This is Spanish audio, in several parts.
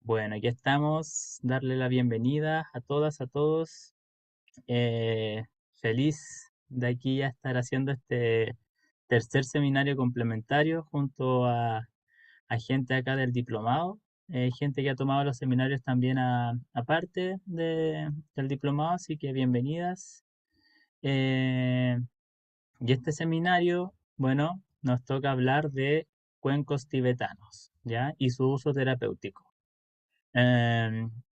Bueno, aquí estamos, darle la bienvenida a todas, a todos. Eh, Feliz de aquí ya estar haciendo este tercer seminario complementario junto a gente acá del diplomado, gente que ha tomado los seminarios también aparte del diplomado, así que bienvenidas. Eh, y este seminario, bueno, nos toca hablar de cuencos tibetanos, ¿ya? Y su uso terapéutico.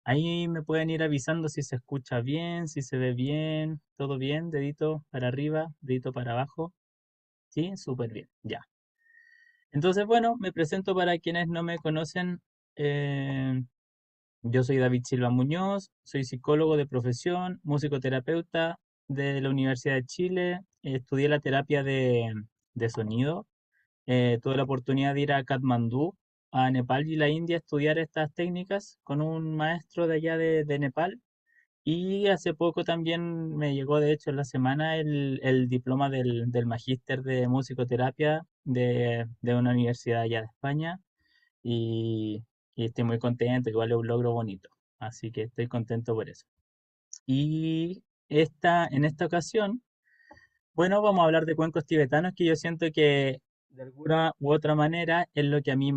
Ahí me pueden ir avisando si se escucha bien, si se ve bien, todo bien, dedito para arriba, dedito para abajo, sí, súper bien, ya. Entonces, bueno, me presento para quienes no me conocen. eh, yo soy David Silva Muñoz, soy psicólogo de profesión, musicoterapeuta de la Universidad de Chile, estudié la terapia de sonido. Tuve la oportunidad de ir a Katmandú, a Nepal y la India a estudiar estas técnicas con un maestro de allá de Nepal. Y hace poco también me llegó, de hecho, en la semana el diploma del magíster de musicoterapia de una universidad allá de España. Y, y estoy muy contento, igual es un logro bonito. Así que estoy contento por eso. Y en esta ocasión bueno, vamos a hablar de cuencos tibetanos que yo siento que de alguna u otra manera es lo que a mí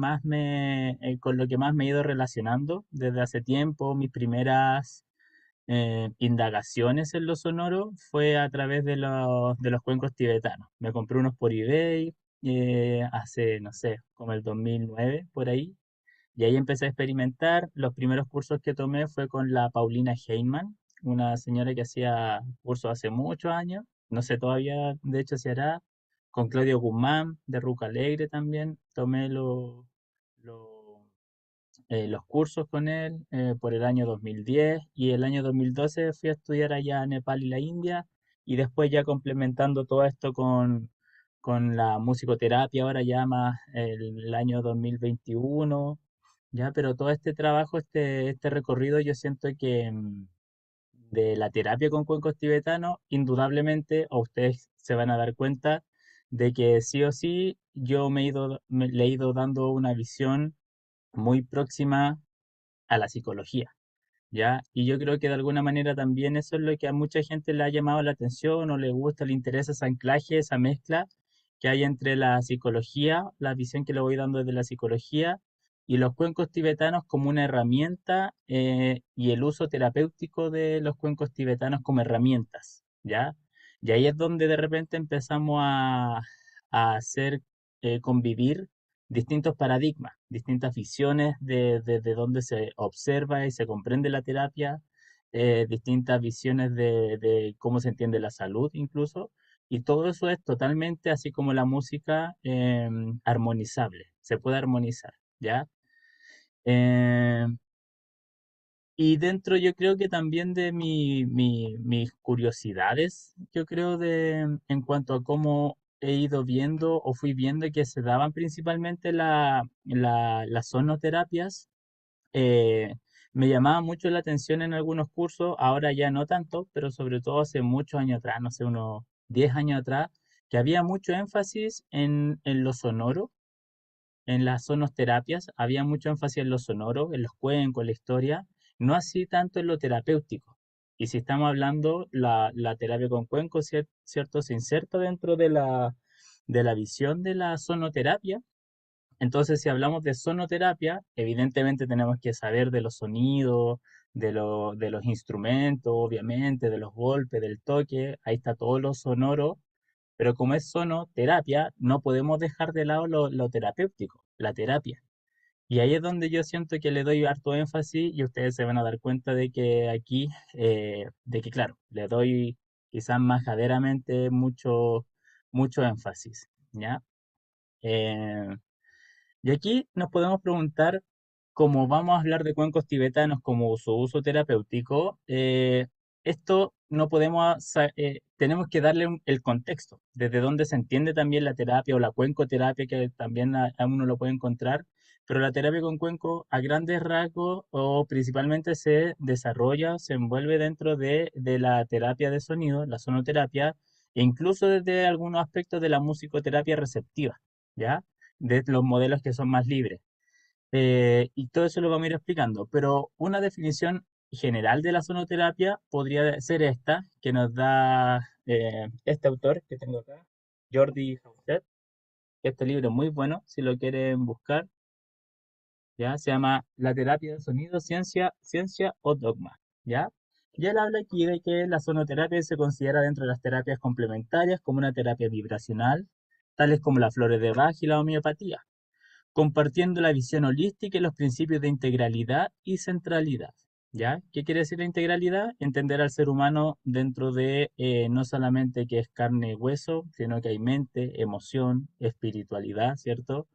con lo que más me he ido relacionando desde hace tiempo. Mis primeras indagaciones en lo sonoro fue a través de los cuencos tibetanos. Me compré unos por eBay hace, no sé, como el 2009, por ahí. Y ahí empecé a experimentar. Los primeros cursos que tomé fue con la Paulina Heyman, una señora que hacía cursos hace muchos años. No sé todavía, de hecho, si hará. Con Claudio Guzmán, de Ruca Alegre también. Tomé lo- los cursos con él por el año 2010 y el año 2012 fui a estudiar allá a Nepal y la India y después ya complementando todo esto con la musicoterapia ahora ya más el año 2021. Ya, pero todo este trabajo, este recorrido, yo siento que de la terapia con cuencos tibetanos, indudablemente, o ustedes se van a dar cuenta de que sí o sí yo le he ido dando una visión muy próxima a la psicología, ¿ya? Y yo creo que de alguna manera también eso es lo que a mucha gente le ha llamado la atención o le gusta, le interesa ese anclaje, esa mezcla que hay entre la psicología, la visión que le voy dando desde la psicología y los cuencos tibetanos como una herramienta y el uso terapéutico de los cuencos tibetanos como herramientas, ¿ya? Y ahí es donde de repente empezamos a hacer convivir distintos paradigmas, distintas visiones de donde se observa y se comprende la terapia, distintas visiones de cómo se entiende la salud incluso, y todo eso es totalmente, así como la música, armonizable, se puede armonizar, ¿ya? Eh, y dentro yo creo que también de mis curiosidades, yo creo en cuanto a cómo he ido viendo o fui viendo que se daban principalmente las sonoterapias, eh, me llamaba mucho la atención en algunos cursos, ahora ya no tanto, pero sobre todo hace muchos años atrás, no sé, unos 10 años atrás, que había mucho énfasis en lo sonoro, en las sonoterapias, había mucho énfasis en lo sonoro, en los cuencos, en la historia, no así tanto en lo terapéutico. Y si estamos hablando, la terapia con cuencos, ¿cierto? Se inserta dentro de la visión de la sonoterapia. Entonces, si hablamos de sonoterapia, evidentemente tenemos que saber de los sonidos, de los instrumentos, obviamente, de los golpes, del toque, ahí está todo lo sonoro, pero como es sonoterapia, no podemos dejar de lado lo terapéutico, la terapia. Y ahí es donde yo siento que le doy harto énfasis y ustedes se van a dar cuenta de que aquí, de que claro, le doy quizás majaderamente mucho énfasis, ¿ya? Eh, y aquí nos podemos preguntar, como vamos a hablar de cuencos tibetanos como su uso terapéutico, esto no tenemos que darle el contexto, desde donde se entiende también la terapia o la cuencoterapia, que también a uno lo puede encontrar, pero la terapia con cuenco a grandes rasgos o principalmente se desarrolla, se envuelve dentro de la terapia de sonido, la sonoterapia, e incluso desde algunos aspectos de la musicoterapia receptiva, ¿ya? De los modelos que son más libres. Y todo eso lo vamos a ir explicando. Pero una definición general de la sonoterapia podría ser esta, que nos da este autor que tengo acá, Jordi Hauset. Este libro es muy bueno, si lo quieren buscar, ¿ya? Se llama La terapia del sonido, ciencia o dogma, ¿ya? Y él habla aquí de que la sonoterapia se considera dentro de las terapias complementarias como una terapia vibracional, tales como las flores de Bach y la homeopatía, compartiendo la visión holística y los principios de integralidad y centralidad. ¿Ya? ¿Qué quiere decir la integralidad? Entender al ser humano dentro de no solamente que es carne y hueso, sino que hay mente, emoción, espiritualidad, ¿cierto?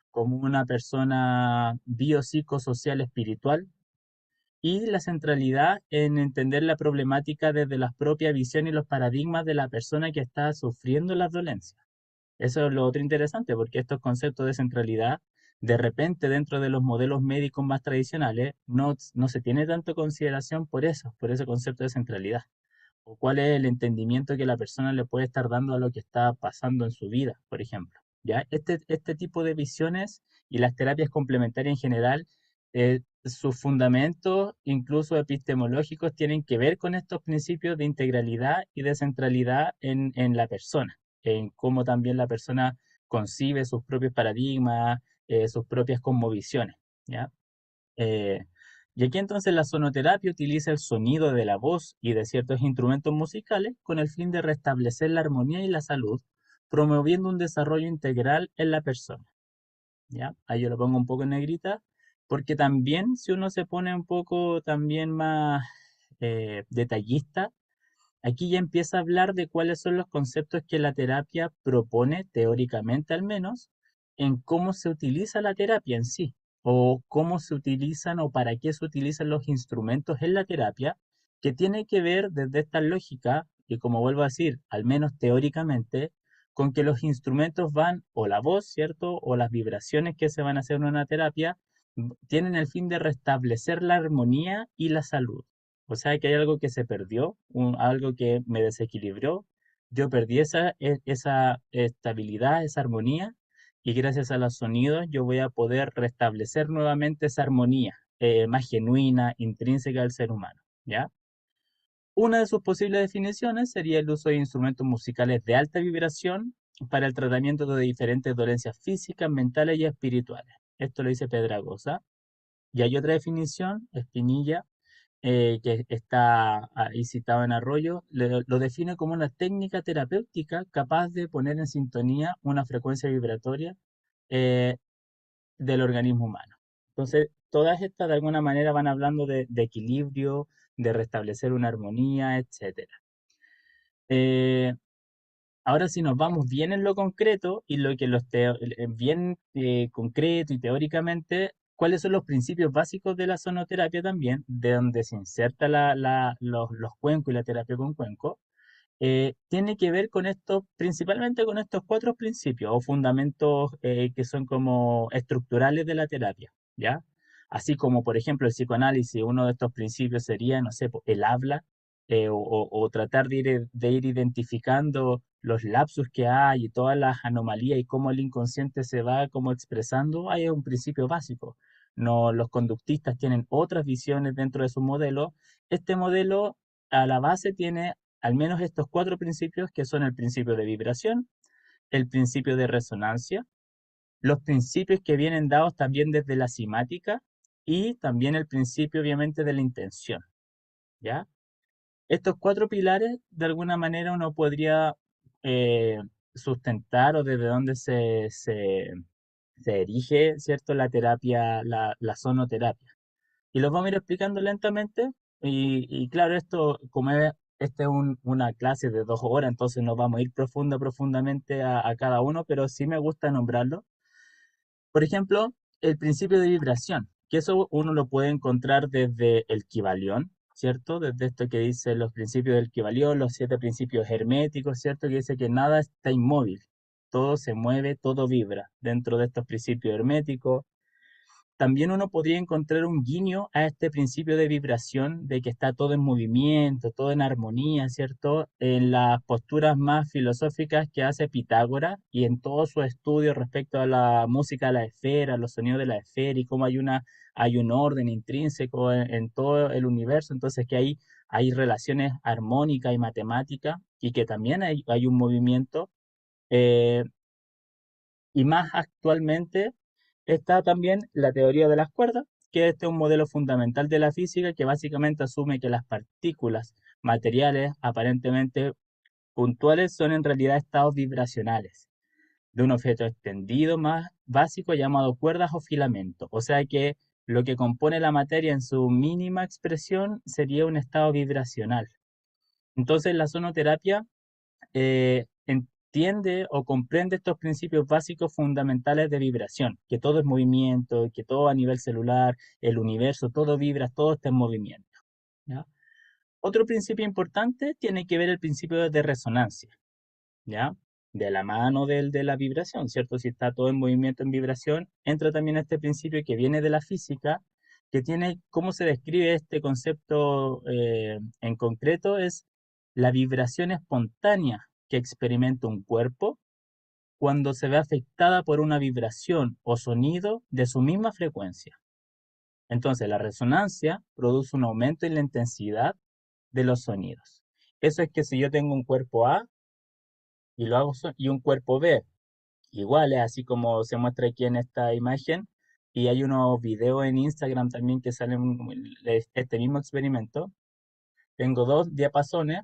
Como una persona biopsicosocial espiritual y la centralidad en entender la problemática desde la propia visión y los paradigmas de la persona que está sufriendo las dolencias. Eso es lo otro interesante, porque estos conceptos de centralidad, de repente dentro de los modelos médicos más tradicionales, no se tiene tanto consideración por ese concepto de centralidad, o cuál es el entendimiento que la persona le puede estar dando a lo que está pasando en su vida, por ejemplo. ¿Ya? Este tipo de visiones y las terapias complementarias en general, sus fundamentos, incluso epistemológicos, tienen que ver con estos principios de integralidad y de centralidad en la persona, en cómo también la persona concibe sus propios paradigmas, sus propias cosmovisiones, ¿ya? Eh, y aquí entonces la sonoterapia utiliza el sonido de la voz y de ciertos instrumentos musicales con el fin de restablecer la armonía y la salud, promoviendo un desarrollo integral en la persona. ¿Ya? Ahí yo lo pongo un poco en negrita, porque también si uno se pone un poco también más detallista, aquí ya empieza a hablar de cuáles son los conceptos que la terapia propone, teóricamente al menos, en cómo se utiliza la terapia en sí, o cómo se utilizan o para qué se utilizan los instrumentos en la terapia, que tiene que ver desde esta lógica, y como vuelvo a decir, al menos teóricamente, con que los instrumentos van, o la voz, ¿cierto? O las vibraciones que se van a hacer en una terapia, tienen el fin de restablecer la armonía y la salud. O sea que hay algo que se perdió, algo que me desequilibró. Yo perdí esa estabilidad, esa armonía, y gracias a los sonidos yo voy a poder restablecer nuevamente esa armonía más genuina, intrínseca del ser humano, ¿ya? Una de sus posibles definiciones sería el uso de instrumentos musicales de alta vibración para el tratamiento de diferentes dolencias físicas, mentales y espirituales. Esto lo dice Pedragosa. Y hay otra definición, Espinilla, que está ahí citado en Arroyo, lo define como una técnica terapéutica capaz de poner en sintonía una frecuencia vibratoria eh, del organismo humano. Entonces, todas estas de alguna manera van hablando de equilibrio, de restablecer una armonía, etcétera. Eh, Ahora si nos vamos bien en lo concreto y lo que bien concreto y teóricamente, ¿cuáles son los principios básicos de la sonoterapia también? De donde se inserta los cuencos y la terapia con cuenco. Tiene que ver con esto, principalmente con estos cuatro principios o fundamentos que son como estructurales de la terapia, ¿ya? Así como, por ejemplo, el psicoanálisis, uno de estos principios sería, no sé, el habla, o tratar de ir identificando los lapsus que hay y todas las anomalías y cómo el inconsciente se va como expresando, hay un principio básico. No, los conductistas tienen otras visiones dentro de su modelo. Este modelo a la base tiene al menos estos cuatro principios que son el principio de vibración, el principio de resonancia, los principios que vienen dados también desde la simática y también el principio obviamente de la intención, ¿ya? Estos cuatro pilares de alguna manera uno podría eh, sustentar o desde donde se erige, ¿cierto? La terapia, la sonoterapia. Y los vamos a ir explicando lentamente. Y claro, esto, esta es una clase de 2 horas, entonces no vamos a ir profundamente a cada uno, pero sí me gusta nombrarlo. Por ejemplo, el principio de vibración, que eso uno lo puede encontrar desde el Kybalión, ¿cierto? Desde esto que dice los principios del Kybalión, los 7 principios herméticos, ¿cierto? Que dice que nada está inmóvil, todo se mueve, todo vibra dentro de estos principios herméticos. también uno podría encontrar un guiño a este principio de vibración, de que está todo en movimiento, todo en armonía, ¿cierto? En las posturas más filosóficas que hace Pitágoras y en todos sus estudios respecto a la música de la esfera, los sonidos de la esfera y cómo hay un orden intrínseco en todo el universo, entonces que hay relaciones armónicas y matemáticas y que también hay un movimiento. eh, y más actualmente está también la teoría de las cuerdas, que este es un modelo fundamental de la física que básicamente asume que las partículas materiales aparentemente puntuales son en realidad estados vibracionales de un objeto extendido más básico llamado cuerdas o filamentos. O sea que lo que compone la materia en su mínima expresión sería un estado vibracional. Entonces la sonoterapia entiende o comprende estos principios básicos fundamentales de vibración, que todo es movimiento, que todo a nivel celular, el universo, todo vibra, todo está en movimiento. ¿Ya? Otro principio importante tiene que ver el principio de resonancia, ¿ya? De la mano de la vibración, ¿cierto? Si está todo en movimiento, en vibración, entra también este principio que viene de la física, que tiene, ¿cómo se describe este concepto en concreto? Es la vibración espontánea que experimenta un cuerpo cuando se ve afectada por una vibración o sonido de su misma frecuencia. Entonces, la resonancia produce un aumento en la intensidad de los sonidos. Eso es que si yo tengo un cuerpo A y lo hago y un cuerpo B iguales, así como se muestra aquí en esta imagen, y hay unos videos en Instagram también que salen este mismo experimento. Tengo dos diapasones,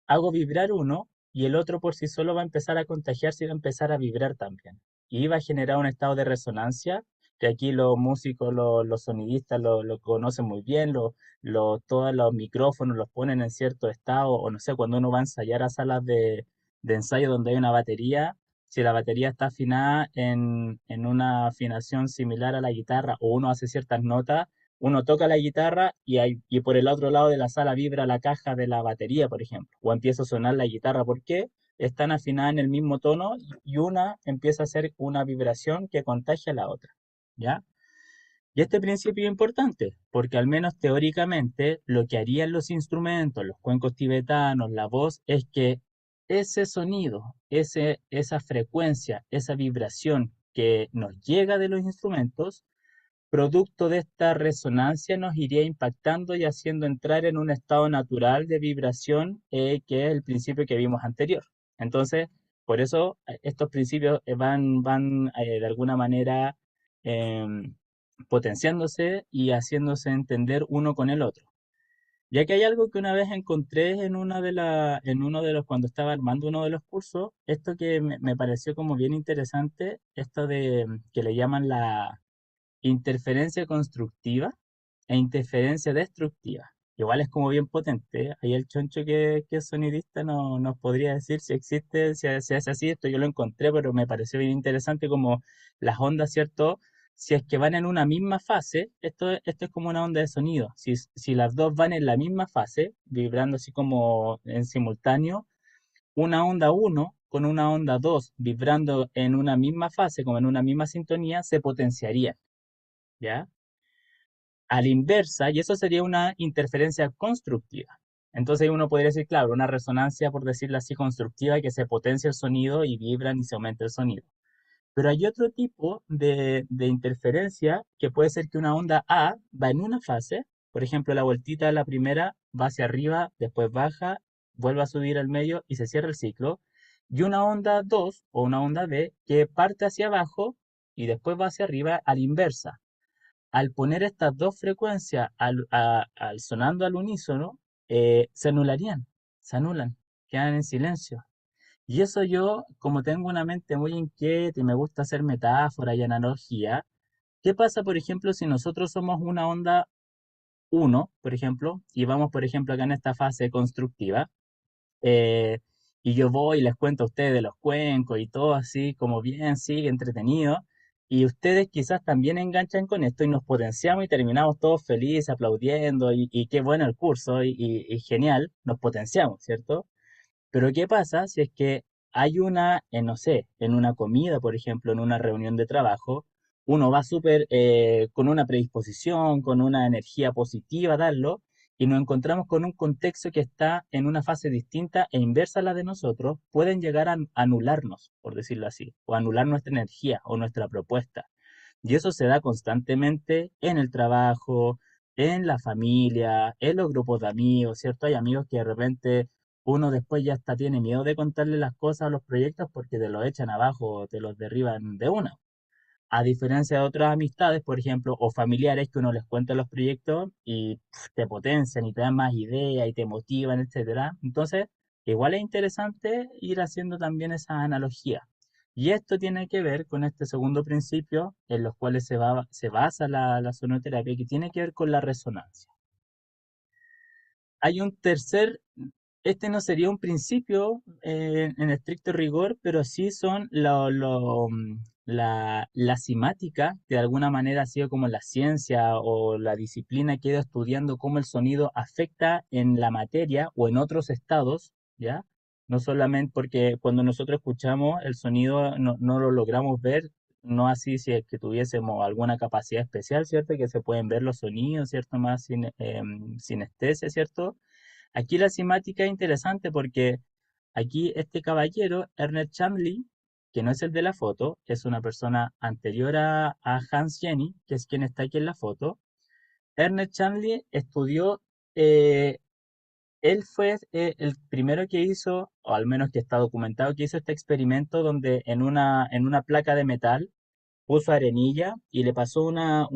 hago vibrar uno y el otro por sí solo va a empezar a contagiarse y va a empezar a vibrar también. Y va a generar un estado de resonancia que aquí los músicos, los sonidistas lo conocen muy bien, todos los micrófonos los ponen en cierto estado, o no sé, cuando uno va a ensayar a salas de ensayo donde hay una batería, si la batería está afinada en una afinación similar a la guitarra o uno hace ciertas notas, uno toca la guitarra y por el otro lado de la sala vibra la caja de la batería, por ejemplo, o empieza a sonar la guitarra. ¿Por qué? Están afinadas en el mismo tono y una empieza a hacer una vibración que contagia a la otra, ¿ya? Y este principio es importante, porque al menos teóricamente lo que harían los instrumentos, los cuencos tibetanos, la voz, es que ese sonido, esa frecuencia, esa vibración que nos llega de los instrumentos, producto de esta resonancia nos iría impactando y haciendo entrar en un estado natural de vibración, que es el principio que vimos anterior. Entonces, por eso estos principios van de alguna manera em, potenciándose y haciéndose entender uno con el otro. Ya que hay algo que una vez encontré en uno de los, cuando estaba armando uno de los cursos, esto que me pareció como bien interesante, esto de que le llaman la interferencia constructiva e interferencia destructiva. Igual es como bien potente. ¿Eh? Ahí el choncho que es sonidista no, nos podría decir si existe, si es así. Esto yo lo encontré, pero me pareció bien interesante como las ondas, ¿cierto? Si es que van en una misma fase, esto es como una onda de sonido. Si las dos van en la misma fase, vibrando así como en simultáneo, una onda uno con una onda 2 vibrando en una misma fase, como en una misma sintonía, se potenciarían. ¿Ya? A la inversa, y eso sería una interferencia constructiva. Entonces uno podría decir, claro, una resonancia, por decirlo así, constructiva, que se potencia el sonido y vibran y se aumenta el sonido. Pero hay otro tipo de interferencia que puede ser que una onda A va en una fase, por ejemplo, la vueltita de la primera va hacia arriba, después baja, vuelve a subir al medio y se cierra el ciclo. Y una onda 2 o una onda B que parte hacia abajo y después va hacia arriba a la inversa. Al poner estas dos frecuencias sonando al unísono, se anularían, se anulan, quedan en silencio. Y eso yo, como tengo una mente muy inquieta y me gusta hacer metáfora y analogía, ¿qué pasa, por ejemplo, si nosotros somos una onda uno, por ejemplo, y vamos, por ejemplo, acá en esta fase constructiva? Eh, y yo voy y les cuento a ustedes de los cuencos y todo así, como bien, sigue entretenido. Y ustedes quizás también enganchan con esto y nos potenciamos y terminamos todos felices, aplaudiendo y qué bueno el curso y genial, nos potenciamos, ¿cierto? Pero ¿qué pasa si es que hay no sé, en una comida, por ejemplo, en una reunión de trabajo, uno va súper con una predisposición, con una energía positiva a darlo, y nos encontramos con un contexto que está en una fase distinta e inversa a la de nosotros, pueden llegar a anularnos, por decirlo así, o anular nuestra energía o nuestra propuesta. Y eso se da constantemente en el trabajo, en la familia, en los grupos de amigos, ¿cierto? Hay amigos que de repente uno después ya hasta tiene miedo de contarle las cosas a los proyectos porque te los echan abajo, te los derriban de una. A diferencia de otras amistades, por ejemplo, o familiares que uno les cuenta los proyectos y te potencian y te dan más ideas y te motivan, etcétera. Entonces, igual es interesante ir haciendo también esa analogía. Y esto tiene que ver con este segundo principio en los cuales se basa la sonoterapia, que tiene que ver con la resonancia. Hay un tercer, este no sería un principio en estricto rigor, pero sí son la simática, que de alguna manera ha sido como la ciencia o la disciplina que ha ido estudiando cómo el sonido afecta en la materia o en otros estados, ¿ya? No solamente porque cuando nosotros escuchamos el sonido no lo logramos ver, no así si es que tuviésemos alguna capacidad especial, ¿cierto? Que se pueden ver los sonidos, ¿cierto? Más sin, sinestesia, ¿cierto? Aquí la simática es interesante porque aquí este caballero, Ernest Chamley, que no es el de la foto, es una persona anterior a Hans Jenny, que es quien está aquí en la foto. Ernest Chamley estudió, eh, él fue el primero que hizo, o al menos que está documentado, que hizo este experimento donde en una placa de metal puso arenilla y le pasó una,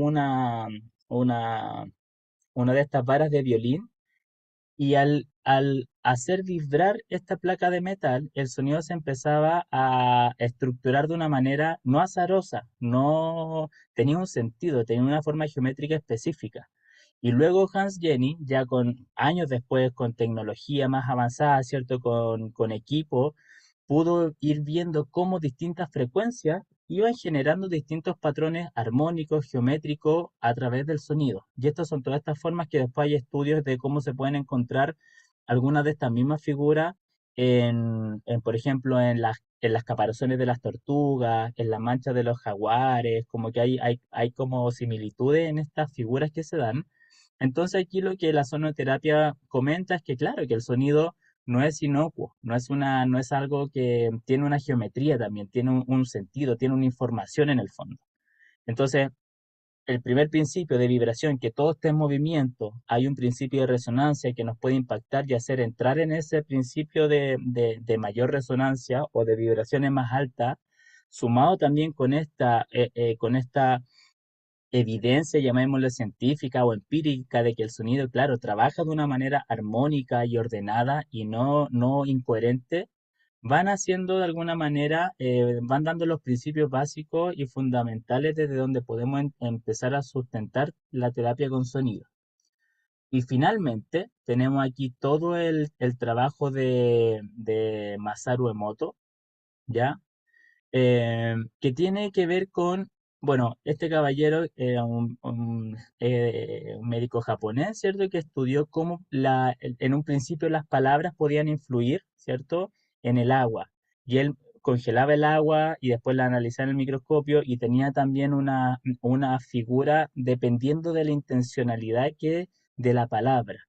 una de estas varas de violín y al hacer vibrar esta placa de metal, el sonido se empezaba a estructurar de una manera no azarosa, no tenía un sentido, tenía una forma geométrica específica. Y luego Hans Jenny, ya con años después, con tecnología más avanzada, ¿cierto? Con equipo, pudo ir viendo cómo distintas frecuencias iban generando distintos patrones armónicos, geométricos a través del sonido. Y estas son todas estas formas que después hay estudios de cómo se pueden encontrar algunas de estas mismas figuras por ejemplo, en las caparazones de las tortugas, en las manchas de los jaguares, como que hay como similitudes en estas figuras que se dan. Entonces aquí lo que la sonoterapia comenta es que claro, que el sonido no es inocuo, no es algo que tiene una geometría también, tiene un sentido, tiene una información en el fondo. Entonces, el primer principio de vibración, que todo esté en movimiento, hay un principio de resonancia que nos puede impactar y hacer entrar en ese principio de mayor resonancia o de vibraciones más altas, sumado también con esta evidencia, llamémosle científica o empírica, de que el sonido, claro, trabaja de una manera armónica y ordenada y no incoherente, van haciendo de alguna manera, van dando los principios básicos y fundamentales desde donde podemos empezar a sustentar la terapia con sonido. Y finalmente tenemos aquí todo el trabajo de Masaru Emoto, ¿ya? Que tiene que ver con, bueno, este caballero era un médico japonés, ¿cierto? Que estudió cómo en un principio las palabras podían influir, ¿cierto? En el agua. Y él congelaba el agua y después la analizaba en el microscopio y tenía también una figura dependiendo de la intencionalidad de la palabra.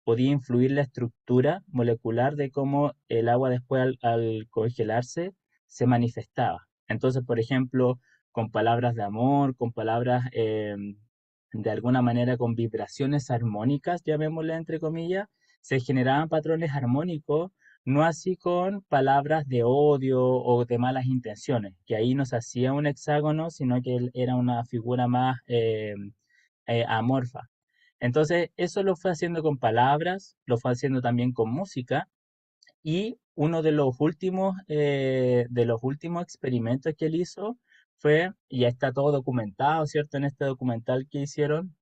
Podía influir la estructura molecular de cómo el agua después al congelarse se manifestaba. Entonces, por ejemplo, con palabras de amor, con palabras de alguna manera con vibraciones armónicas, llamémosle entre comillas, se generaban patrones armónicos, no así con palabras de odio o de malas intenciones, que ahí no se hacía un hexágono, sino que él era una figura más amorfa. Entonces, eso lo fue haciendo con palabras, lo fue haciendo también con música, y uno de los últimos experimentos que él hizo fue, y ya está todo documentado, ¿cierto? En este documental que hicieron,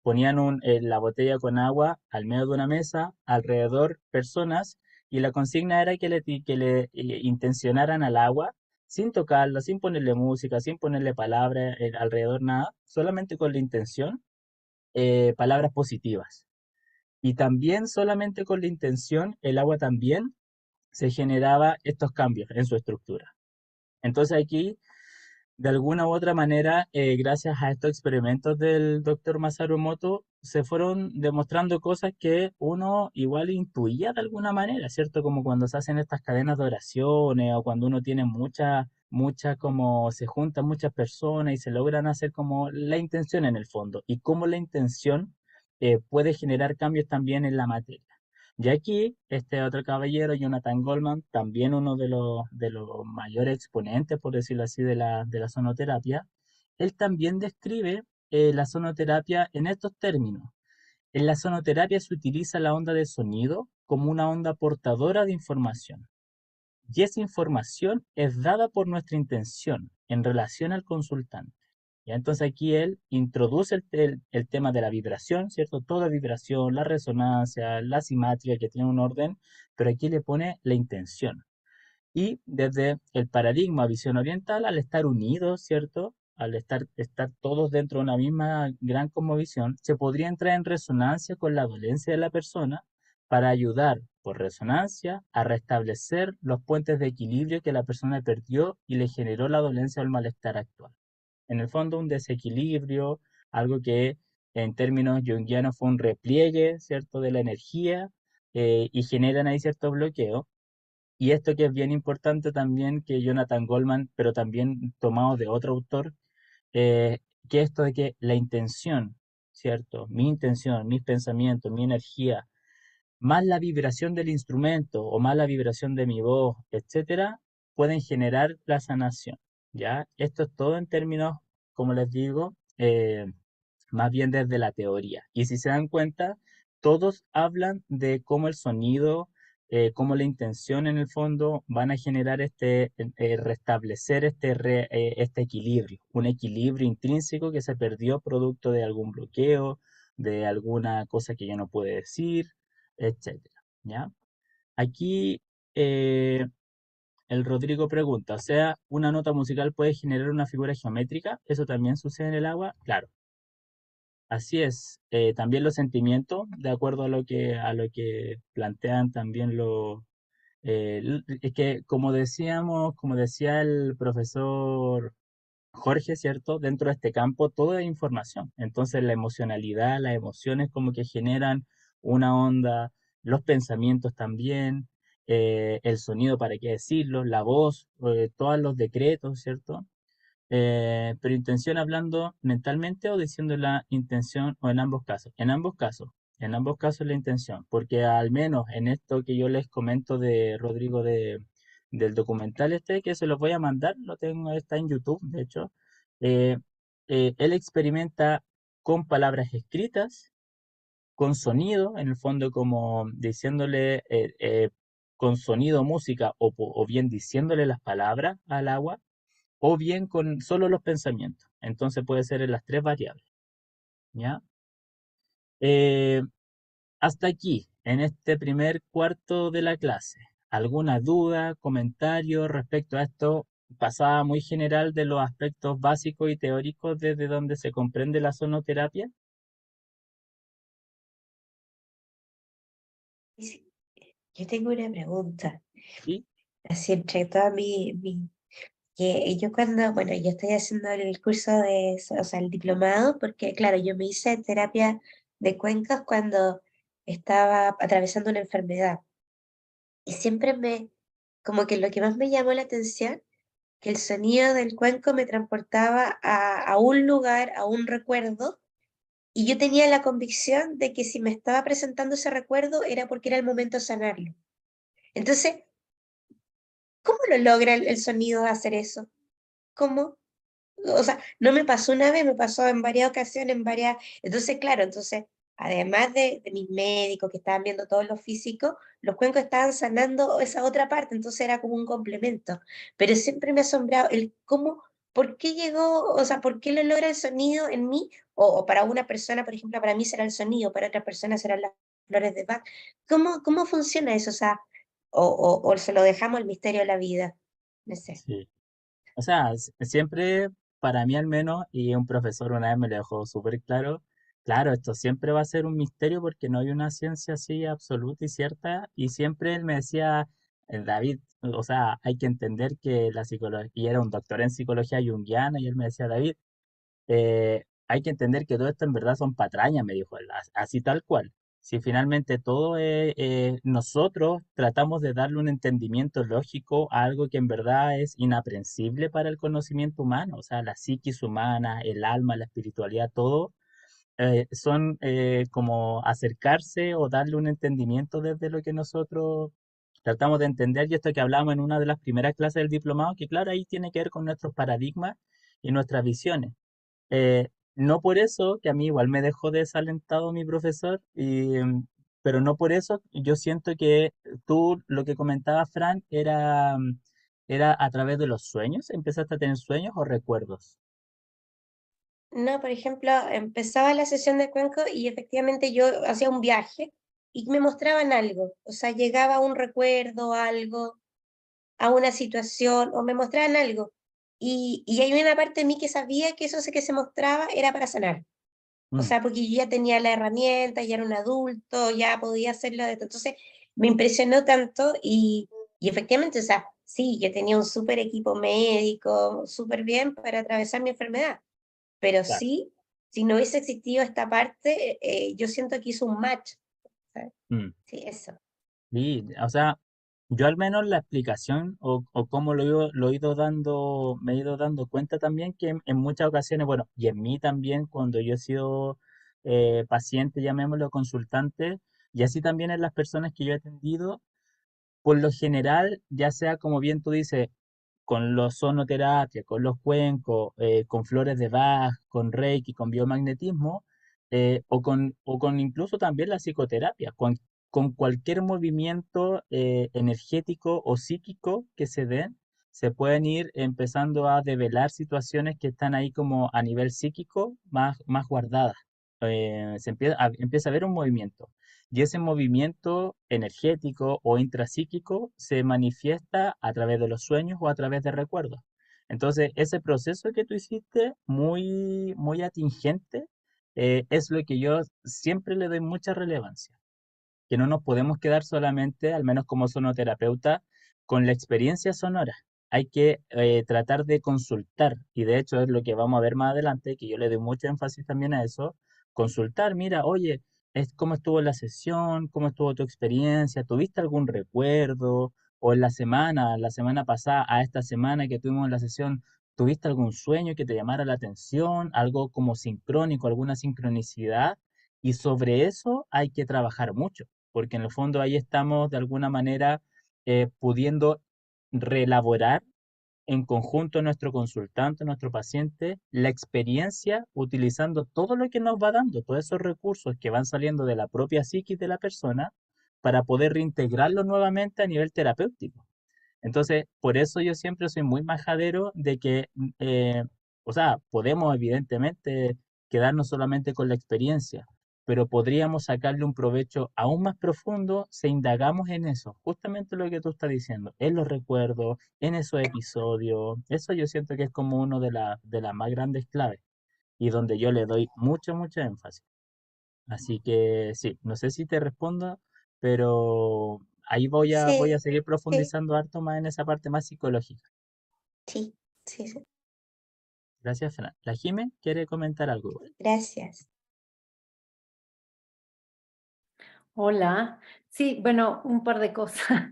ponían la botella con agua al medio de una mesa, alrededor personas, y la consigna era que le intencionaran al agua, sin tocarla, sin ponerle música, sin ponerle palabras alrededor, nada, solamente con la intención, palabras positivas. Y también solamente con la intención, el agua también se generaba estos cambios en su estructura. Entonces aquí de alguna u otra manera, gracias a estos experimentos del doctor Masaru Emoto, se fueron demostrando cosas que uno igual intuía de alguna manera, ¿cierto? Como cuando se hacen estas cadenas de oraciones o cuando uno tiene muchas, como se juntan muchas personas y se logran hacer como la intención en el fondo y cómo la intención puede generar cambios también en la materia. Y aquí, este otro caballero, Jonathan Goldman, también uno de los mayores exponentes, por decirlo así, de la sonoterapia, él también describe la sonoterapia en estos términos. En la sonoterapia se utiliza la onda de sonido como una onda portadora de información. Y esa información es dada por nuestra intención en relación al consultante. ¿Ya? Entonces aquí él introduce el tema de la vibración, ¿cierto? Toda vibración, la resonancia, la simátrica que tiene un orden, pero aquí le pone la intención. Y desde el paradigma visión oriental, al estar unidos, ¿cierto? Al estar todos dentro de una misma gran cosmovisión, se podría entrar en resonancia con la dolencia de la persona para ayudar por resonancia a restablecer los puentes de equilibrio que la persona perdió y le generó la dolencia o el malestar actual. En el fondo, un desequilibrio, algo que en términos junguianos fue un repliegue, ¿cierto?, de la energía y generan ahí cierto bloqueo. Y esto que es bien importante también, que Jonathan Goldman, pero también tomado de otro autor, eh, que esto de que la intención, ¿cierto? Mi intención, mis pensamientos, mi energía, más la vibración del instrumento o más la vibración de mi voz, etcétera, pueden generar la sanación, ¿ya? Esto es todo en términos, como les digo, más bien desde la teoría. Y si se dan cuenta, todos hablan de cómo el sonido, cómo la intención en el fondo van a generar restablecer este equilibrio, un equilibrio intrínseco que se perdió producto de algún bloqueo, de alguna cosa que yo no pude decir, etcétera, ¿ya? Aquí eh, el Rodrigo pregunta, o sea, ¿una nota musical puede generar una figura geométrica? ¿Eso también sucede en el agua? Claro, así es. También los sentimientos, de acuerdo a lo que plantean también es que como decía el profesor Jorge, ¿cierto? Dentro de este campo todo es información. Entonces la emocionalidad, las emociones como que generan una onda, los pensamientos también, el sonido, para qué decirlo, la voz, todos los decretos, ¿cierto? Pero intención hablando mentalmente o diciendo la intención o en ambos casos. En ambos casos la intención, porque al menos en esto que yo les comento de Rodrigo del documental este, que se los voy a mandar, lo tengo, está en YouTube, de hecho, eh, él experimenta con palabras escritas, con sonido, en el fondo como diciéndole, con sonido, música, o bien diciéndole las palabras al agua o bien con solo los pensamientos. Entonces puede ser en las tres variables, ¿ya? Eh, hasta aquí, en este primer cuarto de la clase. ¿Alguna duda, comentario respecto a esto? Pasada muy general de los aspectos básicos y teóricos desde donde se comprende la sonoterapia. Sí, yo tengo una pregunta, ¿Sí? así entre toda que yo cuando, bueno, yo estoy haciendo el curso o sea, el diplomado, porque claro, yo me hice terapia de cuencas cuando estaba atravesando una enfermedad. Y siempre como que lo que más me llamó la atención, que el sonido del cuenco me transportaba a un lugar, a un recuerdo, y yo tenía la convicción de que si me estaba presentando ese recuerdo era porque era el momento de sanarlo. Entonces, ¿cómo lo logra el sonido hacer eso? ¿Cómo? O sea, no me pasó una vez, me pasó en varias ocasiones, en varias. Entonces, claro, entonces, además de mis médicos que estaban viendo todo lo físico, los cuencos estaban sanando esa otra parte, entonces era como un complemento. Pero siempre me ha asombrado el cómo, por qué llegó, o sea, por qué lo logra el sonido en mí, o para una persona, por ejemplo, para mí será el sonido, para otra persona serán las flores de Bach. ¿Cómo funciona eso? O sea, o se lo dejamos el misterio de la vida. No sé. Sí. O sea, siempre, para mí al menos, y un profesor una vez me lo dejó súper claro, claro, esto siempre va a ser un misterio porque no hay una ciencia así absoluta y cierta, y siempre él me decía, David, o sea, hay que entender que la psicología, y era un doctor en psicología junguiana, y él me decía, David, hay que entender que todo esto en verdad son patrañas, me dijo él, así tal cual. Si finalmente todo es, nosotros tratamos de darle un entendimiento lógico a algo que en verdad es inaprensible para el conocimiento humano, o sea, la psiquis humana, el alma, la espiritualidad, todo son como acercarse o darle un entendimiento desde lo que nosotros tratamos de entender, y esto que hablamos en una de las primeras clases del diplomado, que claro, ahí tiene que ver con nuestros paradigmas y nuestras visiones. No por eso, que a mí igual me dejó desalentado mi profesor, pero no por eso yo siento que tú lo que comentabas, Fran, era a través de los sueños. ¿Empezaste a tener sueños o recuerdos? No, por ejemplo, empezaba la sesión de cuenco y efectivamente yo hacía un viaje y me mostraban algo, o sea, llegaba un recuerdo, algo, a una situación, o me mostraban algo. Y hay una parte de mí que sabía que eso que se mostraba era para sanar. O Mm, sea, porque yo ya tenía la herramienta, ya era un adulto, ya podía hacerlo de todo. Entonces, me impresionó tanto y efectivamente, o sea, sí, yo tenía un súper equipo médico, súper bien para atravesar mi enfermedad, pero claro. sí, si no hubiese existido esta parte, yo siento que hizo un match, ¿sabes? Mm. Sí, eso. Sí, o sea, yo al menos la explicación o cómo lo he ido dando, me he ido dando cuenta también que en muchas ocasiones, bueno, y en mí también cuando yo he sido paciente, llamémoslo consultante, y así también en las personas que yo he atendido, por lo general, ya sea como bien tú dices, con los sonoterapia, con los cuencos, con flores de Bach, con Reiki, con biomagnetismo, o con incluso también la psicoterapia, con cualquier movimiento energético o psíquico que se den, se pueden ir empezando a develar situaciones que están ahí como a nivel psíquico más guardadas. Empieza a haber un movimiento. Y ese movimiento energético o intrapsíquico se manifiesta a través de los sueños o a través de recuerdos. Entonces, ese proceso que tú hiciste, muy, muy atingente, es lo que yo siempre le doy mucha relevancia, que no nos podemos quedar solamente, al menos como sonoterapeuta, con la experiencia sonora. Hay que tratar de consultar, y de hecho es lo que vamos a ver más adelante, que yo le doy mucho énfasis también a eso, consultar, mira, oye, ¿cómo estuvo la sesión? ¿Cómo estuvo tu experiencia? ¿Tuviste algún recuerdo? O en la semana pasada a esta semana que tuvimos la sesión, ¿tuviste algún sueño que te llamara la atención? Algo como sincrónico, alguna sincronicidad. Y sobre eso hay que trabajar mucho, porque en el fondo ahí estamos de alguna manera pudiendo reelaborar en conjunto nuestro consultante, nuestro paciente, la experiencia utilizando todo lo que nos va dando, todos esos recursos que van saliendo de la propia psiquis de la persona para poder reintegrarlos nuevamente a nivel terapéutico. Entonces, por eso yo siempre soy muy majadero de que, o sea, podemos evidentemente quedarnos solamente con la experiencia, pero podríamos sacarle un provecho aún más profundo si indagamos en eso, justamente lo que tú estás diciendo, en los recuerdos, en esos episodios. Eso yo siento que es como uno de las más grandes claves y donde yo le doy mucho, mucho énfasis. Así que sí, no sé si te respondo, pero ahí voy a Sí, seguir sí, profundizando harto más en esa parte más psicológica. sí, sí, sí. Gracias, Fran. La Jime quiere comentar algo igual. Gracias. Hola. Sí, bueno, un par de cosas.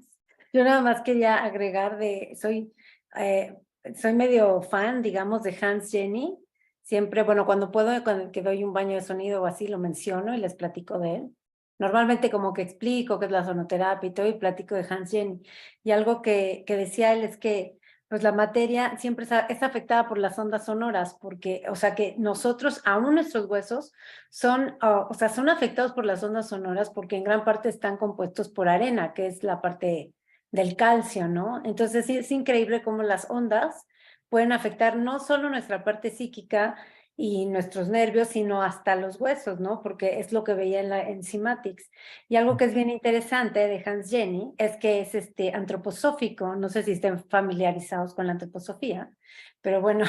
Yo nada más quería agregar eh, soy medio fan, digamos, de Hans Jenny. Siempre, bueno, cuando puedo, cuando que doy un baño de sonido o así, lo menciono y les platico de él. Normalmente como que explico qué es la sonoterapia y todo, y platico de Hans Jenny. Y algo que decía él es que pues la materia siempre es afectada por las ondas sonoras, porque, o sea, que nosotros, aún nuestros huesos, o sea, son afectados por las ondas sonoras porque en gran parte están compuestos por arena, que es la parte del calcio, ¿no? Entonces sí, es increíble cómo las ondas pueden afectar no solo nuestra parte psíquica y nuestros nervios, sino hasta los huesos, ¿no? Porque es lo que veía en la enzymatics. Y algo que es bien interesante de Hans Jenny es que es antroposófico, no sé si estén familiarizados con la antroposofía, pero bueno,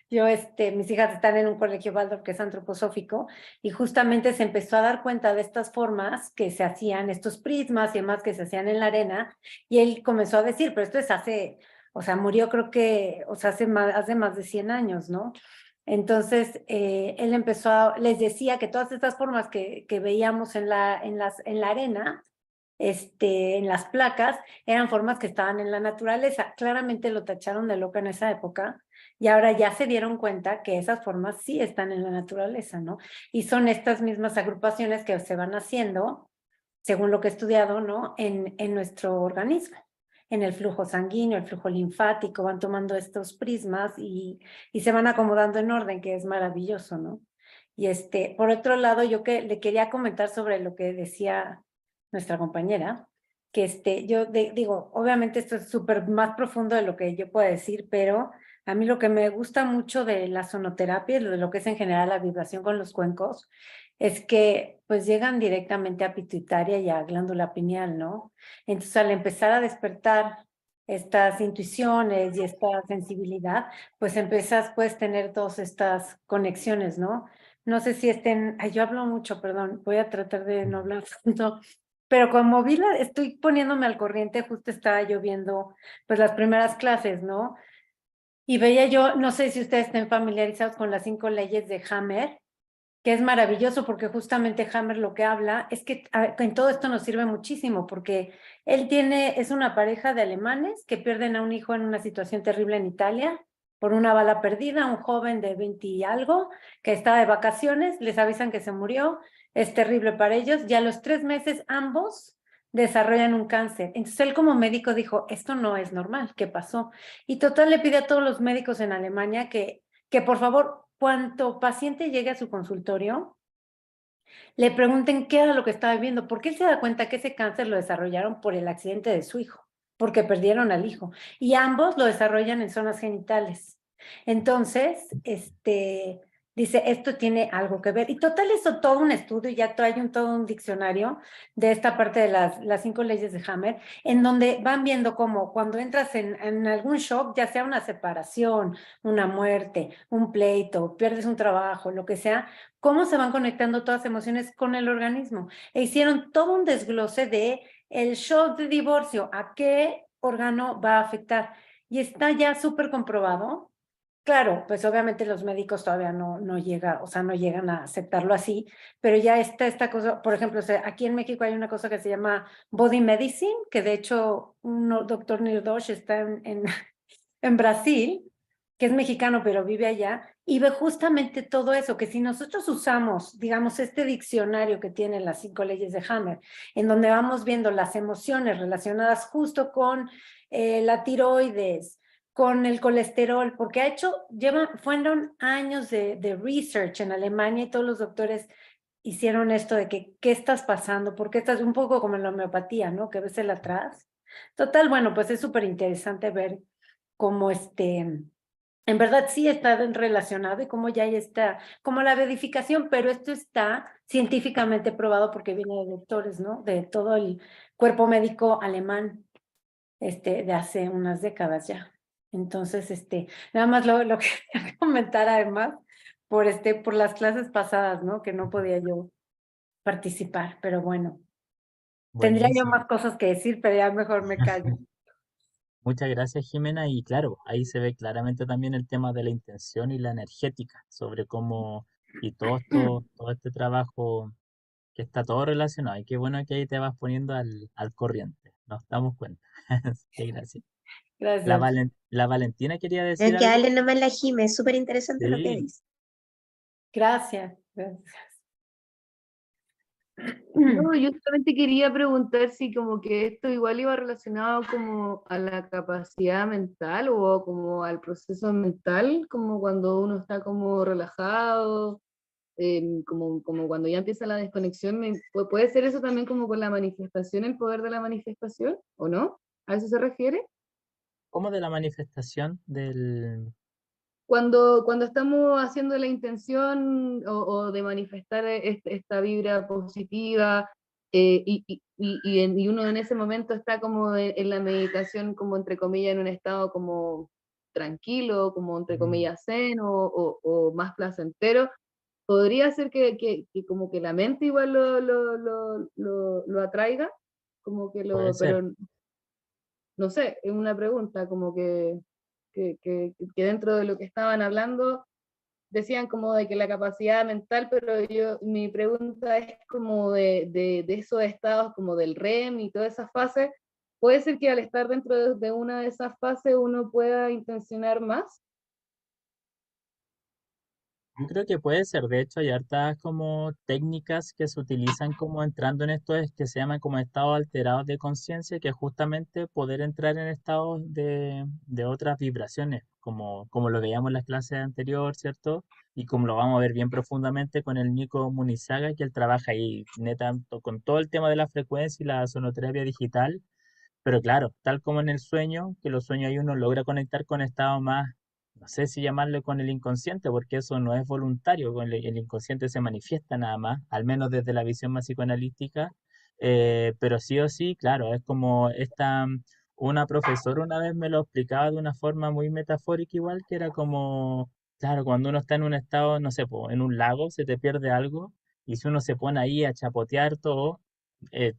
Mis hijas están en un colegio Waldorf que es antroposófico y justamente se empezó a dar cuenta de estas formas que se hacían, estos prismas y demás que se hacían en la arena y él comenzó a decir, pero esto es hace, o sea, murió creo que, o sea, hace más de 100 años, ¿no? Entonces, él les decía que todas estas formas que veíamos en la arena, en las placas, eran formas que estaban en la naturaleza. Claramente lo tacharon de loca en esa época y ahora ya se dieron cuenta que esas formas sí están en la naturaleza, ¿no? Y son estas mismas agrupaciones que se van haciendo, según lo que he estudiado, ¿no? En nuestro organismo, en el flujo sanguíneo, el flujo linfático, van tomando estos prismas y se van acomodando en orden, que es maravilloso, ¿no? Y por otro lado, yo que le quería comentar sobre lo que decía nuestra compañera, que digo, obviamente esto es súper más profundo de lo que yo puedo decir, pero a mí lo que me gusta mucho de la sonoterapia, de lo que es en general la vibración con los cuencos, es que pues llegan directamente a pituitaria y a glándula pineal, ¿no? Entonces al empezar a despertar estas intuiciones y esta sensibilidad, pues puedes tener todas estas conexiones, ¿no? No sé si ay, yo hablo mucho, perdón, voy a tratar de no hablar tanto, pero como estoy poniéndome al corriente, justo estaba yo viendo pues las primeras clases, ¿no? Y veía yo, no sé si ustedes estén familiarizados con las 5 leyes de Hammer, que es maravilloso porque justamente Hammer lo que habla es que en todo esto nos sirve muchísimo porque es una pareja de alemanes que pierden a un hijo en una situación terrible en Italia por una bala perdida, un joven de 20 y algo que estaba de vacaciones, les avisan que se murió, es terrible para ellos y a los 3 meses ambos desarrollan un cáncer. Entonces él como médico dijo, esto no es normal, ¿qué pasó? Y total le pide a todos los médicos en Alemania que por favor, cuanto paciente llegue a su consultorio, le pregunten qué era lo que estaba viviendo, porque él se da cuenta que ese cáncer lo desarrollaron por el accidente de su hijo, porque perdieron al hijo, y ambos lo desarrollan en zonas genitales. Entonces, dice, esto tiene algo que ver. Y total, hizo todo un estudio, y ya trae todo un diccionario de esta parte de las 5 leyes de Hammer, en donde van viendo cómo cuando entras en algún shock, ya sea una separación, una muerte, un pleito, pierdes un trabajo, lo que sea, cómo se van conectando todas las emociones con el organismo. E hicieron todo un desglose de el shock de divorcio, a qué órgano va a afectar. Y está ya súper comprobado. Claro, pues obviamente los médicos todavía no llegan a aceptarlo así, pero ya está esta cosa, por ejemplo, aquí en México hay una cosa que se llama Body Medicine, que de hecho un doctor Nirdosh está en Brasil, que es mexicano pero vive allá, y ve justamente todo eso, que si nosotros usamos, digamos, este diccionario que tiene las 5 leyes de Hammer, en donde vamos viendo las emociones relacionadas justo con la tiroides, con el colesterol, porque fueron años de research en Alemania y todos los doctores hicieron esto de que, ¿qué estás pasando? Porque estás un poco como en la homeopatía, ¿no? Que ves el atrás. Total, bueno, pues es súper interesante ver cómo en verdad sí está relacionado y cómo ya está, como la verificación, pero esto está científicamente probado porque viene de doctores, ¿no? De todo el cuerpo médico alemán, de hace unas décadas ya. Entonces, nada más lo que quería comentar además por las clases pasadas, ¿no? Que no podía yo participar, pero bueno, tendría yo Buenísimo. más cosas que decir, pero ya mejor me callo. Muchas gracias, Jimena. Y claro, ahí se ve claramente también el tema de la intención y la energética, sobre cómo, y todo este trabajo que está todo relacionado. Y qué bueno que ahí te vas poniendo al corriente. Nos damos cuenta. Qué gracias. Gracias. La Valentina quería No, decir que algo. hable nomás la Jime, es súper interesante lo que Sí. dice. Gracias. Gracias. No, yo solamente quería preguntar si como que esto igual iba relacionado como a la capacidad mental o como al proceso mental, como cuando uno está como relajado, como cuando ya empieza la desconexión, ¿puede ser eso también como con la manifestación, el poder de la manifestación, o no? ¿A eso se refiere? ¿Cómo de la manifestación del... Cuando estamos haciendo la intención o de manifestar esta vibra positiva, y uno en ese momento está como en la meditación, como entre comillas, en un estado como tranquilo, como entre Mm. comillas zen o más placentero. Podría ser que como que la mente igual lo atraiga, como que Puede ser. pero no sé, es una pregunta, como que dentro de lo que estaban hablando decían como de que la capacidad mental, pero mi pregunta es como de esos estados como del REM y todas esas fases, ¿puede ser que al estar dentro de una de esas fases uno pueda intencionar más? Yo creo que puede ser, de hecho hay hartas como técnicas que se utilizan como entrando en estos que se llaman como estados alterados de conciencia, que es justamente poder entrar en estados de otras vibraciones, como lo veíamos en las clases anteriores, ¿cierto? Y como lo vamos a ver bien profundamente con el Nico Munizaga, que él trabaja ahí neta con todo el tema de la frecuencia y la sonoterapia digital, pero claro, tal como en el sueño, que los sueños ahí uno logra conectar con estados más, no sé si llamarlo con el inconsciente, porque eso no es voluntario, con el inconsciente se manifiesta nada más, al menos desde la visión más psicoanalítica, pero sí o sí, claro, es como una profesora una vez me lo explicaba de una forma muy metafórica igual, que era como, claro, cuando uno está en un estado, no sé, po, en un lago, se te pierde algo, y si uno se pone ahí a chapotear todo,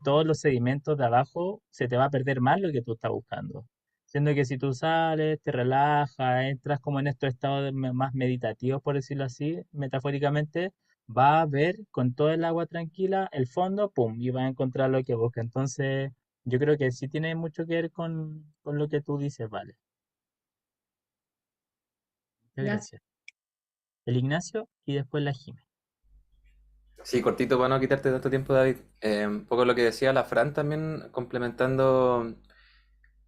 todos los sedimentos de abajo, se te va a perder más lo que tú estás buscando. Siendo que si tú sales, te relajas, entras como en estos estados más meditativos, por decirlo así, metafóricamente, vas a ver con todo el agua tranquila el fondo, pum, y vas a encontrar lo que buscas. Entonces, yo creo que sí tiene mucho que ver con lo que tú dices, vale. Muchas Ya. gracias. El Ignacio y después la Jime. Sí, cortito para no quitarte tanto tiempo, David. Un poco lo que decía la Fran también, complementando,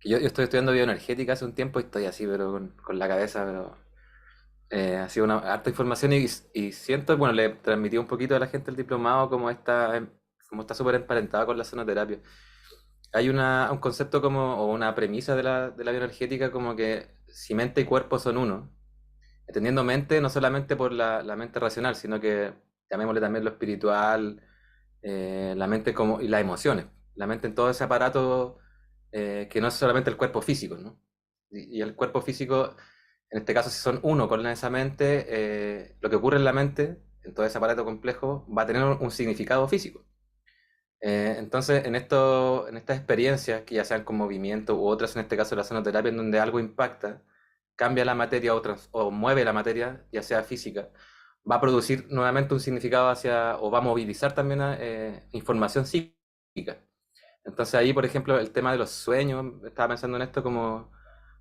que yo estoy estudiando bioenergética hace un tiempo y estoy así, pero con la cabeza, pero ha sido una harta información y siento, bueno, le transmití un poquito a la gente el diplomado como está súper emparentado con la sonoterapia. Hay un concepto como, o una premisa de la bioenergética como que si mente y cuerpo son uno, entendiendo mente no solamente por la mente racional, sino que llamémosle también lo espiritual, la mente como, y las emociones, la mente en todo ese aparato que no es solamente el cuerpo físico, ¿no? Y el cuerpo físico, en este caso, si son uno con esa mente, lo que ocurre en la mente, en todo ese aparato complejo, va a tener un significado físico. Entonces, en estas experiencias, que ya sean con movimiento u otras, en este caso la sonoterapia, en donde algo impacta, cambia la materia o mueve la materia, ya sea física, va a producir nuevamente un significado o va a movilizar también información psíquica. Entonces ahí, por ejemplo, el tema de los sueños, estaba pensando en esto como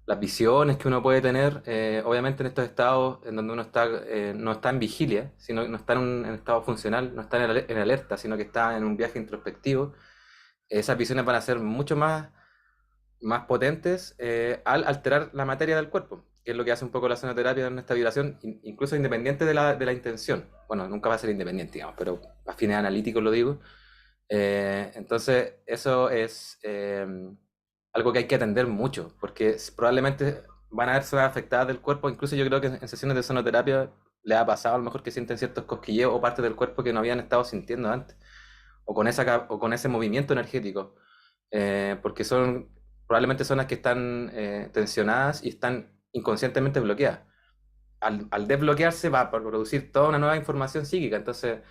las visiones que uno puede tener, obviamente en estos estados en donde uno está, no está en vigilia, sino no está en estado funcional, no está en alerta, sino que está en un viaje introspectivo. Esas visiones van a ser mucho más potentes al alterar la materia del cuerpo, que es lo que hace un poco la sonoterapia en esta vibración, incluso independiente de la intención. Bueno, nunca va a ser independiente, digamos, pero a fines analíticos lo digo. Entonces, eso es algo que hay que atender mucho, porque probablemente van a haber zonas afectadas del cuerpo. Incluso yo creo que en sesiones de sonoterapia le ha pasado a lo mejor que sienten ciertos cosquilleos o partes del cuerpo que no habían estado sintiendo antes, o con ese movimiento energético, porque son probablemente zonas que están tensionadas y están inconscientemente bloqueadas. Al desbloquearse va a producir toda una nueva información psíquica. Entonces,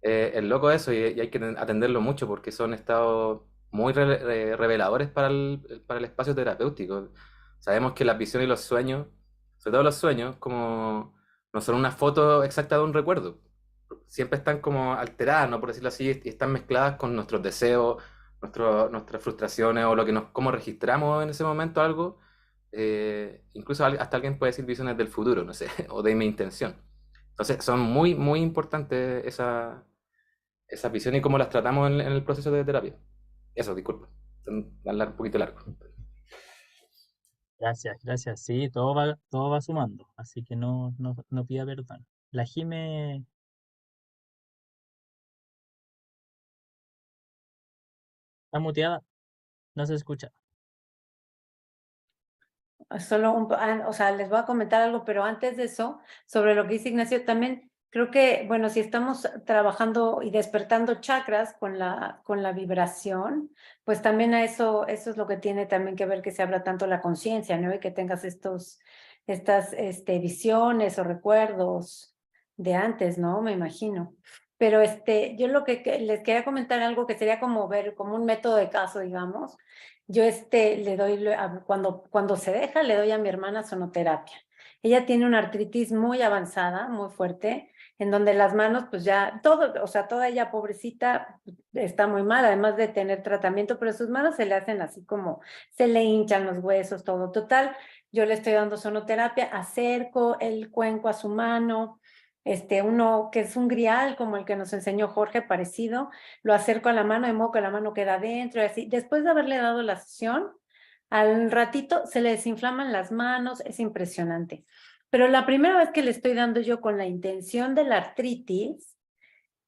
es loco eso y hay que atenderlo mucho porque son estados muy reveladores para el espacio terapéutico. Sabemos que las visiones y los sueños, sobre todo los sueños, como no son una foto exacta de un recuerdo. Siempre están como alteradas, ¿no? Por decirlo así, y están mezcladas con nuestros deseos, nuestras frustraciones o cómo registramos en ese momento algo. Incluso hasta alguien puede decir visiones del futuro, no sé, o de mi intención. Entonces, son muy, muy importantes esas visiones y cómo las tratamos en el proceso de terapia. Eso, disculpa, hablar un poquito largo. Gracias, gracias. Sí, todo va sumando, así que no pida perdón. La Jime está muteada, no se escucha. Solo o sea, les voy a comentar algo, pero antes de eso, sobre lo que dice Ignacio, también creo que, bueno, si estamos trabajando y despertando chakras con la vibración, pues también eso es lo que tiene también que ver que se habla tanto la conciencia, ¿no? Y que tengas estas visiones o recuerdos de antes, ¿no? Me imagino. Pero yo lo que les quería comentar algo que sería como ver, como un método de caso, digamos. Yo le doy, cuando se deja, le doy a mi hermana sonoterapia. Ella tiene una artritis muy avanzada, muy fuerte, en donde las manos, pues ya, todo, o sea, toda ella pobrecita está muy mal, además de tener tratamiento, pero sus manos se le hacen así como, se le hinchan los huesos, todo. Total, yo le estoy dando sonoterapia, acerco el cuenco a su mano, uno que es un grial, como el que nos enseñó Jorge, parecido, lo acerco a la mano, de modo que la mano queda adentro, y así. Después de haberle dado la sesión, al ratito se le desinflaman las manos, es impresionante. Pero la primera vez que le estoy dando yo con la intención de la artritis,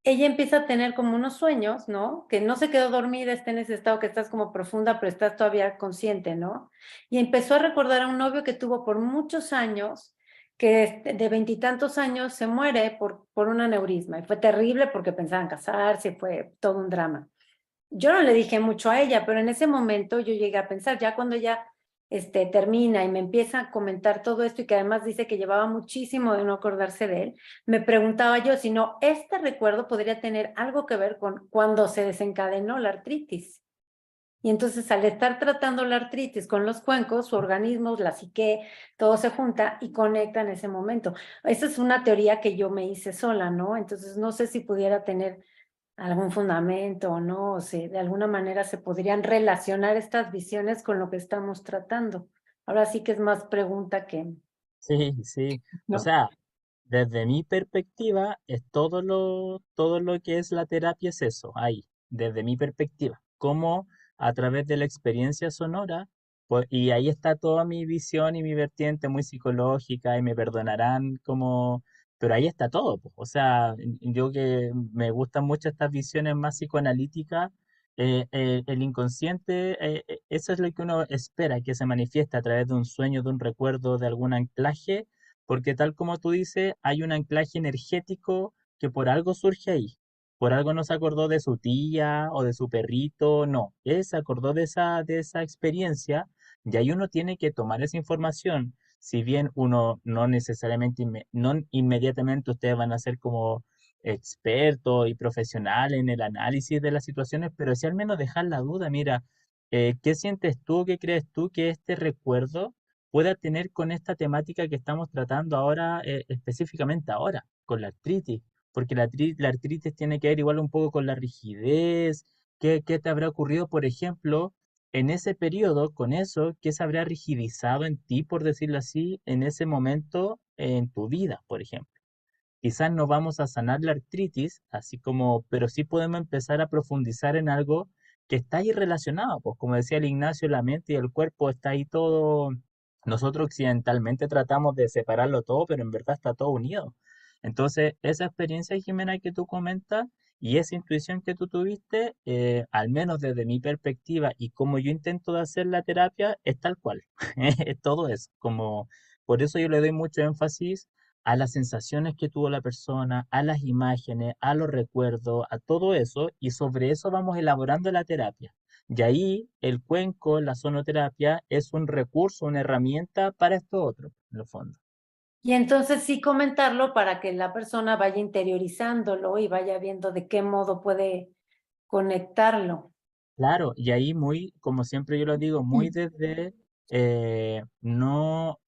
ella empieza a tener como unos sueños, ¿no? Que no se quedó dormida, está en ese estado que estás como profunda, pero estás todavía consciente, ¿no? Y empezó a recordar a un novio que tuvo por muchos años, que de 20 y tantos años se muere por un aneurisma. Y fue terrible porque pensaban casarse, fue todo un drama. Yo no le dije mucho a ella, pero en ese momento yo llegué a pensar, ya cuando ella termina y me empieza a comentar todo esto y que además dice que llevaba muchísimo de no acordarse de él, me preguntaba yo si no, este recuerdo podría tener algo que ver con cuando se desencadenó la artritis. Y entonces al estar tratando la artritis con los cuencos, su organismo, la psique, todo se junta y conecta en ese momento. Esa es una teoría que yo me hice sola, ¿no? Entonces no sé si pudiera tener algún fundamento o no, o si de alguna manera se podrían relacionar estas visiones con lo que estamos tratando. Ahora sí que es más pregunta que, Sí, sí. O ¿no? sea, desde mi perspectiva, es todo lo que es la terapia es eso, ahí, desde mi perspectiva. Cómo a través de la experiencia sonora, pues, y ahí está toda mi visión y mi vertiente muy psicológica, y me perdonarán como, pero ahí está todo, pues. O sea, yo que me gustan mucho estas visiones más psicoanalíticas, el inconsciente, eso es lo que uno espera que se manifieste a través de un sueño, de un recuerdo, de algún anclaje, porque tal como tú dices, hay un anclaje energético que por algo surge ahí. Por algo no se acordó de su tía o de su perrito, no. Él se acordó de esa experiencia, y ahí uno tiene que tomar esa información. Si bien uno no necesariamente, no inmediatamente ustedes van a ser como expertos y profesionales en el análisis de las situaciones, pero sí al menos dejar la duda. Mira, ¿qué sientes tú, qué crees tú que este recuerdo pueda tener con esta temática que estamos tratando ahora, específicamente ahora, con la artritis? Porque la artritis tiene que ver igual un poco con la rigidez. ¿Qué te habrá ocurrido, por ejemplo, en ese periodo, con eso? ¿Qué se habrá rigidizado en ti, por decirlo así, en ese momento en tu vida, por ejemplo? Quizás no vamos a sanar la artritis, así como, pero sí podemos empezar a profundizar en algo que está ahí relacionado, pues como decía el Ignacio, la mente y el cuerpo está ahí todo. Nosotros occidentalmente tratamos de separarlo todo, pero en verdad está todo unido. Entonces, esa experiencia, Jimena, que tú comentas y esa intuición que tú tuviste, al menos desde mi perspectiva y como yo intento de hacer la terapia, es tal cual. Es todo eso. Como, por eso yo le doy mucho énfasis a las sensaciones que tuvo la persona, a las imágenes, a los recuerdos, a todo eso, y sobre eso vamos elaborando la terapia. Y ahí el cuenco, la sonoterapia, es un recurso, una herramienta para esto otro, en el fondo. Y entonces sí comentarlo para que la persona vaya interiorizándolo y vaya viendo de qué modo puede conectarlo. Claro, y ahí muy, como siempre yo lo digo, muy desde, no,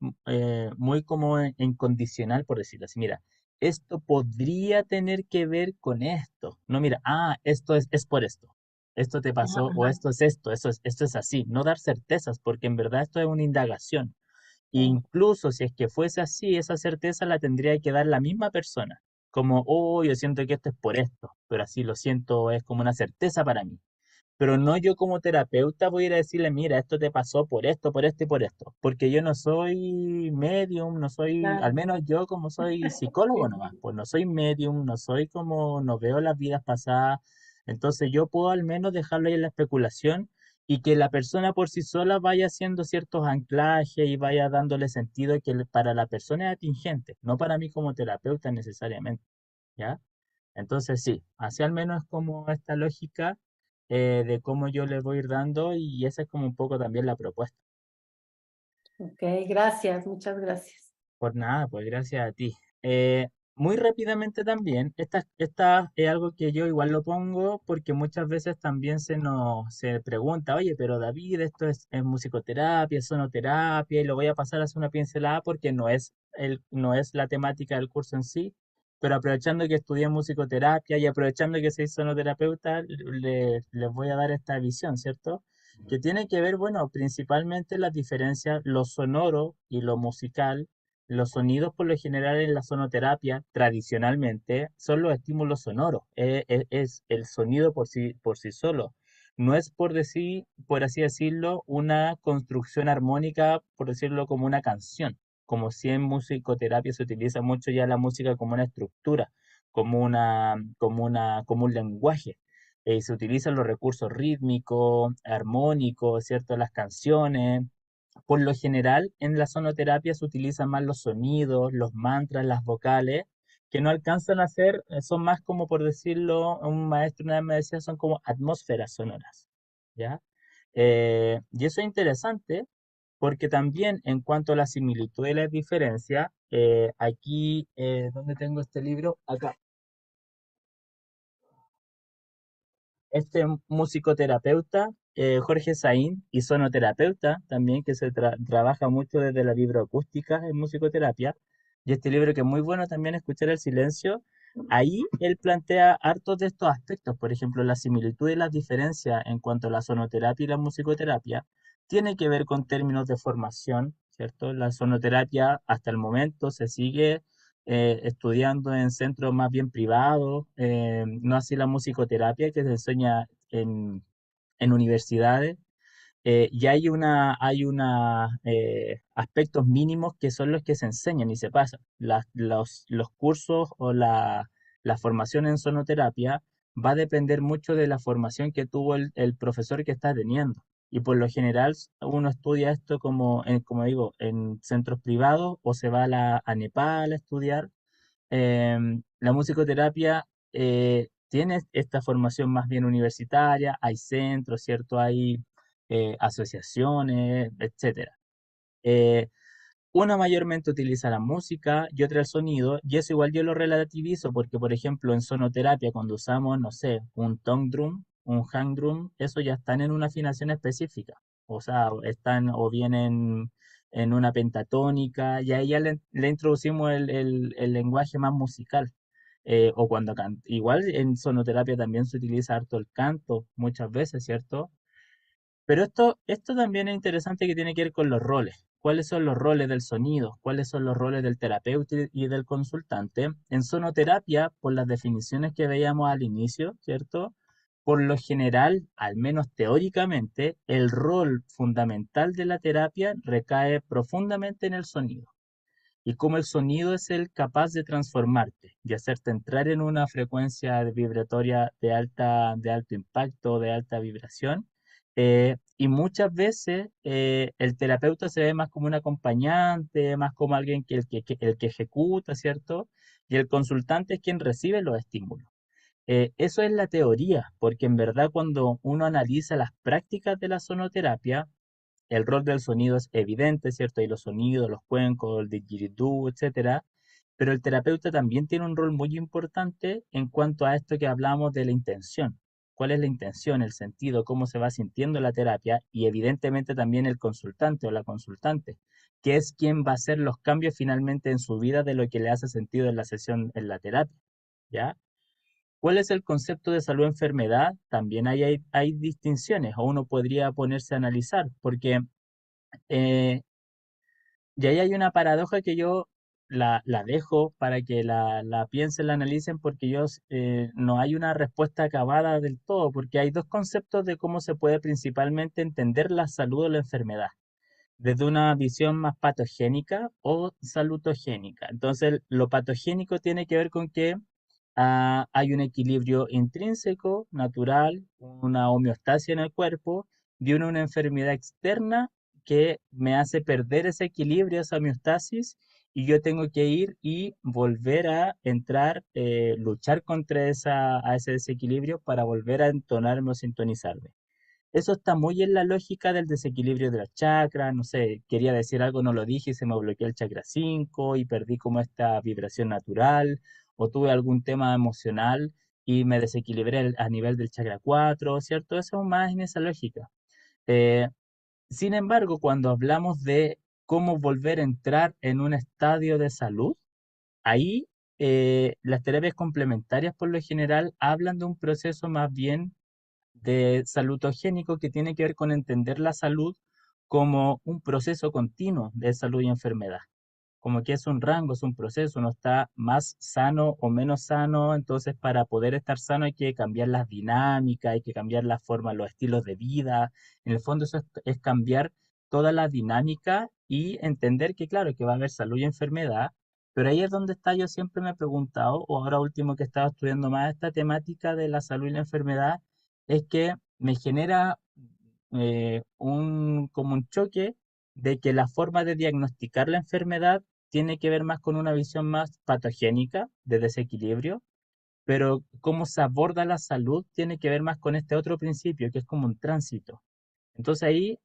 muy como en condicional, por decirlo así. Mira, esto podría tener que ver con esto. No, mira, esto es por esto. Esto te Ajá, pasó, o ajá. esto es esto, esto es así. No dar certezas, porque en verdad esto es una indagación. Sí. Incluso si es que fuese así, esa certeza la tendría que dar la misma persona. Como, oh, yo siento que esto es por esto, pero así lo siento, es como una certeza para mí. Pero no yo como terapeuta voy a ir a decirle, mira, esto te pasó por esto, por esto y por esto. Porque yo no soy medium, no soy, al Claro. menos yo como soy psicólogo Sí, nomás, sí. pues no soy medium, no soy como, no veo las vidas pasadas. Entonces yo puedo al menos dejarlo ahí en la especulación y que la persona por sí sola vaya haciendo ciertos anclajes y vaya dándole sentido que para la persona es atingente, no para mí como terapeuta necesariamente, ¿ya? Entonces sí, así al menos es como esta lógica, de cómo yo le voy a ir dando, y esa es como un poco también la propuesta. Ok, gracias, muchas gracias. Por nada, pues gracias a ti. Muy rápidamente también, esta es algo que yo igual lo pongo porque muchas veces también se pregunta, oye, pero David, esto es musicoterapia, es sonoterapia, y lo voy a pasar a hacer una pincelada porque no es la temática del curso en sí, pero aprovechando que estudié musicoterapia y aprovechando que soy sonoterapeuta, les voy a dar esta visión, ¿cierto? Que tiene que ver, bueno, principalmente las diferencias, lo sonoro y lo musical. Los sonidos por lo general en la sonoterapia tradicionalmente son los estímulos sonoros, es el sonido por sí solo. No es por decir, por así decirlo, una construcción armónica, por decirlo como una canción, como si en musicoterapia se utiliza mucho ya la música como una estructura, como un lenguaje. Se utilizan los recursos rítmicos, armónicos, ¿cierto? Las canciones, por lo general, en la sonoterapia se utilizan más los sonidos, los mantras, las vocales, que no alcanzan a ser, son más como por decirlo, un maestro una vez me decía, son como atmósferas sonoras, ¿ya? Y eso es interesante porque también en cuanto a la similitud y la diferencia, aquí, ¿dónde tengo este libro? Acá. Este musicoterapeuta, Jorge Saín, y sonoterapeuta también, que trabaja mucho desde la vibroacústica en musicoterapia, y este libro que es muy bueno también, Escuchar el silencio, ahí él plantea hartos de estos aspectos, por ejemplo, la similitud y las diferencias en cuanto a la sonoterapia y la musicoterapia, tiene que ver con términos de formación, ¿cierto? La sonoterapia hasta el momento se sigue estudiando en centros más bien privados, no así la musicoterapia que se enseña en universidades. Y hay aspectos mínimos que son los que se enseñan y se pasan. Los cursos o la formación en sonoterapia va a depender mucho de la formación que tuvo el profesor que está teniendo. Y por lo general uno estudia esto como digo, en centros privados o se va a Nepal a estudiar. La musicoterapia tiene esta formación más bien universitaria, hay centros, ¿cierto? Hay asociaciones, etcétera. Eh, una mayormente utiliza la música y otra el sonido, y eso igual yo lo relativizo porque, por ejemplo, en sonoterapia, cuando usamos, no sé, un tongue drum, un hang drum, eso ya están en una afinación específica, o sea, están o bien en una pentatónica, y ahí ya le introducimos el lenguaje más musical. O cuando igual en sonoterapia también se utiliza harto el canto, muchas veces, ¿cierto? Pero esto también es interesante que tiene que ver con los roles. ¿Cuáles son los roles del sonido? ¿Cuáles son los roles del terapeuta y del consultante? En sonoterapia, por las definiciones que veíamos al inicio, ¿cierto? Por lo general, al menos teóricamente, el rol fundamental de la terapia recae profundamente en el sonido y cómo el sonido es el capaz de transformarte y hacerte entrar en una frecuencia vibratoria de alto impacto, de alta vibración. Y muchas veces el terapeuta se ve más como un acompañante, más como alguien el que ejecuta, ¿cierto? Y el consultante es quien recibe los estímulos. Eso es la teoría, porque en verdad cuando uno analiza las prácticas de la sonoterapia, el rol del sonido es evidente, ¿cierto? Hay los sonidos, los cuencos, el didgeridoo, etcétera. Pero el terapeuta también tiene un rol muy importante en cuanto a esto que hablamos de la intención. ¿Cuál es la intención, el sentido, cómo se va sintiendo la terapia? Y evidentemente también el consultante o la consultante, que es quien va a hacer los cambios finalmente en su vida de lo que le hace sentido en la sesión, en la terapia, ¿ya? ¿Cuál es el concepto de salud-enfermedad? También hay distinciones, o uno podría ponerse a analizar, porque eh, y ahí hay una paradoja que yo la dejo para que la piensen, la analicen, porque no hay una respuesta acabada del todo, porque hay dos conceptos de cómo se puede principalmente entender la salud o la enfermedad, desde una visión más patogénica o salutogénica. Entonces, lo patogénico tiene que ver con que hay un equilibrio intrínseco, natural, una homeostasia en el cuerpo, de una enfermedad externa que me hace perder ese equilibrio, esa homeostasis, y yo tengo que ir y volver a entrar, luchar contra ese desequilibrio para volver a entonarme o sintonizarme. eso está muy en la lógica del desequilibrio de los chakras, no sé, quería decir algo, no lo dije y se me bloqueó el chakra 5 y perdí como esta vibración natural, o tuve algún tema emocional y me desequilibré a nivel del chakra 4, ¿cierto? Eso más en esa lógica. Eh, Sin embargo, cuando hablamos de cómo volver a entrar en un estadio de salud, ahí las terapias complementarias por lo general hablan de un proceso más bien de salutogénico que tiene que ver con entender la salud como un proceso continuo de salud y enfermedad. Como que es un rango, es un proceso, uno está más sano o menos sano, entonces para poder estar sano hay que cambiar las dinámicas, hay que cambiar la forma, los estilos de vida. En el fondo eso es cambiar toda la dinámica y entender que claro, que va a haber salud y enfermedad, pero ahí es donde está, yo siempre me he preguntado, o ahora último que estaba estudiando más esta temática de la salud y la enfermedad, es que me genera como un choque de que la forma de diagnosticar la enfermedad tiene que ver más con una visión más patogénica de desequilibrio, pero cómo se aborda la salud tiene que ver más con este otro principio, que es como un tránsito. Entonces ahí,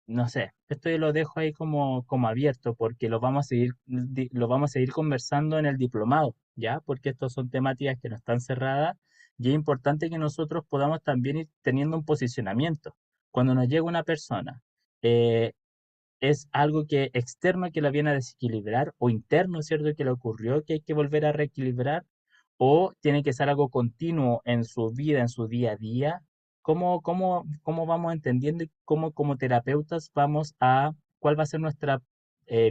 no sé, esto yo lo dejo ahí como abierto porque lo vamos a seguir conversando en el diplomado, ¿ya? Porque estos son temáticas que no están cerradas y es importante que nosotros podamos también ir teniendo un posicionamiento. Cuando nos llega una persona, eh, es algo que externo que la viene a desequilibrar o interno, ¿cierto? Que le ocurrió que hay que volver a reequilibrar o tiene que ser algo continuo en su vida, en su día a día. ¿Cómo vamos entendiendo y cómo como terapeutas cuál va a ser nuestra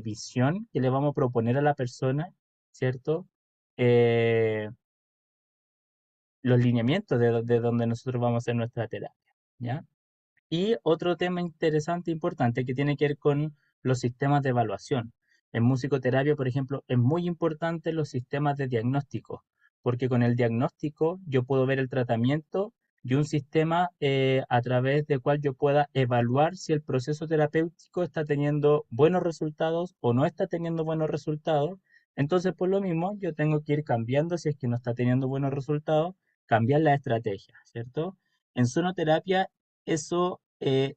visión que le vamos a proponer a la persona, ¿cierto? Eh, los lineamientos de donde nosotros vamos a hacer nuestra terapia, ¿ya? Y otro tema interesante e importante que tiene que ver con los sistemas de evaluación. En musicoterapia, por ejemplo, es muy importante los sistemas de diagnóstico, porque con el diagnóstico yo puedo ver el tratamiento y un sistema a través del cual yo pueda evaluar si el proceso terapéutico está teniendo buenos resultados o no está teniendo buenos resultados. Entonces, por lo mismo, yo tengo que ir cambiando si es que no está teniendo buenos resultados, cambiar la estrategia, ¿cierto? En sonoterapia eso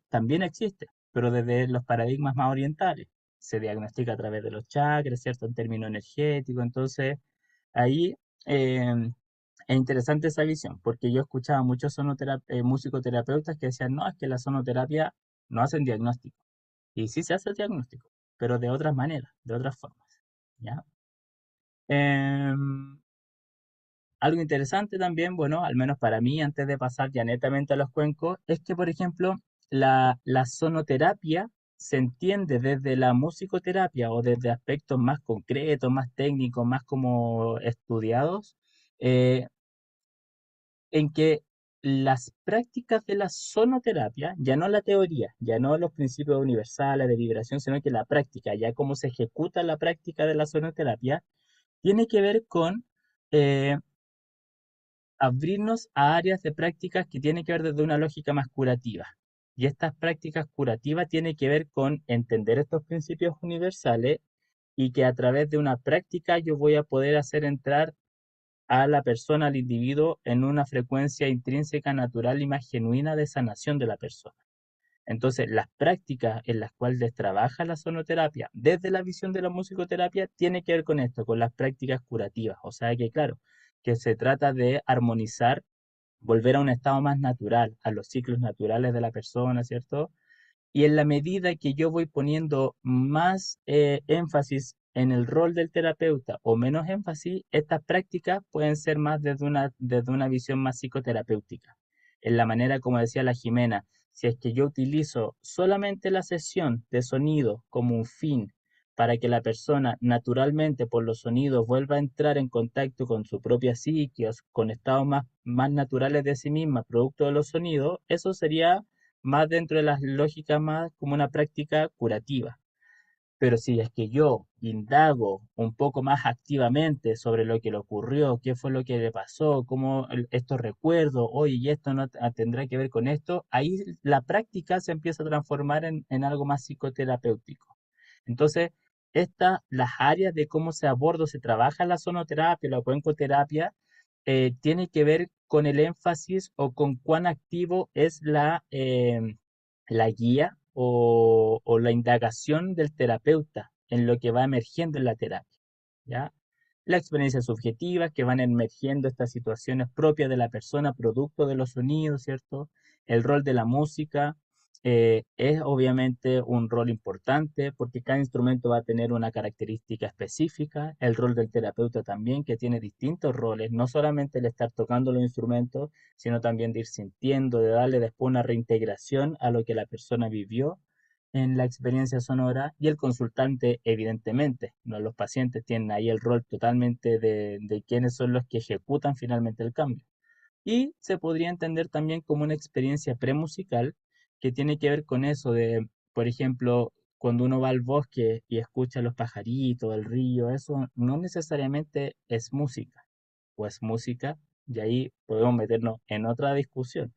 también existe, pero desde los paradigmas más orientales. Se diagnostica a través de los chakras, ¿cierto? En términos energéticos. Entonces, ahí es interesante esa visión, porque yo escuchaba muchos musicoterapeutas que decían, no, es que la sonoterapia no hacen diagnóstico. Y sí se hace el diagnóstico, pero de otras maneras, de otras formas. ¿Ya? Em, Algo interesante también, bueno, al menos para mí, antes de pasar ya netamente a los cuencos, es que, por ejemplo, la sonoterapia se entiende desde la musicoterapia o desde aspectos más concretos, más técnicos, más como estudiados, eh, en que las prácticas de la sonoterapia, ya no la teoría, ya no los principios universales de vibración, sino que la práctica, ya cómo se ejecuta la práctica de la sonoterapia, tiene que ver con eh, abrirnos a áreas de prácticas que tienen que ver desde una lógica más curativa. Y estas prácticas curativas tienen que ver con entender estos principios universales y que a través de una práctica yo voy a poder hacer entrar a la persona, al individuo, en una frecuencia intrínseca, natural y más genuina de sanación de la persona. Entonces, las prácticas en las cuales trabaja la sonoterapia desde la visión de la musicoterapia tiene que ver con esto, con las prácticas curativas. O sea que, claro, que se trata de armonizar, volver a un estado más natural, a los ciclos naturales de la persona, ¿cierto? Y en la medida que yo voy poniendo más énfasis en el rol del terapeuta o menos énfasis, estas prácticas pueden ser más desde una visión más psicoterapéutica. En la manera, como decía la Jimena, si es que yo utilizo solamente la sesión de sonido como un fin para que la persona naturalmente por los sonidos vuelva a entrar en contacto con su propia psique, con estados más naturales de sí misma, producto de los sonidos, eso sería más dentro de las lógicas más como una práctica curativa. Pero si es que yo indago un poco más activamente sobre lo que le ocurrió, qué fue lo que le pasó, cómo estos recuerdos, oye, y esto no tendrá que ver con esto, ahí la práctica se empieza a transformar en algo más psicoterapéutico. Entonces, las áreas de cómo se aborda, se trabaja la sonoterapia, la cuencoterapia, tiene que ver con el énfasis o con cuán activo es la guía o la indagación del terapeuta en lo que va emergiendo en la terapia, ¿ya? La experiencia subjetiva, que van emergiendo estas situaciones propias de la persona, producto de los sonidos, ¿cierto? El rol de la música es obviamente un rol importante porque cada instrumento va a tener una característica específica. El rol del terapeuta también, que tiene distintos roles, no solamente el estar tocando los instrumentos, sino también de ir sintiendo, de darle después una reintegración a lo que la persona vivió en la experiencia sonora y el consultante, evidentemente, ¿no? Los pacientes tienen ahí el rol totalmente de quiénes son los que ejecutan finalmente el cambio. Y se podría entender también como una experiencia premusical que tiene que ver con eso de, por ejemplo, cuando uno va al bosque y escucha los pajaritos, el río, eso no necesariamente es música o es música, y ahí podemos meternos en otra discusión.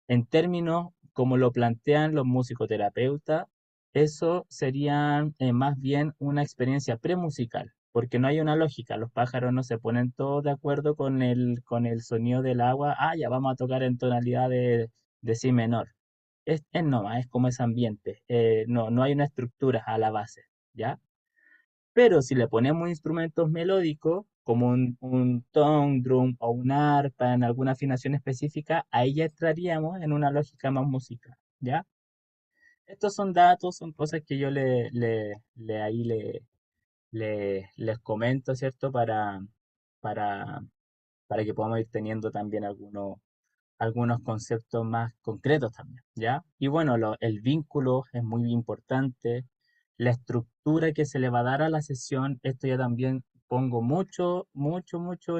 En términos como lo plantean los musicoterapeutas, eso sería más bien una experiencia premusical, porque no hay una lógica. Los pájaros no se ponen todos de acuerdo con el sonido del agua. Ah, ya vamos a tocar en tonalidad de si menor. Es nomás, es como ese ambiente. No hay una estructura a la base, ¿ya? Pero si le ponemos instrumentos melódicos, como un tongue drum o un arpa en alguna afinación específica, ahí ya entraríamos en una lógica más musical, ¿ya? Estos son datos, son cosas que yo les comento, ¿cierto? Para, para que podamos ir teniendo también algunos conceptos más concretos también, ¿ya? Y bueno, el vínculo es muy importante, la estructura que se le va a dar a la sesión, esto ya también pongo mucho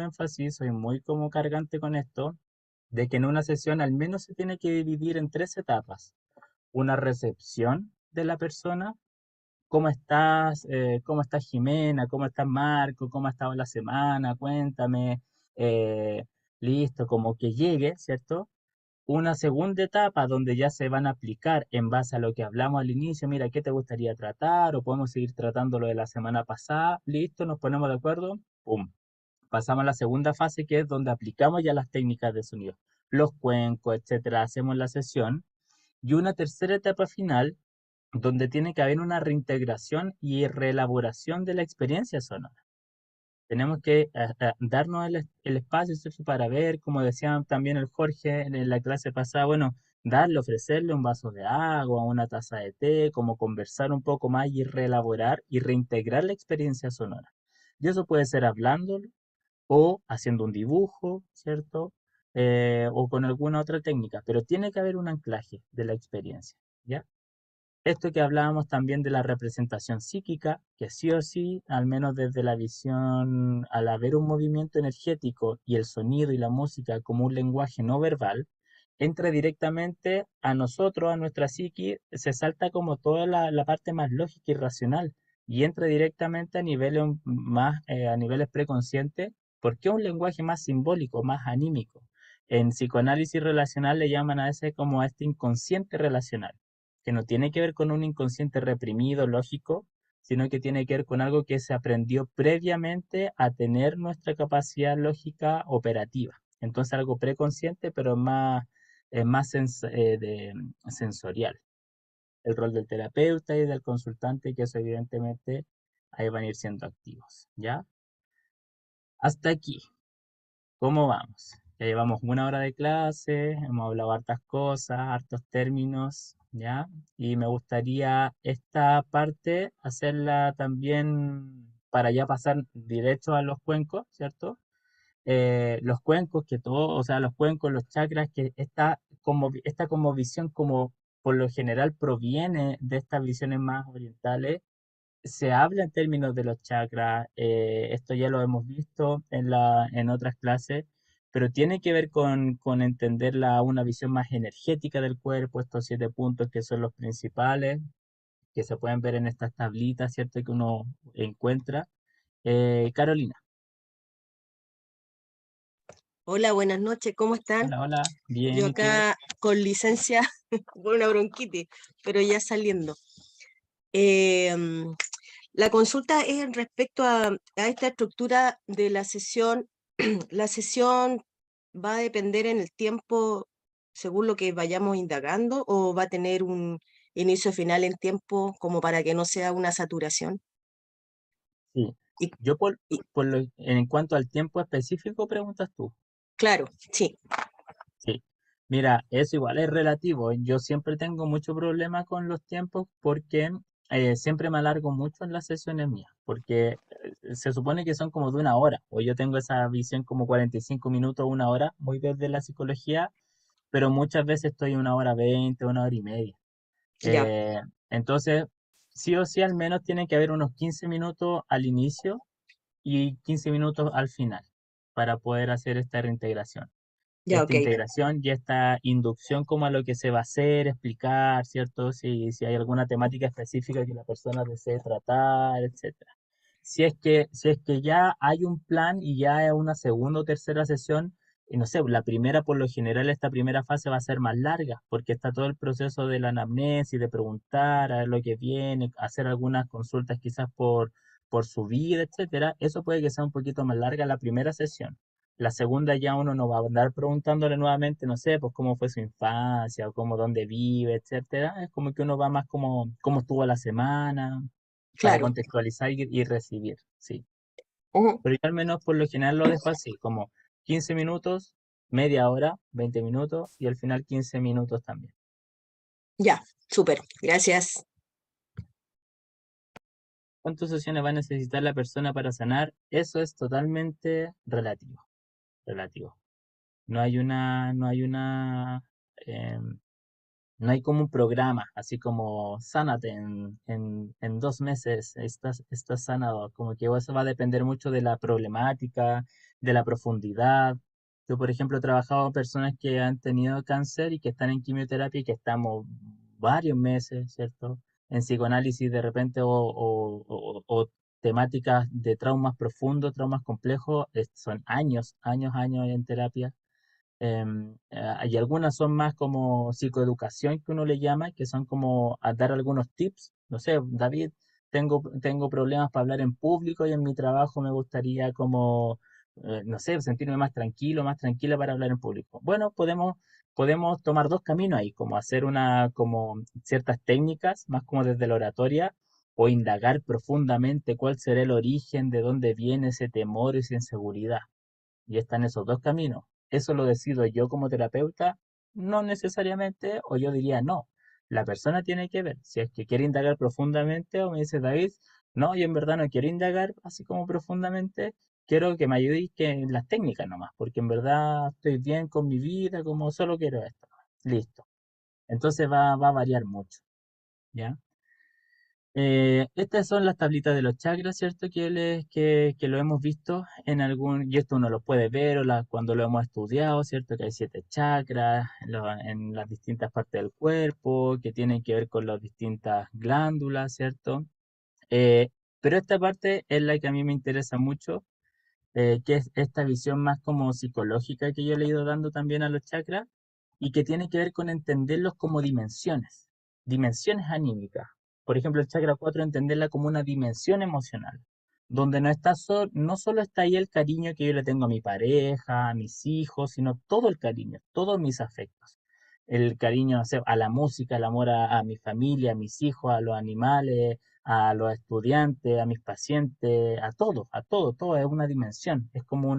énfasis, soy muy como cargante con esto, de que en una sesión al menos se tiene que dividir en tres etapas. Una recepción de la persona, ¿cómo estás? ¿Cómo estás Jimena? ¿Cómo estás Marco? ¿Cómo ha estado la semana? Cuéntame. Eh, listo, como que llegue, ¿cierto? Una segunda etapa donde ya se van a aplicar en base a lo que hablamos al inicio, mira, ¿qué te gustaría tratar? O podemos seguir tratando lo de la semana pasada, listo, nos ponemos de acuerdo, pum. Pasamos a la segunda fase que es donde aplicamos ya las técnicas de sonido, los cuencos, etcétera, hacemos la sesión. Y una tercera etapa final donde tiene que haber una reintegración y reelaboración de la experiencia sonora. Tenemos que darnos el espacio, ¿cierto? Para ver, como decía también el Jorge en la clase pasada, bueno, darle, ofrecerle un vaso de agua, una taza de té, como conversar un poco más y reelaborar y reintegrar la experiencia sonora. Y eso puede ser hablándolo o haciendo un dibujo, ¿cierto? O con alguna otra técnica, pero tiene que haber un anclaje de la experiencia, ¿ya? Esto que hablábamos también de la representación psíquica, que sí o sí, al menos desde la visión, al haber un movimiento energético y el sonido y la música como un lenguaje no verbal, entra directamente a nosotros, a nuestra psiqui, se salta como toda la parte más lógica y racional y entra directamente a niveles a niveles preconscientes, porque es un lenguaje más simbólico, más anímico. En psicoanálisis relacional le llaman a ese como a este inconsciente relacional que no tiene que ver con un inconsciente reprimido, lógico, sino que tiene que ver con algo que se aprendió previamente a tener nuestra capacidad lógica operativa. Entonces algo preconsciente, pero más sensorial. El rol del terapeuta y del consultante, que eso evidentemente ahí van a ir siendo activos, ¿ya? Hasta aquí. ¿Cómo vamos? Ya llevamos una hora de clase, hemos hablado hartas cosas, hartos términos, ¿ya? Y me gustaría esta parte hacerla también para ya pasar directo a los cuencos, ¿cierto? Los cuencos que todo, o sea, los cuencos, los chakras, que esta como visión como por lo general proviene de estas visiones más orientales se habla en términos de los chakras, esto ya lo hemos visto en otras clases, pero tiene que ver con entender una visión más energética del cuerpo, estos 7 puntos que son los principales, que se pueden ver en estas tablitas, ¿cierto? Que uno encuentra. Carolina, Hola, buenas noches, ¿cómo están? hola, bien, Yo ¿y tú? acá con licencia por una bronquitis, pero ya saliendo. La consulta es respecto a esta estructura de la sesión. La sesión va a depender en el tiempo según lo que vayamos indagando o va a tener un inicio final en tiempo como para que no sea una saturación? Sí. Y, Yo y en cuanto al tiempo específico, preguntas tú. claro, sí, Sí. Mira, eso igual es relativo. Yo siempre tengo mucho problema con los tiempos porque siempre me alargo mucho en las sesiones mías, porque se supone que son como de una hora, o yo tengo esa visión como 45 minutos, una hora, muy desde la psicología, pero muchas veces estoy 1 hora 20, 1 hora y media. ya, Eh, entonces, sí o sí, al menos tiene que haber unos 15 minutos al inicio y 15 minutos al final para poder hacer esta reintegración. ya, Esta ok, integración y esta inducción como a lo que se va a hacer, explicar, ¿cierto? Si hay alguna temática específica que la persona desee tratar, etcétera. Si es que ya hay un plan y ya es una segunda o tercera sesión, y no sé, la primera, por lo general, esta primera fase va a ser más larga, porque está todo el proceso de la anamnesis, de preguntar a ver lo que viene, hacer algunas consultas quizás por su vida, etcétera. Eso puede que sea un poquito más larga la primera sesión. La segunda ya uno no va a andar preguntándole nuevamente, no sé, pues cómo fue su infancia o cómo dónde vive, etcétera. Es como que uno va más como cómo estuvo la semana, para claro. contextualizar y recibir, sí. Ujú, Pero yo al menos por lo general lo dejo así, como 15 minutos, media hora, 20 minutos y al final 15 minutos también. ya, súper, gracias. ¿Cuántas sesiones va a necesitar la persona para sanar? Eso es totalmente relativo, relativo. No hay no hay como un programa, así como sánate en 2 meses, estás sanado. Como que eso va a depender mucho de la problemática, de la profundidad. Yo, por ejemplo, he trabajado con personas que han tenido cáncer y que están en quimioterapia y que estamos varios meses, ¿cierto? En psicoanálisis de repente o temáticas de traumas profundos, traumas complejos, son años, años, años en terapia. Y algunas son más como psicoeducación que uno le llama, que son como a dar algunos tips. No sé, David, tengo problemas para hablar en público y en mi trabajo me gustaría como, no sé, sentirme más tranquilo, más tranquila para hablar en público. Bueno, podemos tomar dos caminos ahí, como hacer como ciertas técnicas, más como desde la oratoria, o indagar profundamente cuál será el origen, de dónde viene ese temor y esa inseguridad. Y están esos dos caminos. ¿Eso lo decido yo como terapeuta? No necesariamente, o yo diría no. La persona tiene que ver si es que quiere indagar profundamente o me dice David, no, yo en verdad no quiero indagar así como profundamente, quiero que me ayudéis que en las técnicas nomás, porque en verdad estoy bien con mi vida, como solo quiero esto. Listo. Entonces va a variar mucho, ¿ya? Estas son las tablitas de los chakras, ¿cierto? Que lo hemos visto en y esto uno lo puede ver cuando lo hemos estudiado, ¿cierto? Que hay 7 chakras en las distintas partes del cuerpo, que tienen que ver con las distintas glándulas, ¿cierto? Eh, pero esta parte es la que a mí me interesa mucho, que es esta visión más como psicológica que yo le he ido dando también a los chakras y que tiene que ver con entenderlos como dimensiones, dimensiones anímicas. Por ejemplo, el chakra 4 entenderla como una dimensión emocional, donde no solo está ahí el cariño que yo le tengo a mi pareja, a mis hijos, sino todo el cariño, todos mis afectos. El cariño, no sé, a la música, el amor a mi familia, a mis hijos, a los animales, a los estudiantes, a mis pacientes, a todo, todo es una dimensión, es como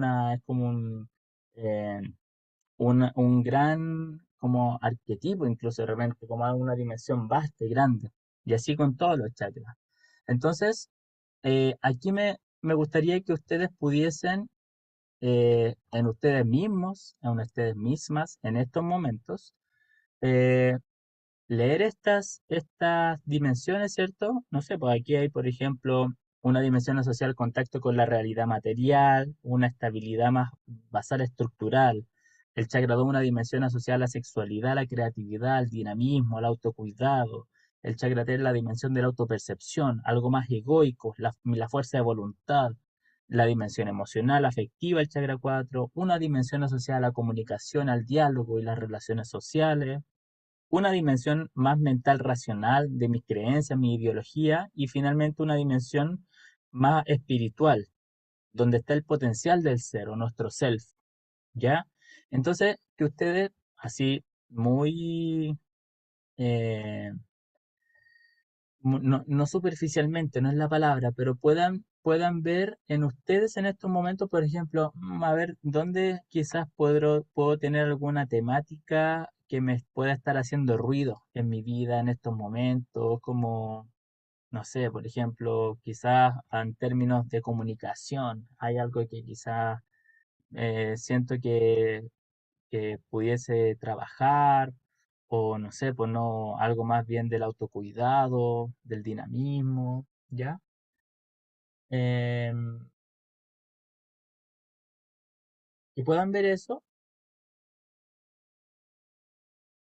eh, un gran como arquetipo incluso de repente, como una dimensión vasta y grande, y así con todos los chakras. Entonces, aquí me gustaría que ustedes pudiesen, en ustedes mismos, en ustedes mismas, en estos momentos, eh, leer estas dimensiones, ¿cierto? No sé, pues aquí hay, por ejemplo, una dimensión asociada al contacto con la realidad material, una estabilidad más basal estructural. El chakra 2, una dimensión asociada a la sexualidad, la creatividad, al dinamismo, al autocuidado. El chakra 3, la dimensión de la autopercepción, algo más egoico, la fuerza de voluntad. La dimensión emocional, afectiva, el chakra 4, una dimensión asociada a la comunicación, al diálogo y las relaciones sociales, una dimensión más mental racional de mis creencias, mi ideología y finalmente una dimensión más espiritual, donde está el potencial del ser o nuestro self, ¿ya? Entonces, que ustedes, así muy, eh, no superficialmente, no es la palabra, pero puedan ver en ustedes en estos momentos, por ejemplo, a ver, ¿dónde quizás puedo tener alguna temática que me pueda estar haciendo ruido en mi vida en estos momentos? Como, no sé, por ejemplo, quizás en términos de comunicación, hay algo que quizás siento que pudiese trabajar, o no sé, pues no, algo más bien del autocuidado, del dinamismo, ¿ya? Em, que puedan ver eso,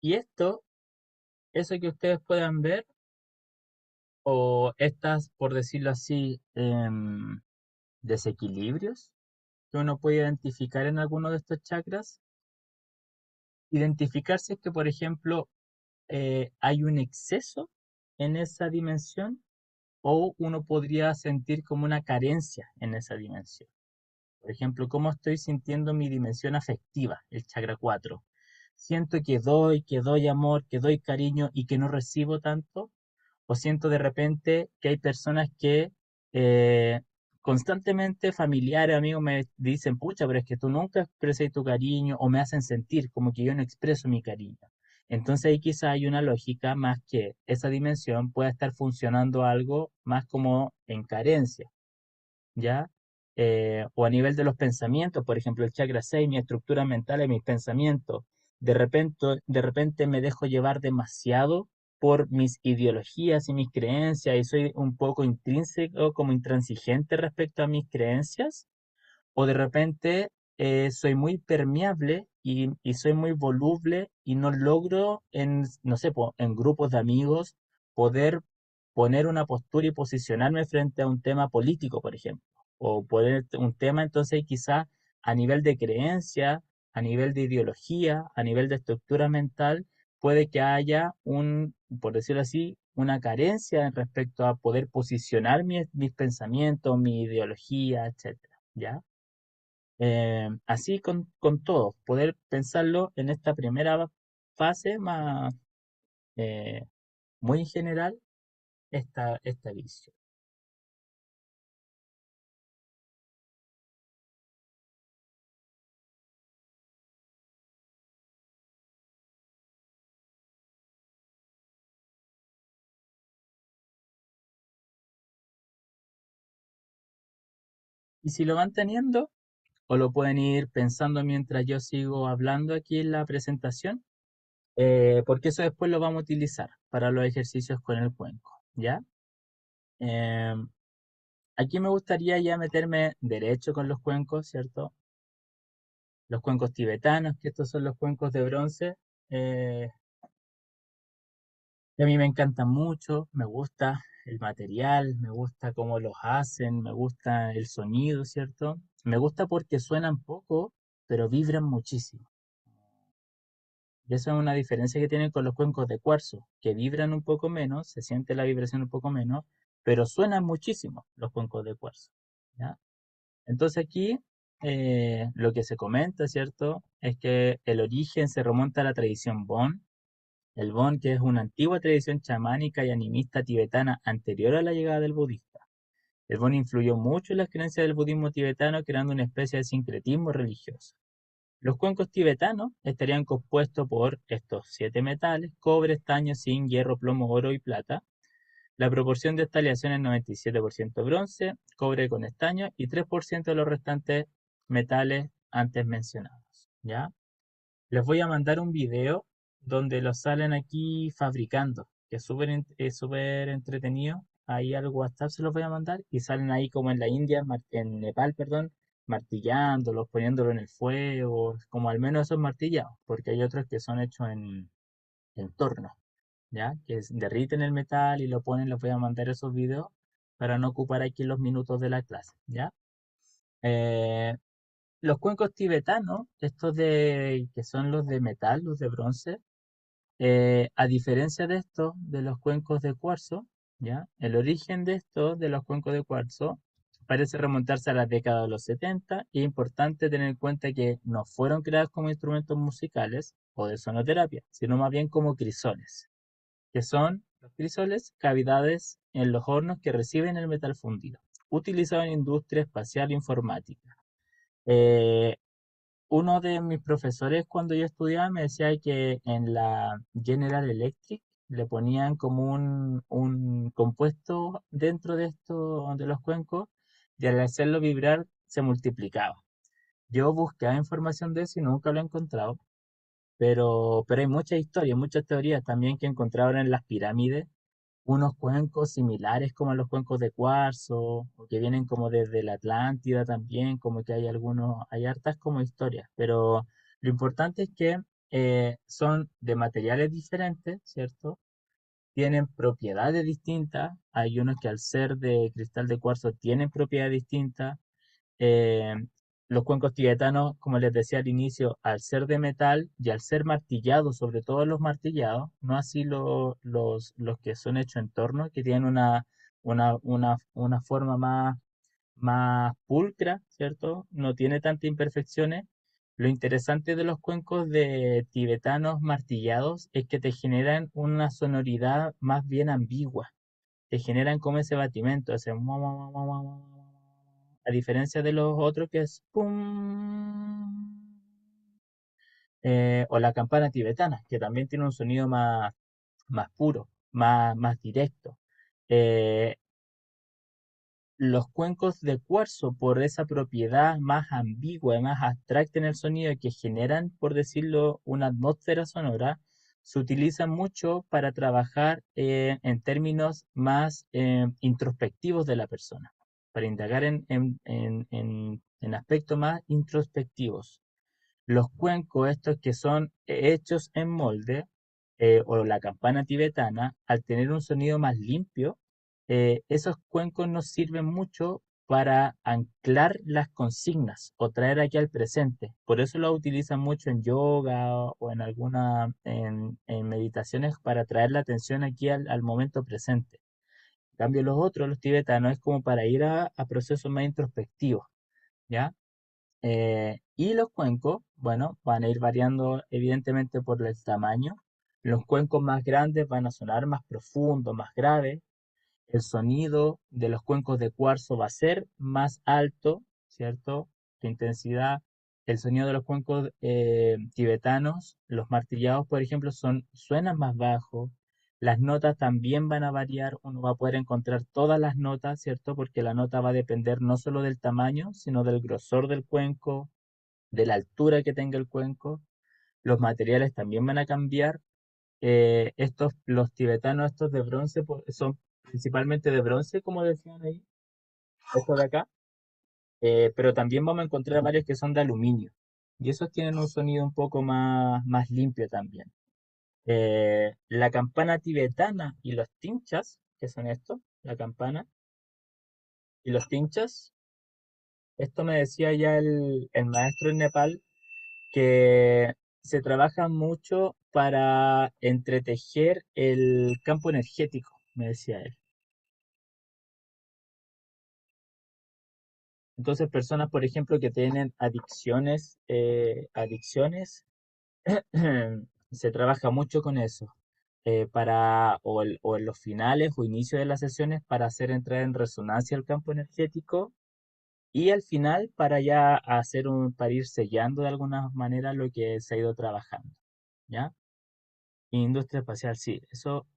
y eso que ustedes puedan ver, o estas, por decirlo así, desequilibrios que uno puede identificar en alguno de estos chakras, identificar si es que, por ejemplo, hay un exceso en esa dimensión o uno podría sentir como una carencia en esa dimensión. Por ejemplo, ¿cómo estoy sintiendo mi dimensión afectiva, el chakra 4? ¿Siento que doy amor, que doy cariño y que no recibo tanto? ¿O siento de repente que hay personas que eh, constantemente, familiares, amigos, me dicen, pucha, pero es que tú nunca expresas tu cariño o me hacen sentir como que yo no expreso mi cariño? Entonces ahí quizá hay una lógica más que esa dimensión pueda estar funcionando algo más como en carencia. ¿Ya? O a nivel de los pensamientos, por ejemplo, el chakra 6 mi estructura mental y mis pensamientos. De repente me dejo llevar demasiado por mis ideologías y mis creencias y soy un poco intrínseco, como intransigente respecto a mis creencias, o de repente soy muy permeable y soy muy voluble y no logro no sé, en grupos de amigos poder poner una postura y posicionarme frente a un tema político, por ejemplo, o poner un tema entonces quizá a nivel de creencia, a nivel de ideología, a nivel de estructura mental, puede que haya por decirlo así, una carencia en respecto a poder posicionar mis pensamientos, mi ideología, etcétera, ¿ya? Así con todo, poder pensarlo en esta primera fase más eh, muy general, esta visión. Y si lo van teniendo, o lo pueden ir pensando mientras yo sigo hablando aquí en la presentación, porque eso después lo vamos a utilizar para los ejercicios con el cuenco, ¿ya? Em, Aquí me gustaría ya meterme derecho con los cuencos, ¿cierto? Los cuencos tibetanos, que estos son los cuencos de bronce. eh, Y a mí me encanta mucho, me gusta el material, me gusta cómo los hacen, me gusta el sonido, ¿cierto? Me gusta porque suenan poco, pero vibran muchísimo. Y eso es una diferencia que tienen con los cuencos de cuarzo, que vibran un poco menos, se siente la vibración un poco menos, pero suenan muchísimo los cuencos de cuarzo, ¿ya? Entonces aquí lo que se comenta, ¿cierto? Es que el origen se remonta a la tradición Bon, el Bon, que es una antigua tradición chamánica y animista tibetana anterior a la llegada del budista. El Bon influyó mucho en las creencias del budismo tibetano, creando una especie de sincretismo religioso. Los cuencos tibetanos estarían compuestos por estos 7 metales: cobre, estaño, zinc, hierro, plomo, oro y plata. La proporción de esta aleación es 97% bronce, cobre con estaño y 3% de los restantes metales antes mencionados. ¿Ya? Les voy a mandar un video donde los salen aquí fabricando, que es súper entretenido. Ahí al WhatsApp se los voy a mandar y salen ahí como en la India, en Nepal, perdón, martillándolos, poniéndolo en el fuego, como al menos esos martillados, porque hay otros que son hechos en torno, ¿ya? Derriten el metal y lo ponen, les voy a mandar esos videos para no ocupar aquí los minutos de la clase, ¿ya? Eh, los cuencos tibetanos, estos que son los de metal, los de bronce, a diferencia de los cuencos de cuarzo, ¿ya? El origen de los cuencos de cuarzo parece remontarse a la década de los 70 y es importante tener en cuenta que no fueron creados como instrumentos musicales o de sonoterapia, sino más bien como crisoles, que son los crisoles, cavidades en los hornos que reciben el metal fundido, utilizado en industria espacial e informática. Eh, Uno de mis profesores cuando yo estudiaba me decía que en la General Electric le ponían como un compuesto dentro de esto, de los cuencos, y al hacerlo vibrar se multiplicaba. Yo buscaba información de eso y nunca lo he encontrado, pero hay muchas historias, muchas teorías también que encontraron en las pirámides unos cuencos similares como a los cuencos de cuarzo, o que vienen como desde la Atlántida también, como que hay algunos, hay hartas como historias, pero lo importante es que son de materiales diferentes, ¿cierto? Tienen propiedades distintas, hay unos que al ser de cristal de cuarzo tienen propiedades distintas, eh, los cuencos tibetanos, como les decía al inicio, al ser de metal y al ser martillados, sobre todo los martillados, no así los que son hechos en torno, que tienen una forma más pulcra, ¿cierto? No tiene tantas imperfecciones. Lo interesante de los cuencos de tibetanos martillados es que te generan una sonoridad más bien ambigua, te generan como ese batimento, ese a diferencia de los otros que es pum, o la campana tibetana, que también tiene un sonido más puro, más directo. Eh, los cuencos de cuarzo, por esa propiedad más ambigua y más abstracta en el sonido que generan, por decirlo, una atmósfera sonora, se utilizan mucho para trabajar en términos más introspectivos de la persona, para indagar en aspectos más introspectivos. Los cuencos, estos que son hechos en molde, o la campana tibetana, al tener un sonido más limpio, esos cuencos nos sirven mucho para anclar las consignas o traer aquí al presente. Por eso lo utilizan mucho en yoga o en en meditaciones para traer la atención aquí al momento presente. En cambio, los otros, los tibetanos, es como para ir a procesos más introspectivos, ¿ya? Y los cuencos, bueno, van a ir variando evidentemente por el tamaño. Los cuencos más grandes van a sonar más profundos, más graves. El sonido de los cuencos de cuarzo va a ser más alto, ¿cierto? De intensidad. El sonido de los cuencos tibetanos, los martillados, por ejemplo, suenan más bajos. Las notas también van a variar. Uno va a poder encontrar todas las notas, ¿cierto? Porque la nota va a depender no solo del tamaño, sino del grosor del cuenco, de la altura que tenga el cuenco. Los materiales también van a cambiar. Los tibetanos, estos de bronce, son principalmente de bronce, como decían ahí, estos de acá. Pero también vamos a encontrar varios que son de aluminio. Y esos tienen un sonido un poco más limpio también. La campana tibetana y los tinchas, que son estos, la campana y los tinchas, esto me decía ya el maestro en Nepal, que se trabaja mucho para entretejer el campo energético, me decía él. Entonces, personas, por ejemplo, que tienen adicciones, se trabaja mucho con eso, o en los finales o inicios de las sesiones para hacer entrar en resonancia el campo energético y al final para ir sellando de alguna manera lo que se ha ido trabajando, ¿ya? Industria espacial, sí, eso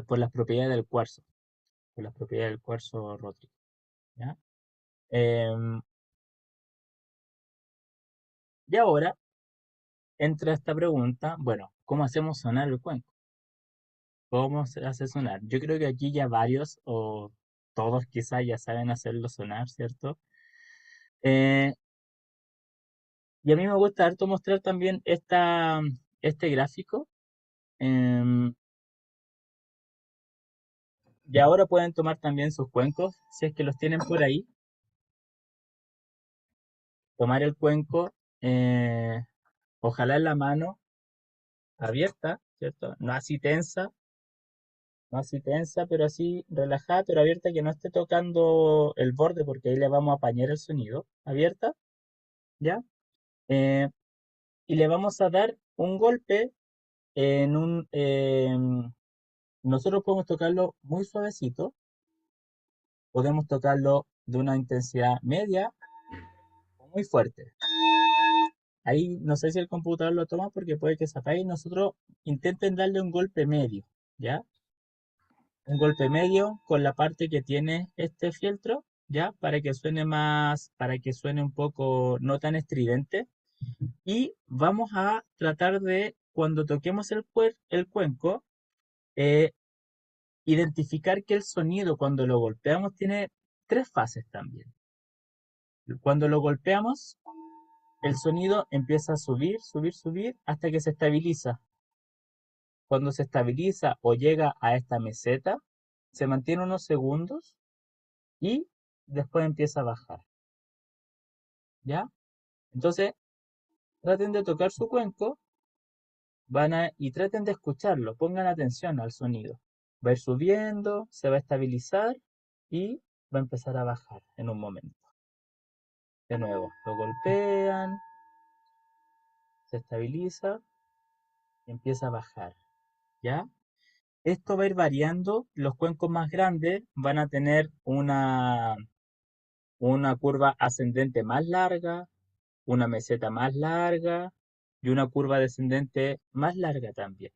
por las propiedades del cuarzo, por las propiedades del cuarzo rótico, ¿ya? Em, y ahora entra esta pregunta, bueno, ¿cómo hacemos sonar el cuenco? ¿Cómo se hace sonar? Yo creo que aquí ya varios o todos quizás ya saben hacerlo sonar, ¿cierto? Eh, y a mí me gusta harto mostrar también este gráfico. em, y ahora pueden tomar también sus cuencos, si es que los tienen por ahí. Tomar el cuenco, ojalá en la mano abierta, ¿cierto? No así tensa, no así tensa, pero así relajada, pero abierta, que no esté tocando el borde, porque ahí le vamos a apañar el sonido. Abierta, ¿ya? Eh, y le vamos a dar un golpe en un... nosotros podemos tocarlo muy suavecito, podemos tocarlo de una intensidad media o muy fuerte. Ahí no sé si el computador lo toma porque puede que se apague y nosotros intenten darle un golpe medio, ¿ya? Un golpe medio con la parte que tiene este fieltro, ¿ya? Para que suene más, para que suene un poco no tan estridente. Y vamos a tratar de, cuando toquemos el cuenco, eh, identificar que el sonido cuando lo golpeamos tiene tres fases también. Cuando lo golpeamos, el sonido empieza a subir, subir, subir hasta que se estabiliza. Cuando se estabiliza o llega a esta meseta, se mantiene unos segundos y después empieza a bajar. ¿Ya? Entonces, traten de tocar su cuenco y traten de escucharlo. Pongan atención al sonido. Va a ir subiendo, se va a estabilizar y va a empezar a bajar en un momento. De nuevo, lo golpean, se estabiliza y empieza a bajar. ¿Ya? Esto va a ir variando. Los cuencos más grandes van a tener una curva ascendente más larga, una meseta más larga y una curva descendente más larga también.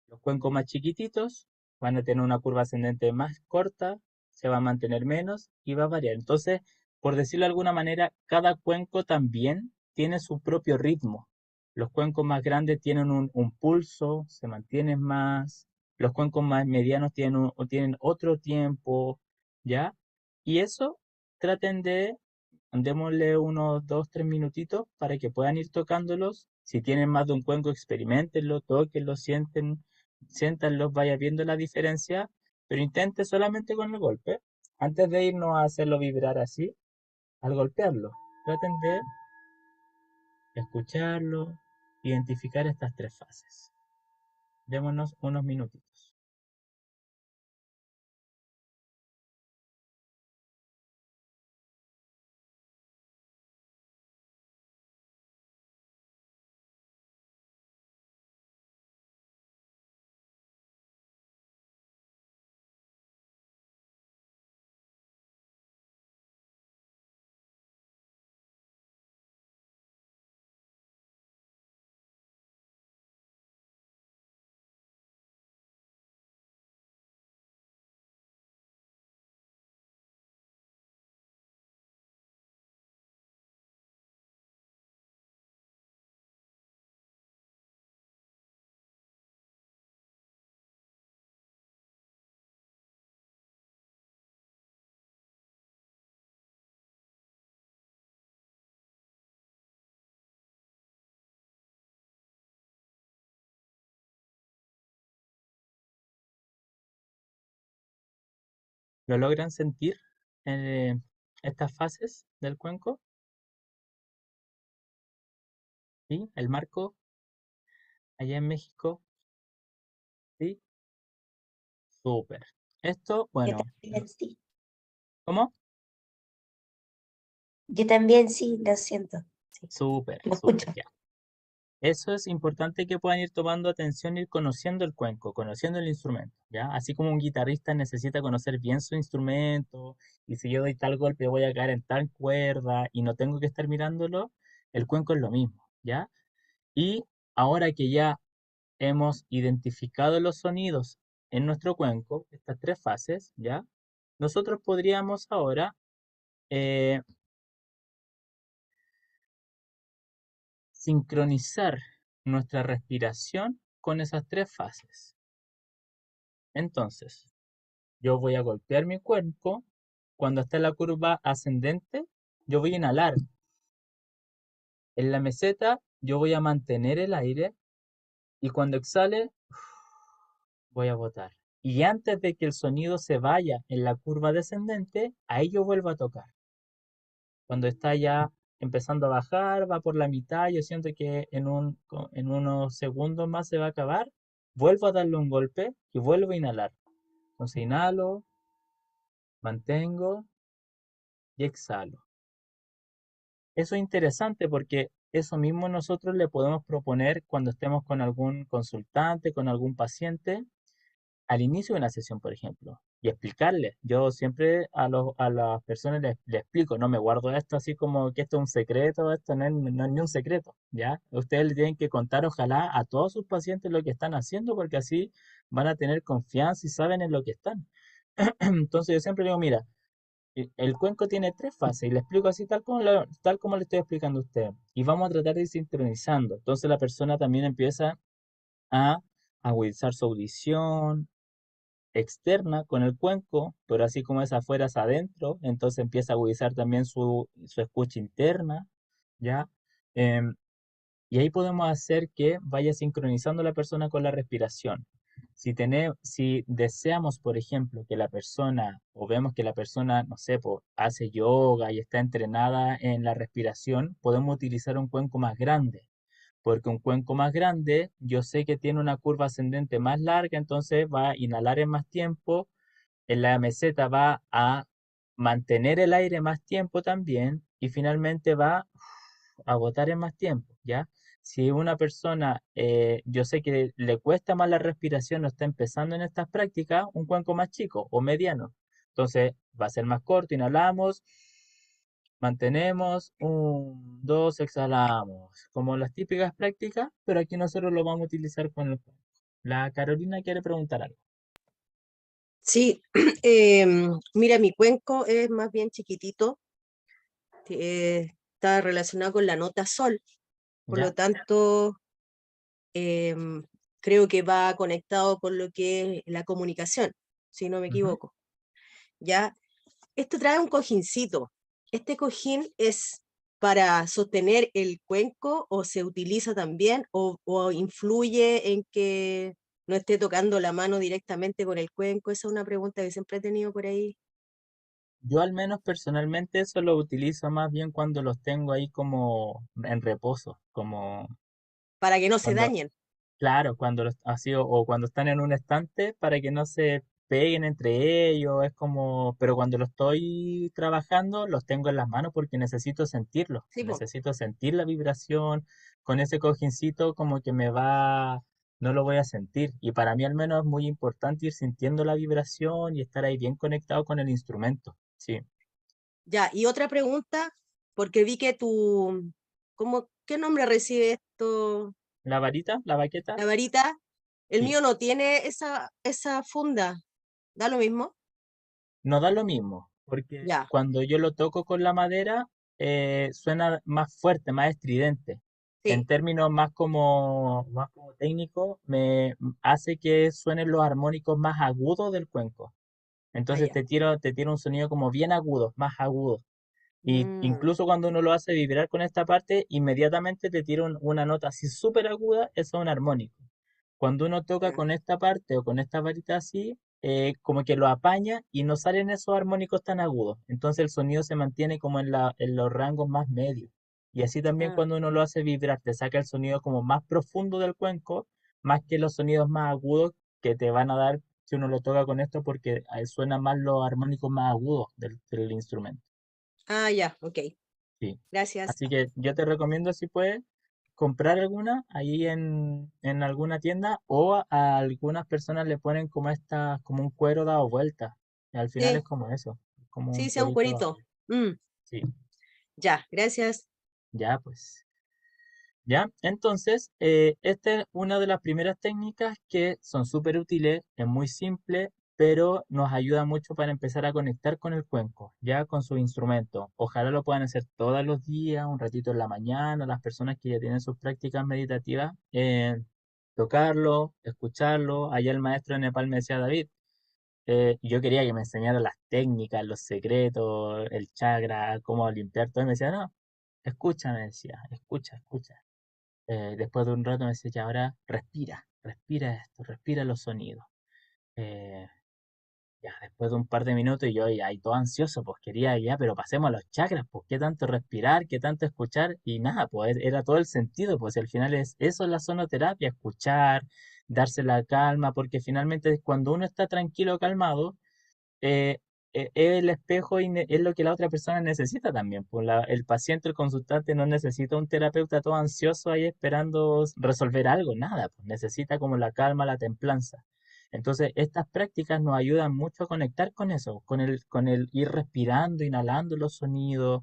Los cuencos más chiquititos van a tener una curva ascendente más corta, se va a mantener menos y va a variar. Entonces, por decirlo de alguna manera, cada cuenco también tiene su propio ritmo. Los cuencos más grandes tienen un pulso, se mantienen más. Los cuencos más medianos tienen otro tiempo, ¿ya? Y eso traten de démosle unos 2, 3 minutitos para que puedan ir tocándolos. Si tienen más de un cuenco, experimentenlo, tóquenlo, siéntanlos, vaya viendo la diferencia, pero intente solamente con el golpe. Antes de irnos a hacerlo vibrar así, al golpearlo, traten de escucharlo, identificar estas tres fases. Démonos unos minutitos. ¿Lo logran sentir en estas fases del cuenco? ¿Sí? El marco allá en México. ¿Sí? Súper. Esto, Yo bueno, también sí. ¿cómo? Yo también sí, lo siento. Sí, Súper, lo súper, escucho. ya. Eso es importante que puedan ir tomando atención, ir conociendo el cuenco, conociendo el instrumento, ¿ya? Así como un guitarrista necesita conocer bien su instrumento, y si yo doy tal golpe voy a caer en tal cuerda y no tengo que estar mirándolo, el cuenco es lo mismo, ¿ya? Y ahora que ya hemos identificado los sonidos en nuestro cuenco, estas tres fases, ¿ya? Nosotros podríamos ahora eh, sincronizar nuestra respiración con esas tres fases. Entonces, yo voy a golpear mi cuerpo. Cuando está en la curva ascendente, yo voy a inhalar. En la meseta, yo voy a mantener el aire y cuando exhale, voy a botar. Y antes de que el sonido se vaya en la curva descendente, ahí yo vuelvo a tocar. Cuando está ya empezando a bajar, va por la mitad, yo siento que en unos segundos más se va a acabar, vuelvo a darle un golpe y vuelvo a inhalar. Entonces inhalo, mantengo y exhalo. Eso es interesante porque eso mismo nosotros le podemos proponer cuando estemos con algún consultante, con algún paciente, al inicio de una sesión, por ejemplo, y explicarle. Yo siempre a las personas les explico, no me guardo esto así como que esto es un secreto, esto no es ni un secreto, ¿ya? Ustedes le tienen que contar, ojalá, a todos sus pacientes lo que están haciendo, porque así van a tener confianza y saben en lo que están. Entonces yo siempre digo, mira, el cuenco tiene tres fases y le explico así tal como le estoy explicando a usted. Y vamos a tratar de ir sincronizando. Entonces la persona también empieza a agudizar su audición externa con el cuenco, pero así como es afuera es adentro, entonces empieza a agudizar también su escucha interna, ¿ya? Em, y ahí podemos hacer que vaya sincronizando la persona con la respiración. Si deseamos, por ejemplo, que la persona, o vemos que la persona, no sé, hace yoga y está entrenada en la respiración, podemos utilizar un cuenco más grande, porque un cuenco más grande, yo sé que tiene una curva ascendente más larga, entonces va a inhalar en más tiempo, en la meseta va a mantener el aire más tiempo también, y finalmente va a botar en más tiempo, ¿ya? Si una persona, yo sé que le cuesta más la respiración o está empezando en estas prácticas, un cuenco más chico o mediano. Entonces va a ser más corto, inhalamos, mantenemos, un, dos, exhalamos, como las típicas prácticas, pero aquí nosotros lo vamos a utilizar con el cuenco. La Carolina quiere preguntar algo. Sí, mira, mi cuenco es más bien chiquitito, está relacionado con la nota sol, por lo ¿Ya? tanto, em, creo que va conectado con lo que es la comunicación, si no me Ujú. equivoco. ¿Ya? Esto trae un cojincito. ¿Este cojín es para sostener el cuenco o se utiliza también o influye en que no esté tocando la mano directamente con el cuenco? Esa es una pregunta que siempre he tenido por ahí. Yo al menos personalmente eso lo utilizo más bien cuando los tengo ahí como en reposo, como Para que no se cuando, dañen. claro, cuando así o cuando están en un estante para que no se peguen entre ellos, es como, pero cuando lo estoy trabajando los tengo en las manos porque necesito sentirlo, Sí, po. necesito sentir la vibración, con ese cojincito como que no lo voy a sentir y para mí al menos es muy importante ir sintiendo la vibración y estar ahí bien conectado con el instrumento, sí. Ya, y otra pregunta, porque vi que ¿qué nombre recibe esto? La varita, la baqueta, La varita. El sí. mío no tiene esa funda. ¿Da lo mismo? No da lo mismo, porque Ya, cuando yo lo toco con la madera, suena más fuerte, más estridente. En sí. términos más como técnicos, me hace que suenen los armónicos más agudos del cuenco. Ah, Entonces ya. te tira un sonido como bien agudo, más agudo. Y Mm, incluso cuando uno lo hace vibrar con esta parte, inmediatamente te tira una nota así súper aguda, eso es un armónico. Cuando uno toca ya. con esta parte o con esta varita así, como que lo apaña y no salen esos armónicos tan agudos. Entonces el sonido se mantiene como en los rangos más medios. Y así también Ah, cuando uno lo hace vibrar, te saca el sonido como más profundo del cuenco, más que los sonidos más agudos que te van a dar si uno lo toca con esto, porque ahí suenan más los armónicos más agudos del instrumento. ya, ok. Sí. Gracias. Así que yo te recomiendo si puedes comprar alguna ahí en alguna tienda o a algunas personas le ponen como como un cuero dado vuelta. Y al final es Sí, como eso, como un sí, sea un cuerito dado cuerito. vuelta. Mm, Sí, ya, gracias. ya pues. ¿Ya? Entonces, esta es una de las primeras técnicas que son súper útiles, es muy simple, pero nos ayuda mucho para empezar a conectar con el cuenco, ya con su instrumento. Ojalá lo puedan hacer todos los días, un ratito en la mañana, las personas que ya tienen sus prácticas meditativas, tocarlo, escucharlo. Allá el maestro de Nepal me decía, David, yo quería que me enseñara las técnicas, los secretos, el chakra, cómo limpiar todo, y me decía, no, escucha, me decía, escucha, escucha. Después de un rato me decía, ya ahora respira, respira esto, respira los sonidos. Eh, ya después de un par de minutos y yo ya ahí todo ansioso, pues quería ya, pero pasemos a los chakras, pues qué tanto respirar, qué tanto escuchar y nada, pues era todo el sentido, pues al final es eso es la sonoterapia, escuchar, darse la calma, porque finalmente cuando uno está tranquilo, calmado, eh, es el espejo y es lo que la otra persona necesita también. Pues el paciente, el consultante no necesita un terapeuta todo ansioso ahí esperando resolver algo, nada, pues necesita como la calma, la templanza. Entonces, estas prácticas nos ayudan mucho a conectar con eso, con el ir respirando, inhalando los sonidos,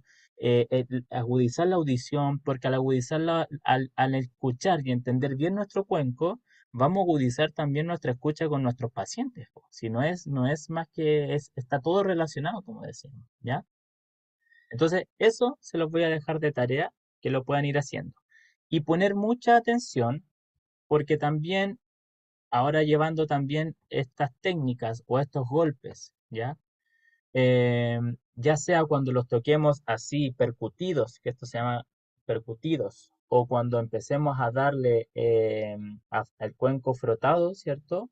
agudizar la audición, porque al agudizarla, al escuchar y entender bien nuestro cuenco, vamos a agudizar también nuestra escucha con nuestros pacientes, po. Si no es más que está todo relacionado, como decimos, ¿ya? Entonces, eso se los voy a dejar de tarea, que lo puedan ir haciendo. Y poner mucha atención, porque también, ahora llevando también estas técnicas o estos golpes, ¿ya? Ya sea cuando los toquemos así percutidos, que esto se llama percutidos, o cuando empecemos a darle al cuenco frotado, ¿cierto?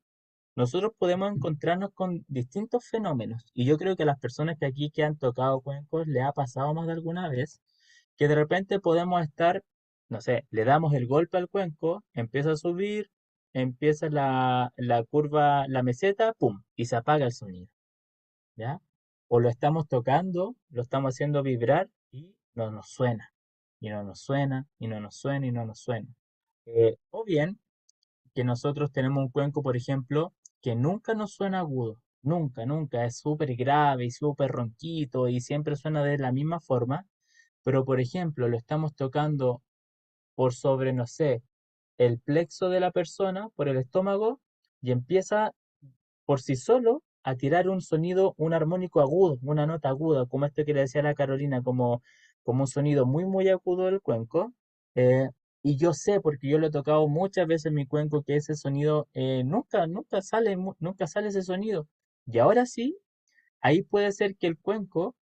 Nosotros podemos encontrarnos con distintos fenómenos. Y yo creo que a las personas que aquí que han tocado cuencos le ha pasado más de alguna vez que de repente podemos estar, no sé, le damos el golpe al cuenco, empieza a subir, empieza la curva, la meseta, ¡pum! Y se apaga el sonido, ¿ya? O lo estamos tocando, lo estamos haciendo vibrar y no nos suena. Y no nos suena, y no nos suena, y no nos suena. O bien que nosotros tenemos un cuenco, por ejemplo, que nunca nos suena agudo, nunca, nunca, es súper grave y súper ronquito y siempre suena de la misma forma, pero por ejemplo lo estamos tocando por sobre, no sé, el plexo de la persona, por el estómago, y empieza por sí solo a tirar un sonido, un armónico agudo, una nota aguda, como esto que le decía a la Carolina, como un sonido muy, muy agudo del cuenco. eh, y yo sé, porque yo lo he tocado muchas veces en mi cuenco, que ese sonido nunca, nunca sale, nunca sale ese sonido. Y ahora sí, ahí puede ser que el cuenco,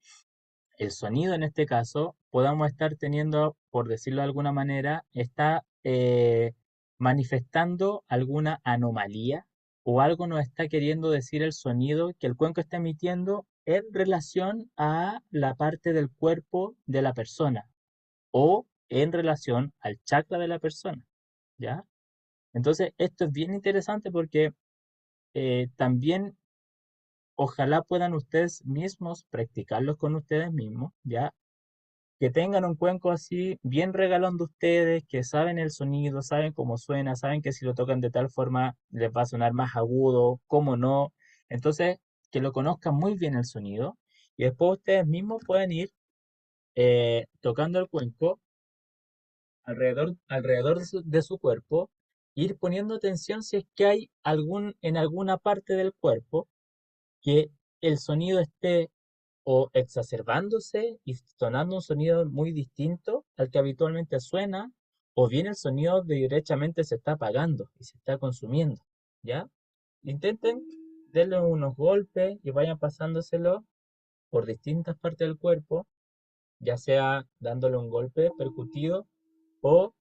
el sonido en este caso, podamos estar teniendo, por decirlo de alguna manera, está manifestando alguna anomalía o algo nos está queriendo decir el sonido que el cuenco está emitiendo en relación a la parte del cuerpo de la persona o en relación al chakra de la persona, ¿ya? Entonces, esto es bien interesante porque también ojalá puedan ustedes mismos practicarlos con ustedes mismos, ¿ya? Que tengan un cuenco así bien regalón de ustedes, que saben el sonido, saben cómo suena, saben que si lo tocan de tal forma les va a sonar más agudo, cómo no. Entonces, que lo conozcan muy bien el sonido y después ustedes mismos pueden ir tocando el cuenco alrededor de su cuerpo, ir poniendo atención si es que hay en alguna parte del cuerpo que el sonido esté o exacerbándose y sonando un sonido muy distinto al que habitualmente suena, o bien el sonido derechamente se está apagando y se está consumiendo, ¿ya? Intenten darle unos golpes y vayan pasándoselo por distintas partes del cuerpo, ya sea dándole un golpe percutido o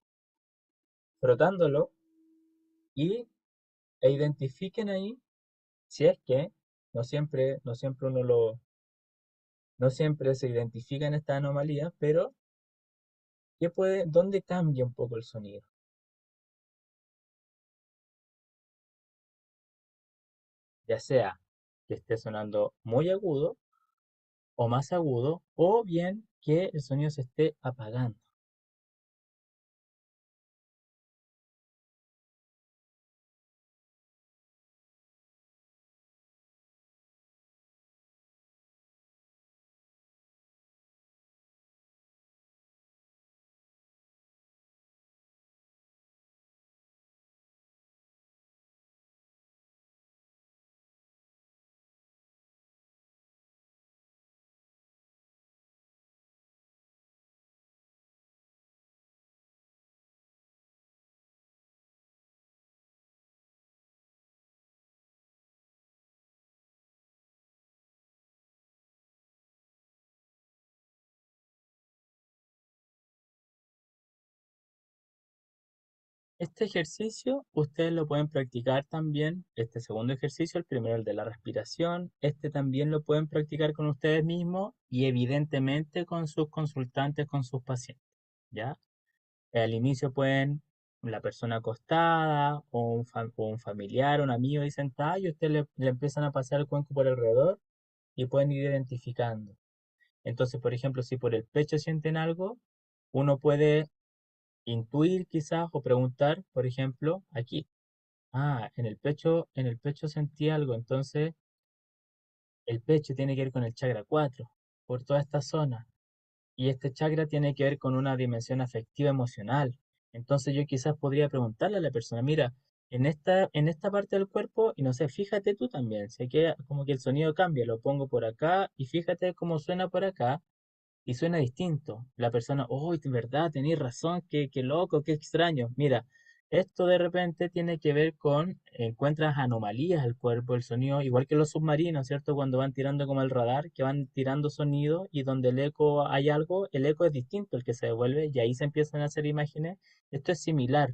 frotándolo y, identifiquen ahí si es que no siempre no siempre se identifican estas anomalías, pero dónde cambia un poco el sonido. Ya sea que esté sonando muy agudo o más agudo, o bien que el sonido se esté apagando. Este ejercicio ustedes lo pueden practicar también, este segundo ejercicio, el primero el de la respiración, este también lo pueden practicar con ustedes mismos y evidentemente con sus consultantes, con sus pacientes, ¿ya? Al inicio pueden la persona acostada o un familiar, un amigo y sentada y usted le empiezan a pasar el cuenco por alrededor y pueden ir identificando. Entonces, por ejemplo, si por el pecho sienten algo, uno puede intuir quizás o preguntar, por ejemplo, aquí. Ah, en el pecho sentí algo, entonces el pecho tiene que ver con el chakra 4 por toda esta zona. Y este chakra tiene que ver con una dimensión afectiva emocional. Entonces yo quizás podría preguntarle a la persona, mira, en esta parte del cuerpo, y no sé, fíjate tú también, sé que como que el sonido cambia, lo pongo por acá y fíjate cómo suena por acá y suena distinto. La persona, oh, de verdad, tenéis razón, qué loco, qué extraño. Mira, esto de repente tiene que ver con, encuentras anomalías al cuerpo, el sonido, igual que los submarinos, ¿cierto? Cuando van tirando como el radar, que van tirando sonido y donde el eco hay algo, el eco es distinto el que se devuelve y ahí se empiezan a hacer imágenes. Esto es similar.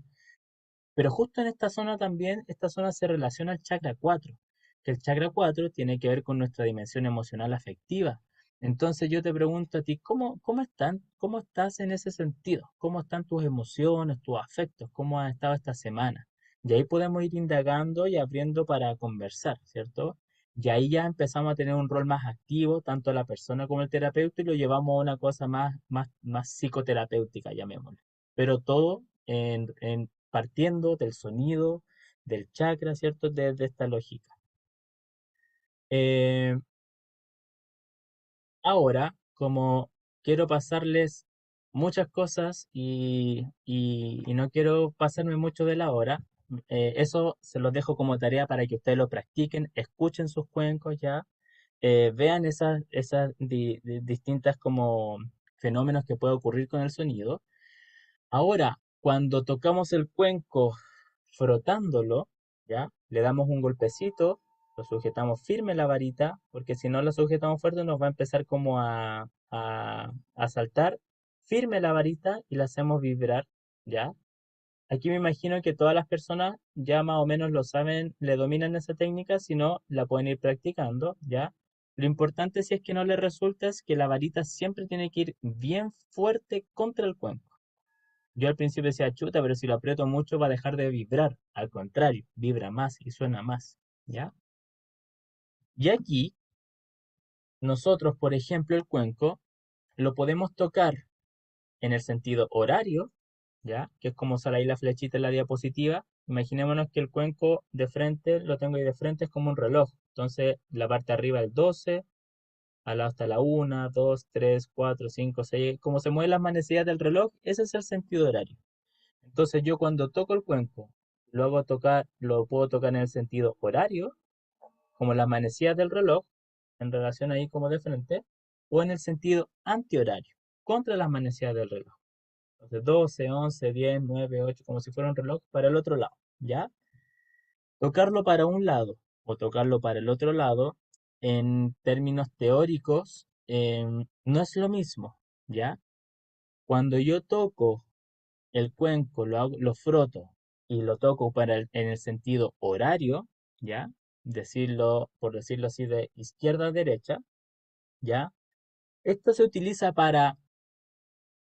Pero justo en esta zona también, esta zona se relaciona al chakra 4, que el chakra 4 tiene que ver con nuestra dimensión emocional afectiva. Entonces yo te pregunto a ti, cómo estás en ese sentido? ¿Cómo están tus emociones, tus afectos? ¿Cómo has estado esta semana? Y ahí podemos ir indagando y abriendo para conversar, ¿cierto? Y ahí ya empezamos a tener un rol más activo, tanto la persona como el terapeuta, y lo llevamos a una cosa más psicoterapéutica, llamémosle. Pero todo partiendo del sonido, del chakra, ¿cierto? Desde esta lógica. Eh, Ahora, como quiero pasarles muchas cosas y no quiero pasarme mucho de la hora, eso se los dejo como tarea para que ustedes lo practiquen, escuchen sus cuencos ya, vean esas distintas como fenómenos que puede ocurrir con el sonido. Ahora, cuando tocamos el cuenco frotándolo, ¿ya? Le damos un golpecito, lo sujetamos firme la varita, porque si no lo sujetamos fuerte nos va a empezar como a saltar. Firme la varita y la hacemos vibrar, ¿ya? Aquí me imagino que todas las personas ya más o menos lo saben, le dominan esa técnica, si no, la pueden ir practicando, ¿ya? Lo importante si es que no les resulta es que la varita siempre tiene que ir bien fuerte contra el cuenco. Yo al principio decía, chuta, pero si lo aprieto mucho va a dejar de vibrar. Al contrario, vibra más y suena más, ¿ya? Y aquí, nosotros, por ejemplo, el cuenco, lo podemos tocar en el sentido horario, ¿ya? Que es como sale ahí la flechita en la diapositiva. Imaginémonos que el cuenco de frente, lo tengo ahí de frente, es como un reloj. Entonces, la parte de arriba el 12, al lado está la 1, 2, 3, 4, 5, 6. Como se mueven las manecillas del reloj, ese es el sentido horario. Entonces yo cuando toco el cuenco, lo puedo tocar en el sentido horario, como las manecillas del reloj, en relación ahí como de frente, o en el sentido antihorario, contra las manecillas del reloj. Entonces 12, 11, 10, 9, 8, como si fuera un reloj para el otro lado, ¿ya? Tocarlo para un lado o tocarlo para el otro lado, en términos teóricos, no es lo mismo, ¿ya? Cuando yo toco el cuenco lo froto y lo toco en el sentido horario, ¿ya? Por decirlo así, de izquierda a derecha, ¿ya? Esto se utiliza para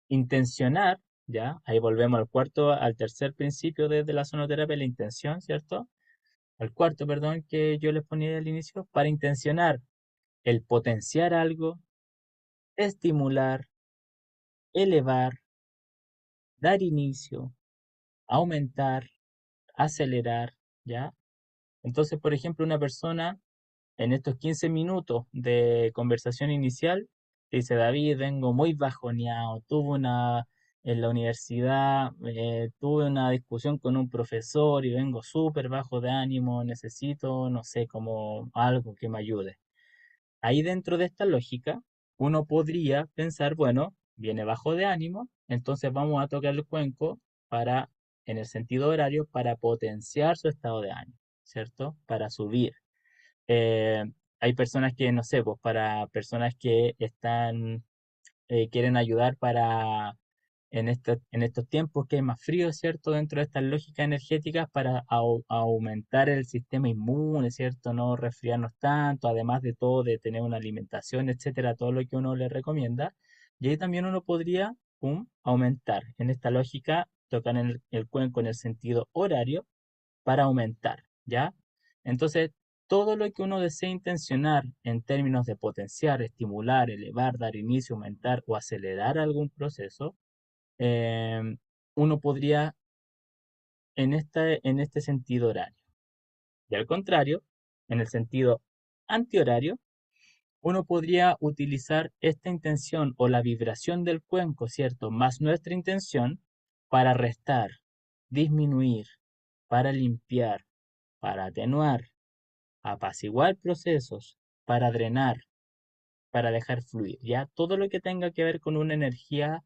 intencionar, ¿ya? Ahí volvemos al tercer principio de la sonoterapia, la intención, ¿cierto? Al cuarto, perdón, que yo les ponía al inicio, para intencionar el potenciar algo, estimular, elevar, dar inicio, aumentar, acelerar, ¿ya? Entonces, por ejemplo, una persona en estos 15 minutos de conversación inicial dice, David, vengo muy bajoneado, en la universidad, tuve una discusión con un profesor y vengo súper bajo de ánimo, necesito, no sé, como algo que me ayude. Ahí dentro de esta lógica, uno podría pensar, bueno, viene bajo de ánimo, entonces vamos a tocar el cuenco para, en el sentido horario, para potenciar su estado de ánimo, ¿cierto? Para subir. Eh, Hay personas que, no sé, pues para personas que quieren ayudar en estos tiempos que hay más frío, ¿cierto? Dentro de estas lógicas energéticas para aumentar el sistema inmune, ¿cierto? No resfriarnos tanto, además de todo, de tener una alimentación, etcétera, todo lo que uno le recomienda. Y ahí también uno podría, aumentar en esta lógica tocar el cuenco en el sentido horario para aumentar, ¿ya? Entonces, todo lo que uno desee intencionar en términos de potenciar, estimular, elevar, dar inicio, aumentar o acelerar algún proceso, eh, uno podría en este sentido horario. Y al contrario, en el sentido antihorario, uno podría utilizar esta intención o la vibración del cuenco, ¿cierto? Más nuestra intención para restar, disminuir, para limpiar, para atenuar, apaciguar procesos, para drenar, para dejar fluir, ¿ya? Todo lo que tenga que ver con una energía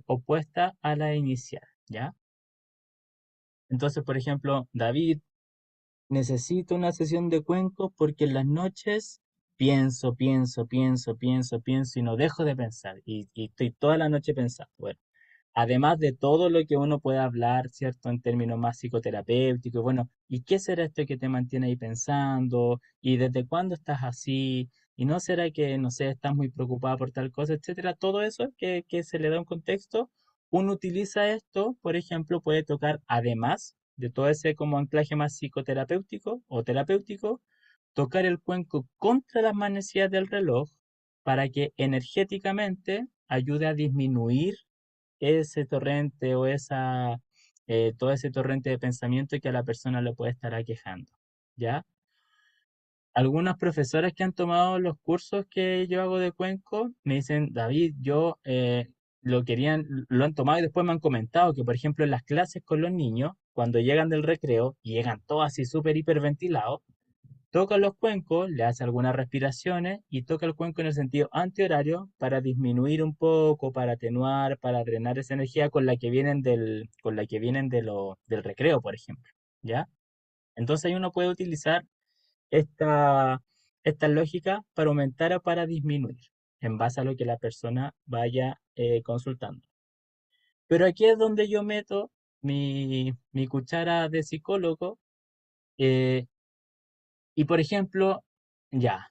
opuesta a la inicial, ¿ya? Entonces, por ejemplo, David, necesito una sesión de cuencos porque en las noches pienso y no dejo de pensar y estoy toda la noche pensando. Bueno, además de todo lo que uno puede hablar, ¿cierto? En términos más psicoterapéuticos, bueno, ¿y qué será esto que te mantiene ahí pensando? ¿Y desde cuándo estás así? ¿Y no será que, no sé, estás muy preocupada por tal cosa, etcétera? Todo eso que se le da un contexto, uno utiliza esto, por ejemplo, puede tocar además de todo ese como anclaje más psicoterapéutico o terapéutico, tocar el cuenco contra las manecillas del reloj para que energéticamente ayude a disminuir ese torrente o todo ese torrente de pensamiento que a la persona le puede estar aquejando, ¿ya? Algunas profesoras que han tomado los cursos que yo hago de cuenco me dicen, David, lo han tomado y después me han comentado que, por ejemplo, en las clases con los niños, cuando llegan del recreo y llegan todos así súper hiperventilados, toca los cuencos, le hace algunas respiraciones y toca el cuenco en el sentido antihorario para disminuir un poco, para atenuar, para drenar esa energía con la que vienen del recreo, por ejemplo, ¿ya? Entonces ahí uno puede utilizar esta, esta lógica para aumentar o para disminuir, en base a lo que la persona vaya consultando. Pero aquí es donde yo meto mi cuchara de psicólogo eh, y, por ejemplo, ya.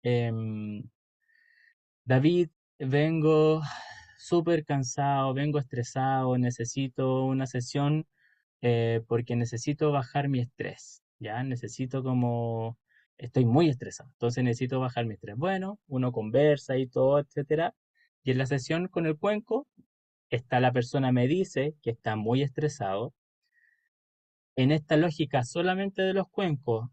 Em, David, vengo súper cansado, vengo estresado, necesito una sesión porque necesito bajar mi estrés, ¿ya? Estoy muy estresado, entonces necesito bajar mi estrés. Bueno, uno conversa y todo, etcétera. Y en la sesión con el cuenco, la persona me dice que está muy estresado. En esta lógica solamente de los cuencos,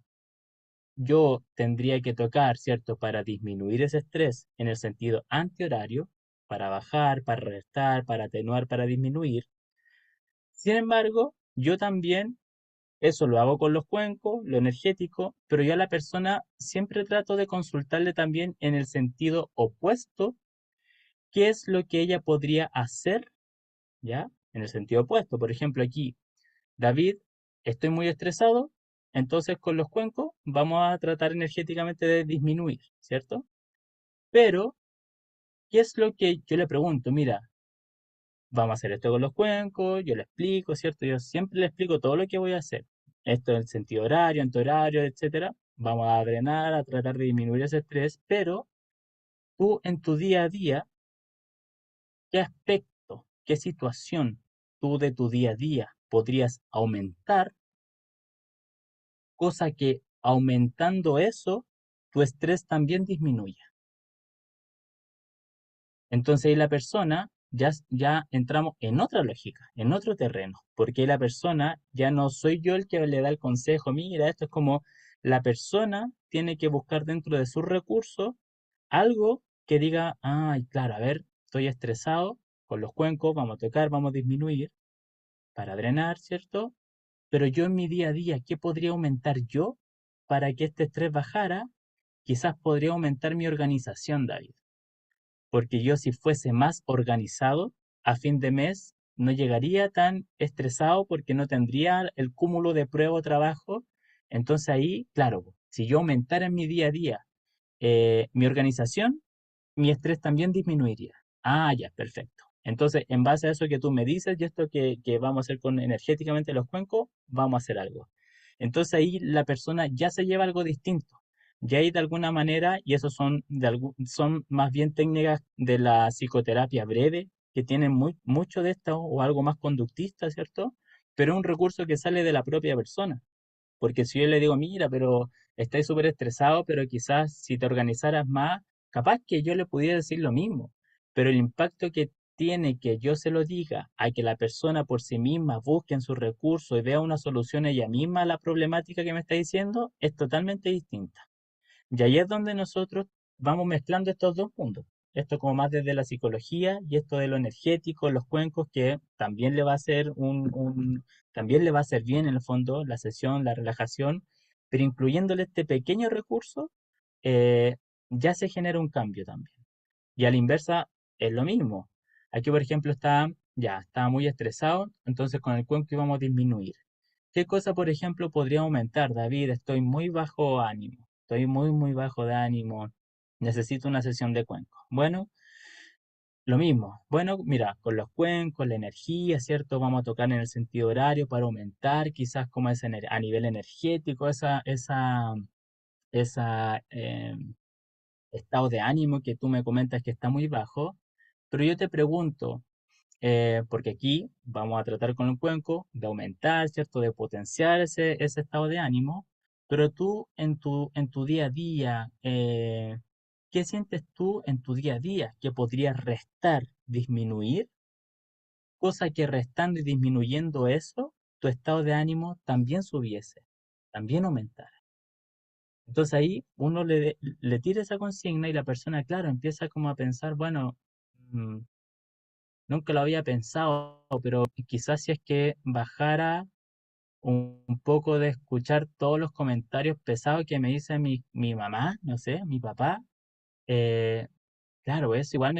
yo tendría que tocar, ¿cierto? Para disminuir ese estrés en el sentido antihorario, para bajar, para restar, para atenuar, para disminuir. Sin embargo, yo también eso lo hago con los cuencos, lo energético, pero yo a la persona siempre trato de consultarle también en el sentido opuesto, qué es lo que ella podría hacer, ¿ya? En el sentido opuesto. Por ejemplo, aquí, David, estoy muy estresado, entonces con los cuencos vamos a tratar energéticamente de disminuir, ¿cierto? Pero, ¿qué es lo que yo le pregunto? Mira, vamos a hacer esto con los cuencos, yo le explico, ¿cierto? Yo siempre le explico todo lo que voy a hacer. Esto en el sentido horario, antihorario, etcétera. Vamos a drenar, a tratar de disminuir ese estrés, pero tú en tu día a día, ¿qué aspecto, qué situación tú de tu día a día podrías aumentar, cosa que aumentando eso, tu estrés también disminuya? Entonces ahí la persona ya entramos en otra lógica, en otro terreno, porque la persona ya no soy yo el que le da el consejo, mira, esto es como la persona tiene que buscar dentro de sus recursos algo que diga, ay, claro, a ver, estoy estresado con los cuencos, vamos a tocar, vamos a disminuir para drenar, ¿cierto? Pero yo en mi día a día, ¿qué podría aumentar yo para que este estrés bajara? Quizás podría aumentar mi organización, David, porque yo si fuese más organizado, a fin de mes no llegaría tan estresado porque no tendría el cúmulo de prueba o trabajo. Entonces ahí, claro, si yo aumentara en mi día a día mi organización, mi estrés también disminuiría. Ah, ya, perfecto. Entonces, en base a eso que tú me dices y esto que vamos a hacer con energéticamente los cuencos, vamos a hacer algo. Entonces ahí la persona ya se lleva algo distinto. Ya ahí de alguna manera, y eso son más bien técnicas de la psicoterapia breve, que tienen mucho de esto o algo más conductista, ¿cierto? Pero es un recurso que sale de la propia persona. Porque si yo le digo, mira, pero estáis súper estresado, pero quizás si te organizaras más, capaz que yo le pudiera decir lo mismo. Pero el impacto que tiene que yo se lo diga a que la persona por sí misma busque en sus recursos y vea una solución ella misma a la problemática que me está diciendo, es totalmente distinta. Y ahí es donde nosotros vamos mezclando estos dos mundos. Esto como más desde la psicología y esto de lo energético, los cuencos, que también le va a hacer también le va a hacer bien en el fondo la sesión, la relajación, pero incluyéndole este pequeño recurso, eh, ya se genera un cambio también. Y a la inversa es lo mismo. Aquí, por ejemplo, está muy estresado, entonces con el cuenco íbamos a disminuir. ¿Qué cosa, por ejemplo, podría aumentar? David, estoy muy bajo ánimo, estoy muy, muy bajo de ánimo, necesito una sesión de cuenco. Bueno, lo mismo. Bueno, mira, con los cuencos, la energía, ¿cierto? Vamos a tocar en el sentido horario para aumentar quizás como a nivel energético esa estado de ánimo que tú me comentas que está muy bajo. Pero yo te pregunto, porque aquí vamos a tratar con el cuenco de aumentar, ¿cierto? De potenciar ese estado de ánimo, pero tú en tu día a día, ¿qué sientes tú en tu día a día que podrías restar, disminuir? Cosa que restando y disminuyendo eso, tu estado de ánimo también subiese, también aumentara. Entonces ahí uno le tira esa consigna y la persona, claro, empieza como a pensar, bueno, mm, nunca lo había pensado, pero quizás si es que bajara un poco de escuchar todos los comentarios pesados que me dice mi mamá, no sé, mi papá, eh, claro, eso igual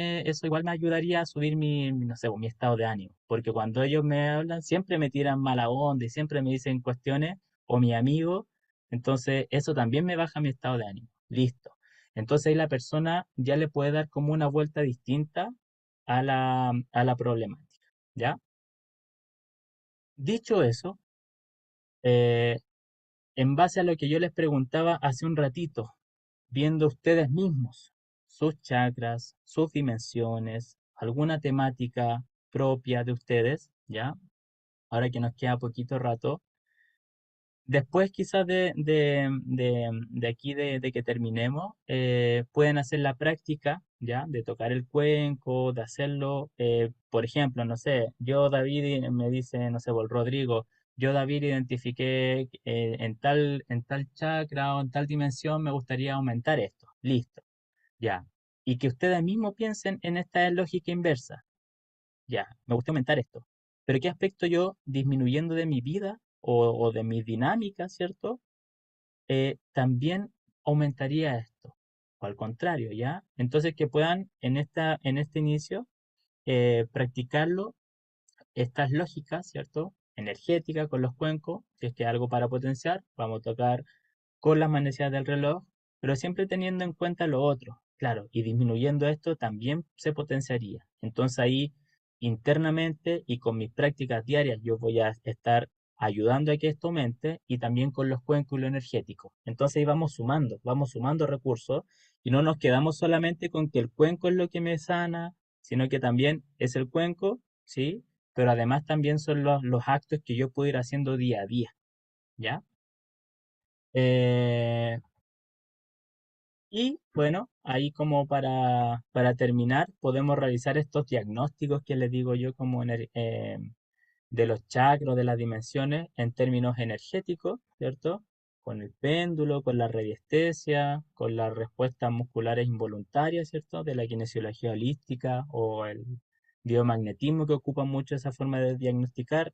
me ayudaría a subir no sé, mi estado de ánimo, porque cuando ellos me hablan siempre me tiran mala onda y siempre me dicen cuestiones, o mi amigo, entonces eso también me baja mi estado de ánimo. Listo. Entonces ahí la persona ya le puede dar como una vuelta distinta a la problemática, ¿ya? Dicho eso, eh, en base a lo que yo les preguntaba hace un ratito, viendo ustedes mismos sus chakras, sus dimensiones, alguna temática propia de ustedes, ¿ya? Ahora que nos queda poquito rato, después quizás de aquí de que terminemos, pueden hacer la práctica, ¿ya? De tocar el cuenco, de hacerlo, por ejemplo, no sé, yo David me dice, no sé, el Rodrigo, yo David identifiqué en tal chakra o en tal dimensión me gustaría aumentar esto. Listo, ya. Y que ustedes mismos piensen en esta lógica inversa. Ya, me gusta aumentar esto. Pero ¿qué aspecto yo disminuyendo de mi vida o de mi dinámica, ¿cierto? También aumentaría esto. O al contrario, ¿ya? Entonces que puedan en este inicio practicarlo, estas lógicas, ¿cierto? Energéticas con los cuencos, si es que algo para potenciar, vamos a tocar con las manecillas del reloj, pero siempre teniendo en cuenta lo otro, claro, y disminuyendo esto también se potenciaría. Entonces ahí internamente y con mis prácticas diarias yo voy a estar ayudando a que esto aumente y también con los cuencos y lo energético. Entonces ahí vamos sumando recursos y no nos quedamos solamente con que el cuenco es lo que me sana, sino que también es el cuenco, ¿sí? Pero además también son los actos que yo puedo ir haciendo día a día, ¿ya? Eh, y bueno, ahí como para terminar, podemos realizar estos diagnósticos que les digo yo como de los chakras, de las dimensiones en términos energéticos, ¿cierto? Con el péndulo, con la radiestesia, con las respuestas musculares involuntarias, ¿cierto? De la kinesiología holística o el biomagnetismo que ocupa mucho esa forma de diagnosticar.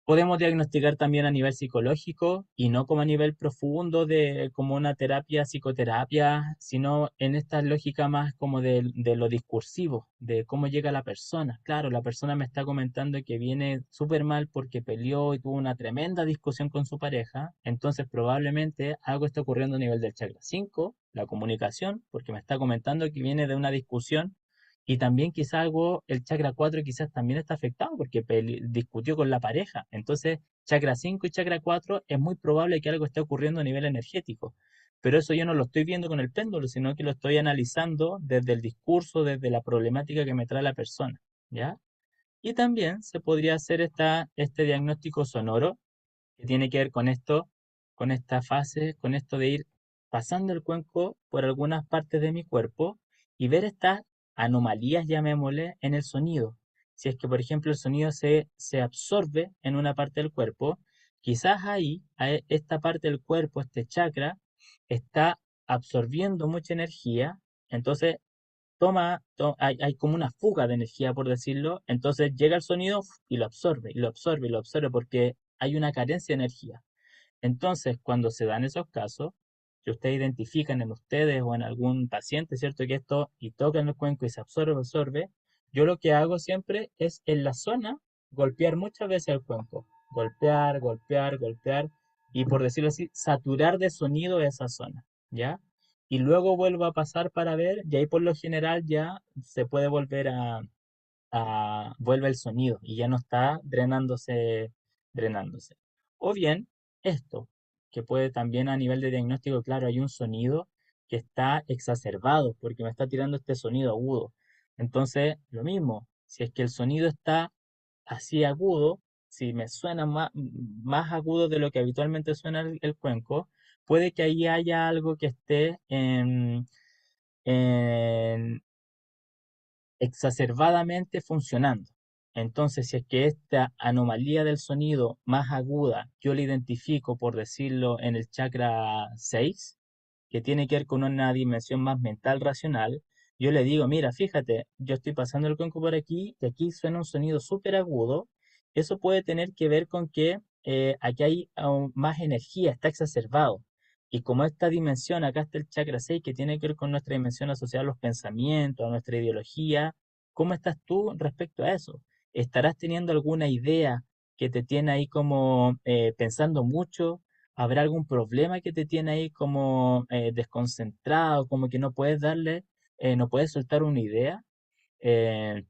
Podemos diagnosticar también a nivel psicológico y no como a nivel profundo de como una terapia, psicoterapia, sino en esta lógica más como de lo discursivo, de cómo llega la persona. Claro, la persona me está comentando que viene súper mal porque peleó y tuvo una tremenda discusión con su pareja, entonces probablemente algo está ocurriendo a nivel del chakra 5, la comunicación, porque me está comentando que viene de una discusión y también quizá el chakra 4 quizás también está afectado porque discutió con la pareja. Entonces, chakra 5 y chakra 4 es muy probable que algo esté ocurriendo a nivel energético. pero eso yo no lo estoy viendo con el péndulo, sino que lo estoy analizando desde el discurso, desde la problemática que me trae la persona, ¿ya? Y también se podría hacer este diagnóstico sonoro, que tiene que ver con esto, con esta fase, con esto de ir pasando el cuenco por algunas partes de mi cuerpo y ver estas anomalías, llamémosle, en el sonido. Si es que, por ejemplo, el sonido se absorbe en una parte del cuerpo, quizás ahí, esta parte del cuerpo, este chakra, está absorbiendo mucha energía, entonces hay como una fuga de energía, por decirlo, entonces llega el sonido y lo absorbe, y lo absorbe, y lo absorbe, porque hay una carencia de energía. Entonces, cuando se dan esos casos, que ustedes identifican en ustedes o en algún paciente, ¿cierto? Que esto y tocan el cuenco y se absorbe, absorbe, yo lo que hago siempre es en la zona golpear muchas veces el cuenco. Golpear, golpear, golpear y por decirlo así, saturar de sonido esa zona, ¿ya? Y luego vuelvo a pasar para ver, y ahí por lo general ya se puede volver vuelve el sonido y ya no está drenándose. O bien, esto, que puede también a nivel de diagnóstico, claro, hay un sonido que está exacerbado porque me está tirando este sonido agudo. Entonces, lo mismo, si es que el sonido está así agudo, si me suena más agudo de lo que habitualmente suena el cuenco, puede que ahí haya algo que esté en exacerbadamente funcionando. Entonces, si es que esta anomalía del sonido más aguda yo la identifico, por decirlo, en el chakra 6, que tiene que ver con una dimensión más mental, racional, yo le digo, mira, fíjate, yo estoy pasando el cuenco por aquí y aquí suena un sonido súper agudo. Eso puede tener que ver con que aquí hay aún más energía, está exacerbado. Y como esta dimensión, acá está el chakra 6 que tiene que ver con nuestra dimensión asociada a los pensamientos, a nuestra ideología, ¿cómo estás tú respecto a eso? ¿Estarás teniendo alguna idea que te tiene ahí como pensando mucho? ¿Habrá algún problema que te tiene ahí como desconcentrado, como que no puedes no puedes soltar una idea? Eh,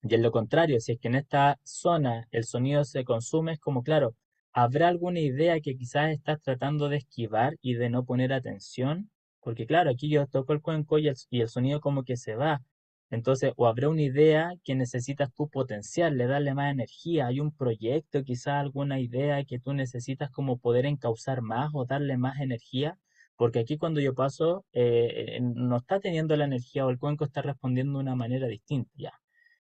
y en lo contrario, si es que en esta zona el sonido se consume, es como, claro, ¿habrá alguna idea que quizás estás tratando de esquivar y de no poner atención? Porque claro, aquí yo toco el cuenco y el sonido como que se va. Entonces, o habrá una idea que necesitas tú potenciarle, darle más energía. Hay un proyecto, quizás alguna idea que tú necesitas como poder encauzar más o darle más energía. Porque aquí cuando yo paso, no está teniendo la energía o el cuenco está respondiendo de una manera distinta, ya.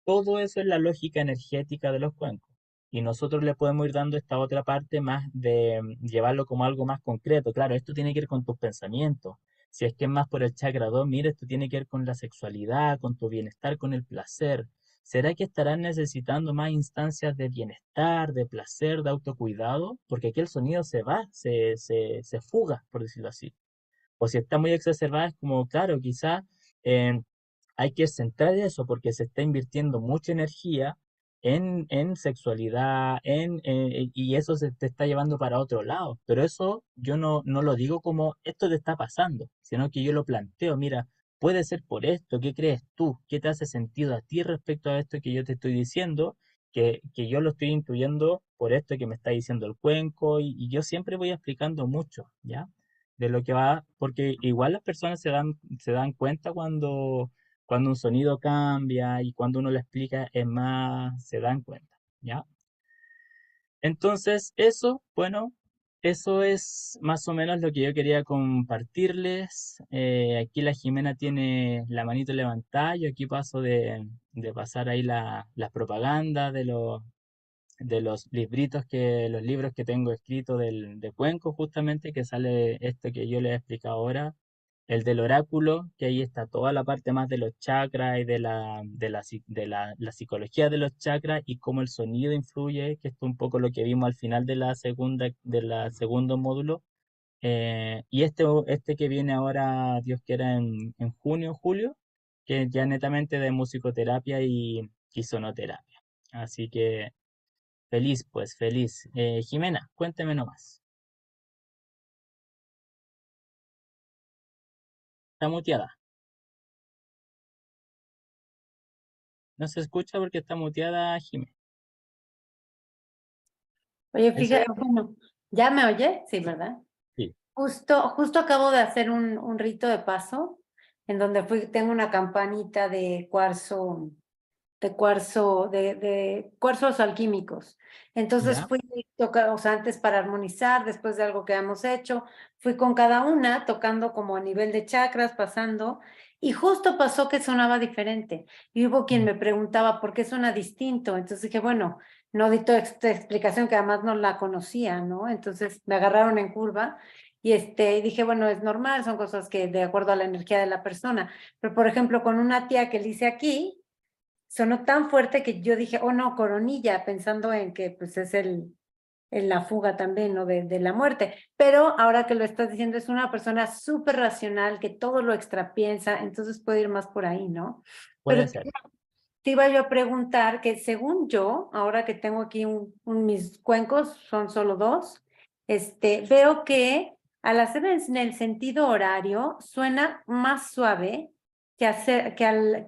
Todo eso es la lógica energética de los cuencos. Y nosotros le podemos ir dando esta otra parte más de llevarlo como algo más concreto. Claro, esto tiene que ver con tus pensamientos. Si es que es más por el chakra 2, mira, esto tiene que ver con la sexualidad, con tu bienestar, con el placer. ¿Será que estarás necesitando más instancias de bienestar, de placer, de autocuidado? Porque aquí el sonido se va, se fuga, por decirlo así. O si está muy exacerbada, es como, claro, quizás hay que centrar eso porque se está invirtiendo mucha energía en sexualidad, y eso se te está llevando para otro lado. Pero eso yo no lo digo como esto te está pasando, sino que yo lo planteo, mira, puede ser por esto, ¿qué crees tú? ¿Qué te hace sentido a ti respecto a esto que yo te estoy diciendo? Que yo lo estoy intuyendo por esto que me está diciendo el cuenco, y yo siempre voy explicando mucho, ¿ya? De lo que va, porque igual las personas se dan cuenta cuando un sonido cambia y cuando uno le explica es más, se dan cuenta, ¿ya? Entonces, eso, bueno, eso es más o menos lo que yo quería compartirles. Aquí la Jimena tiene la manito levantada, yo aquí paso de pasar ahí la propaganda de los libros que tengo escritos de Cuenco, justamente, que sale este que yo les he explicado ahora, el del oráculo, que ahí está toda la parte más de los chakras y la psicología de los chakras y cómo el sonido influye, que esto es un poco lo que vimos al final de la segundo módulo. Y este que viene ahora, Dios quiera, en junio, julio, que es ya netamente de musicoterapia y sonoterapia. Así que feliz, pues, feliz. Jimena, cuénteme nomás. Está muteada. No se escucha porque está muteada, Jimena. Oye, Eso, fíjate, bueno, ¿ya me oye? Sí, ¿verdad? sí. Justo acabo de hacer un rito de paso en donde tengo una campanita de cuarzos alquímicos. Entonces ¿Ya? fui tocar, o sea, antes para armonizar, después de algo que hemos hecho, fui con cada una tocando como a nivel de chakras, pasando, y justo pasó que sonaba diferente. Y hubo quien Mm. me preguntaba por qué suena distinto. Entonces dije, bueno, no di toda esta explicación que además no la conocía, ¿no? Entonces me agarraron en curva. Y dije, bueno, es normal, son cosas que de acuerdo a la energía de la persona. Pero, por ejemplo, con una tía que le hice aquí, sonó tan fuerte que yo dije, oh no, coronilla, pensando en que pues es en la fuga también, ¿no? De la muerte. Pero ahora que lo estás diciendo, es una persona súper racional, que todo lo extrapiensa, entonces puede ir más por ahí, ¿no? Puede Pero ser. te iba yo a preguntar que según yo, ahora que tengo aquí mis cuencos, son solo dos, veo que al hacer en el sentido horario suena más suave que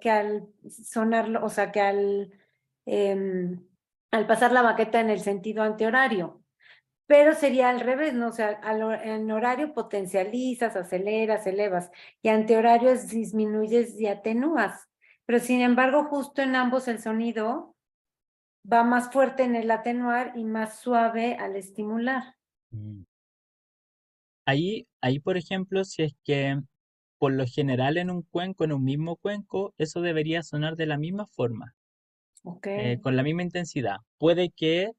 al sonarlo, o sea, em, al pasar la baqueta en el sentido antihorario. Pero sería al revés, ¿no? O sea, en horario potencializas, aceleras, elevas, y antihorario es disminuyes y atenúas. Pero sin embargo, justo en ambos el sonido va más fuerte en el atenuar y más suave al estimular. Mm. Ahí, por ejemplo, si es que por lo general en un cuenco, en un mismo cuenco, eso debería sonar de la misma forma, Ok. con la misma intensidad. Puede que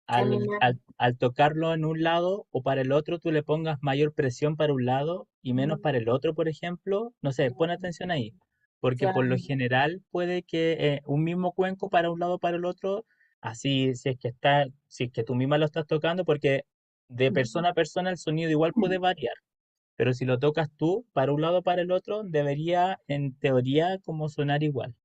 al tocarlo en un lado o para el otro, tú le pongas mayor presión para un lado y menos para el otro, por ejemplo. No sé, pon atención ahí, porque por lo Claro. general puede que un mismo cuenco para un lado o para el otro, así si es que tú misma lo estás tocando, porque de persona a persona el sonido igual puede variar. Pero si lo tocas tú para un lado o para el otro, debería en teoría como sonar igual.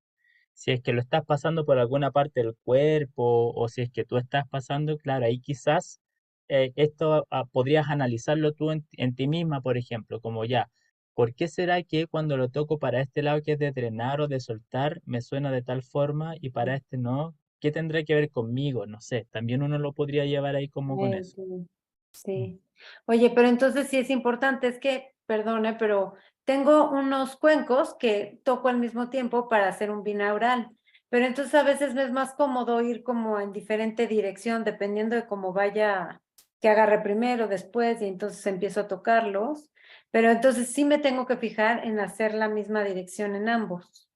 Si es que lo estás pasando por alguna parte del cuerpo o si es que tú estás pasando, claro, ahí quizás esto podrías analizarlo tú en ti misma, por ejemplo, como ya, ¿por qué será que cuando lo toco para este lado que es de drenar o de soltar, me suena de tal forma y para este no? ¿Qué tendrá que ver conmigo? No sé, también uno lo podría llevar ahí como con eso. Sí. Mm. Sí. Oye, pero entonces sí es importante, es que, perdone, pero tengo unos cuencos que toco al mismo tiempo para hacer un binaural, pero entonces a veces me es más cómodo ir como en diferente dirección, dependiendo de cómo vaya, que agarre primero, después, y entonces empiezo a tocarlos, pero entonces sí me tengo que fijar en hacer la misma dirección en ambos.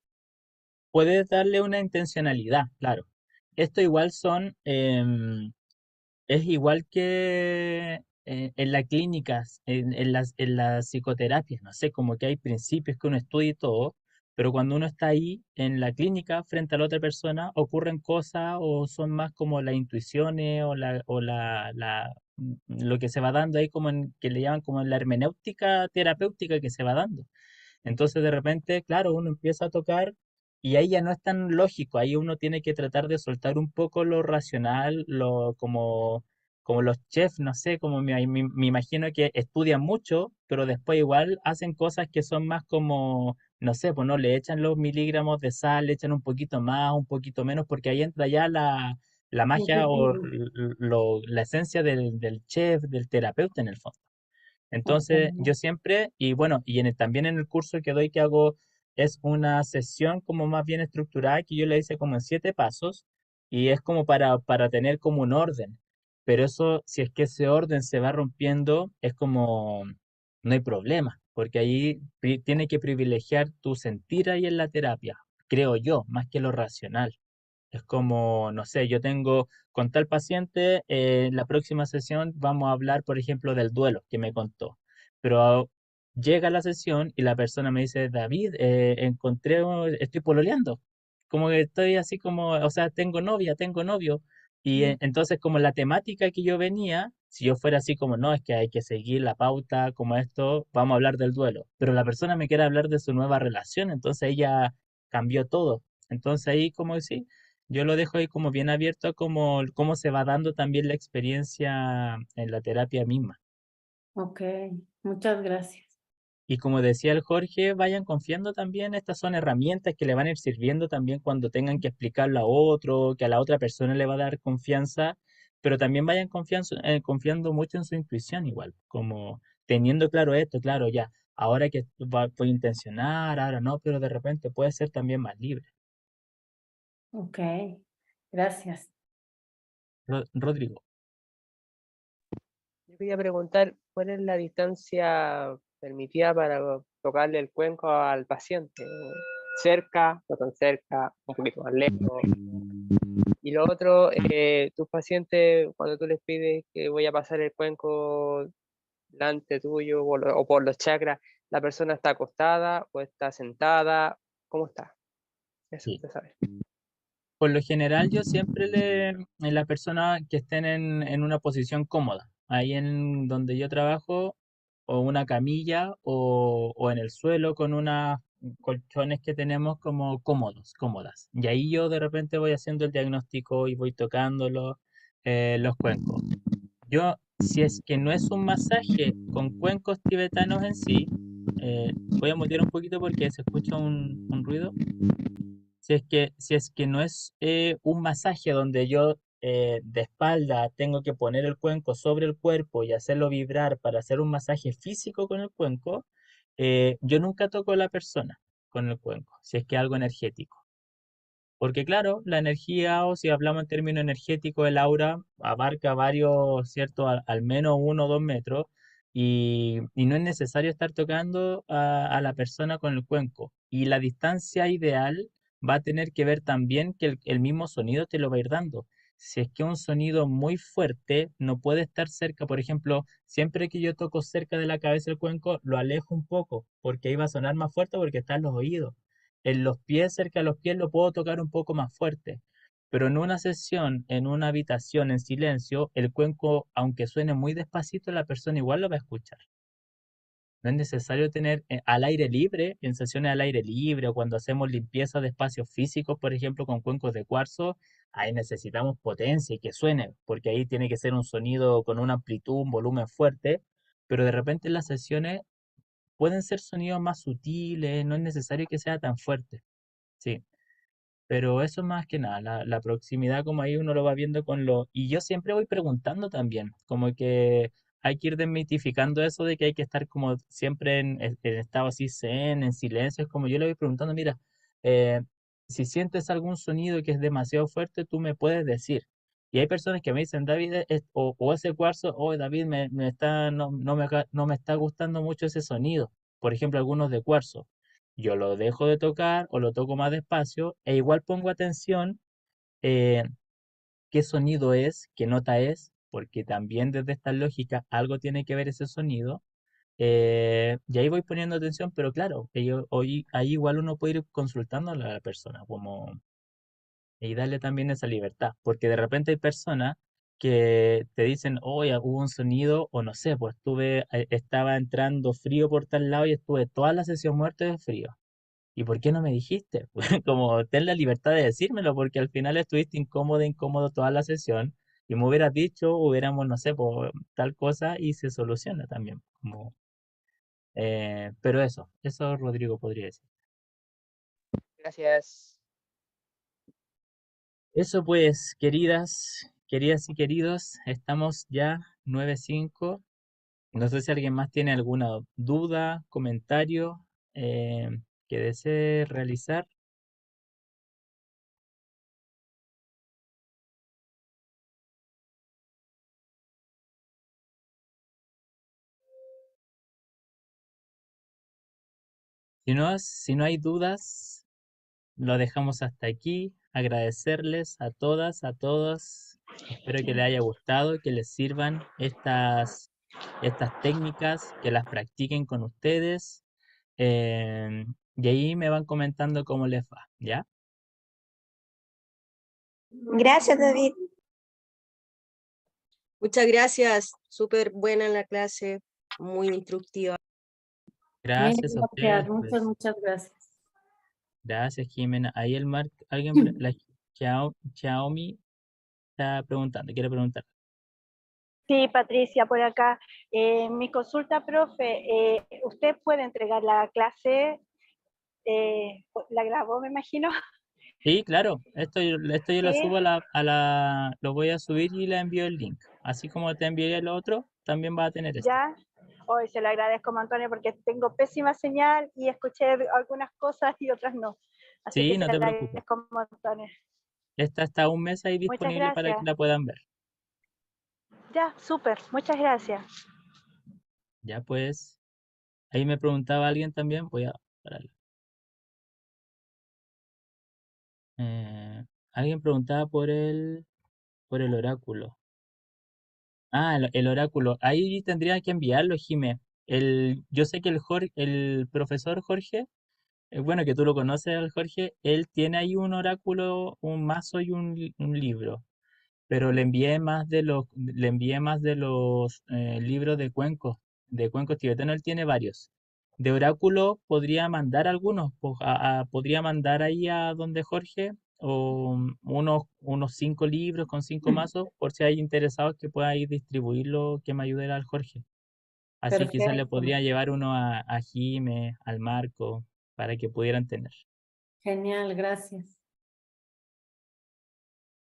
Puedes darle una intencionalidad, claro. Esto igual son, es igual que en la clínica, en las psicoterapias, no sé, como que hay principios que uno estudia y todo, pero cuando uno está ahí en la clínica frente a la otra persona, ocurren cosas o son más como las intuiciones o lo que se va dando ahí como que le llaman como la hermenéutica terapéutica que se va dando. Entonces de repente, claro, uno empieza a tocar y ahí ya no es tan lógico, ahí uno tiene que tratar de soltar un poco lo racional, como los chefs, no sé, como me imagino que estudian mucho, pero después igual hacen cosas que son más como, no sé, pues no le echan los miligramos de sal, le echan un poquito más, un poquito menos, porque ahí entra ya la magia o Intuitivo. la esencia del chef, del terapeuta en el fondo. Ok. Entonces, yo siempre, y bueno, también en el curso que doy que hago, es una sesión como más bien estructurada que yo le hice como en 7 pasos y es como para tener como un orden. Pero eso, si es que ese orden se va rompiendo, es como, no hay problema, porque ahí tiene que privilegiar tu sentir ahí en la terapia, creo yo, más que lo racional. Es como, no sé, yo tengo con tal paciente, en la próxima sesión vamos a hablar, por ejemplo, del duelo que me contó. Pero llega la sesión y la persona me dice, David, estoy pololeando. Como que estoy así como, o sea, tengo novia, tengo novio. Y entonces como la temática que yo venía, si yo fuera así como, no, es que hay que seguir la pauta, como esto, vamos a hablar del duelo. Pero la persona me quiere hablar de su nueva relación, entonces ella cambió todo. Entonces ahí como que sí, yo lo dejo ahí como bien abierto a cómo se va dando también la experiencia en la terapia misma. Ok, muchas gracias. Y como decía el Jorge, vayan confiando también, estas son herramientas que le van a ir sirviendo también cuando tengan que explicarlo a otro, que a la otra persona le va a dar confianza, pero también vayan confiando mucho en su intuición igual, como teniendo claro esto, claro, ya, ahora que voy a intencionar, ahora no, pero de repente puede ser también más libre. Ok, gracias. Rodrigo, Yo quería preguntar, ¿cuál es la distancia permitida para tocarle el cuenco al paciente? ¿Cerca, no tan cerca, un poquito más lejos? Y lo otro, tus pacientes, cuando tú les pides que voy a pasar el cuenco delante tuyo o por los chakras, ¿la persona está acostada o está sentada? ¿Cómo está? Eso sí. se sabe. Por lo general, yo siempre en la persona que estén en una posición cómoda, ahí en donde yo trabajo, o una camilla, o en el suelo con unas colchones que tenemos como cómodas. Y ahí yo de repente voy haciendo el diagnóstico y voy tocándolo, los cuencos. Yo, si es que no es un masaje con cuencos tibetanos en sí, voy a mutear un poquito porque se escucha un ruido. Si es que no es un masaje donde yo de espalda tengo que poner el cuenco sobre el cuerpo y hacerlo vibrar para hacer un masaje físico con el cuenco, yo nunca toco a la persona con el cuenco, si es que algo energético. Porque claro, la energía, o si hablamos en términos energéticos, el aura abarca varios, ¿cierto? Al menos 1 o 2 metros, y no es necesario estar tocando a la persona con el cuenco. Y la distancia ideal va a tener que ver también que el mismo sonido te lo va a ir dando. Si es que un sonido muy fuerte no puede estar cerca, por ejemplo, siempre que yo toco cerca de la cabeza el cuenco, lo alejo un poco, porque ahí va a sonar más fuerte porque está en los oídos. En los pies, cerca de los pies, lo puedo tocar un poco más fuerte. Pero en una sesión, en una habitación en silencio, el cuenco, aunque suene muy despacito, la persona igual lo va a escuchar. No es necesario tener al aire libre, en sesiones al aire libre o cuando hacemos limpieza de espacios físicos, por ejemplo, con cuencos de cuarzo, ahí necesitamos potencia y que suene, porque ahí tiene que ser un sonido con una amplitud, un volumen fuerte, pero de repente en las sesiones pueden ser sonidos más sutiles, no es necesario que sea tan fuerte. Sí. Pero eso más que nada, la proximidad como ahí uno lo va viendo con lo... Y yo siempre voy preguntando también, como que hay que ir desmitificando eso de que hay que estar como siempre en estado así zen, en silencio. Es como yo le voy preguntando, mira, eh, si sientes algún sonido que es demasiado fuerte, tú me puedes decir. Y hay personas que me dicen, David, o ese cuarzo, o David, no me está gustando mucho ese sonido. Por ejemplo, algunos de cuarzo. Yo lo dejo de tocar o lo toco más despacio e igual pongo atención, eh, qué sonido es, qué nota es, porque también desde esta lógica algo tiene que ver ese sonido. Y ahí voy poniendo atención, pero claro, ahí igual uno puede ir consultando a la persona como, y darle también esa libertad, porque de repente hay personas que te dicen, oye, hubo un sonido, o no sé, pues estaba entrando frío por tal lado y estuve toda la sesión muerto de frío. ¿Y por qué no me dijiste? Como ten la libertad de decírmelo, porque al final estuviste incómodo toda la sesión y me hubieras dicho, hubiéramos, no sé, por tal cosa y se soluciona también. Pero eso Rodrigo podría decir. Gracias. Eso pues, queridas y queridos, estamos ya 9:05. No sé si alguien más tiene alguna duda, comentario eh, que desee realizar. Si no hay dudas, lo dejamos hasta aquí. Agradecerles a todas, a todos. Espero que les haya gustado, que les sirvan estas técnicas, que las practiquen con ustedes. Y ahí me van comentando cómo les va, ¿ya? Gracias, David. Muchas gracias, súper buena la clase, muy instructiva. Mil Gracias a ustedes, gracias, muchas, pues. muchas gracias. Gracias, Jimena. Ahí la Xiaomi está preguntando, quiere preguntar. Sí, Patricia, por acá. Mi consulta, profe, ¿usted puede entregar la clase? La grabó, me imagino. Sí, claro, esto yo lo Sí, subo lo voy a subir y le envío el link. Así como te enviaría el otro, también va a tener este. ya. Hoy se lo agradezco, Antonio, porque tengo pésima señal y escuché algunas cosas y otras no. Así que Sí, se no lo te preocupes. agradezco, Antonio. Esta está un mes ahí Muchas disponible para que gracias. la puedan ver. Ya, súper. Muchas gracias. Ya pues, ahí me preguntaba alguien también, voy a pararlo. Alguien preguntaba por el oráculo. Ah, el oráculo. Ahí tendría que enviarlo, Jimé. Yo sé que el profesor Jorge, bueno, que tú lo conoces al Jorge, él tiene ahí un oráculo, un mazo y un libro. Pero le envié más de los libros de cuencos tibetanos, él tiene varios. De oráculo podría mandar algunos, podría mandar ahí a donde Jorge o unos 5 libros con 5 mazos, por si hay interesados que pueda ir distribuirlo, que me ayude al Jorge. Así quizás le Perfecto, podría llevar uno a Jime, al Marco, para que pudieran tener. genial, gracias.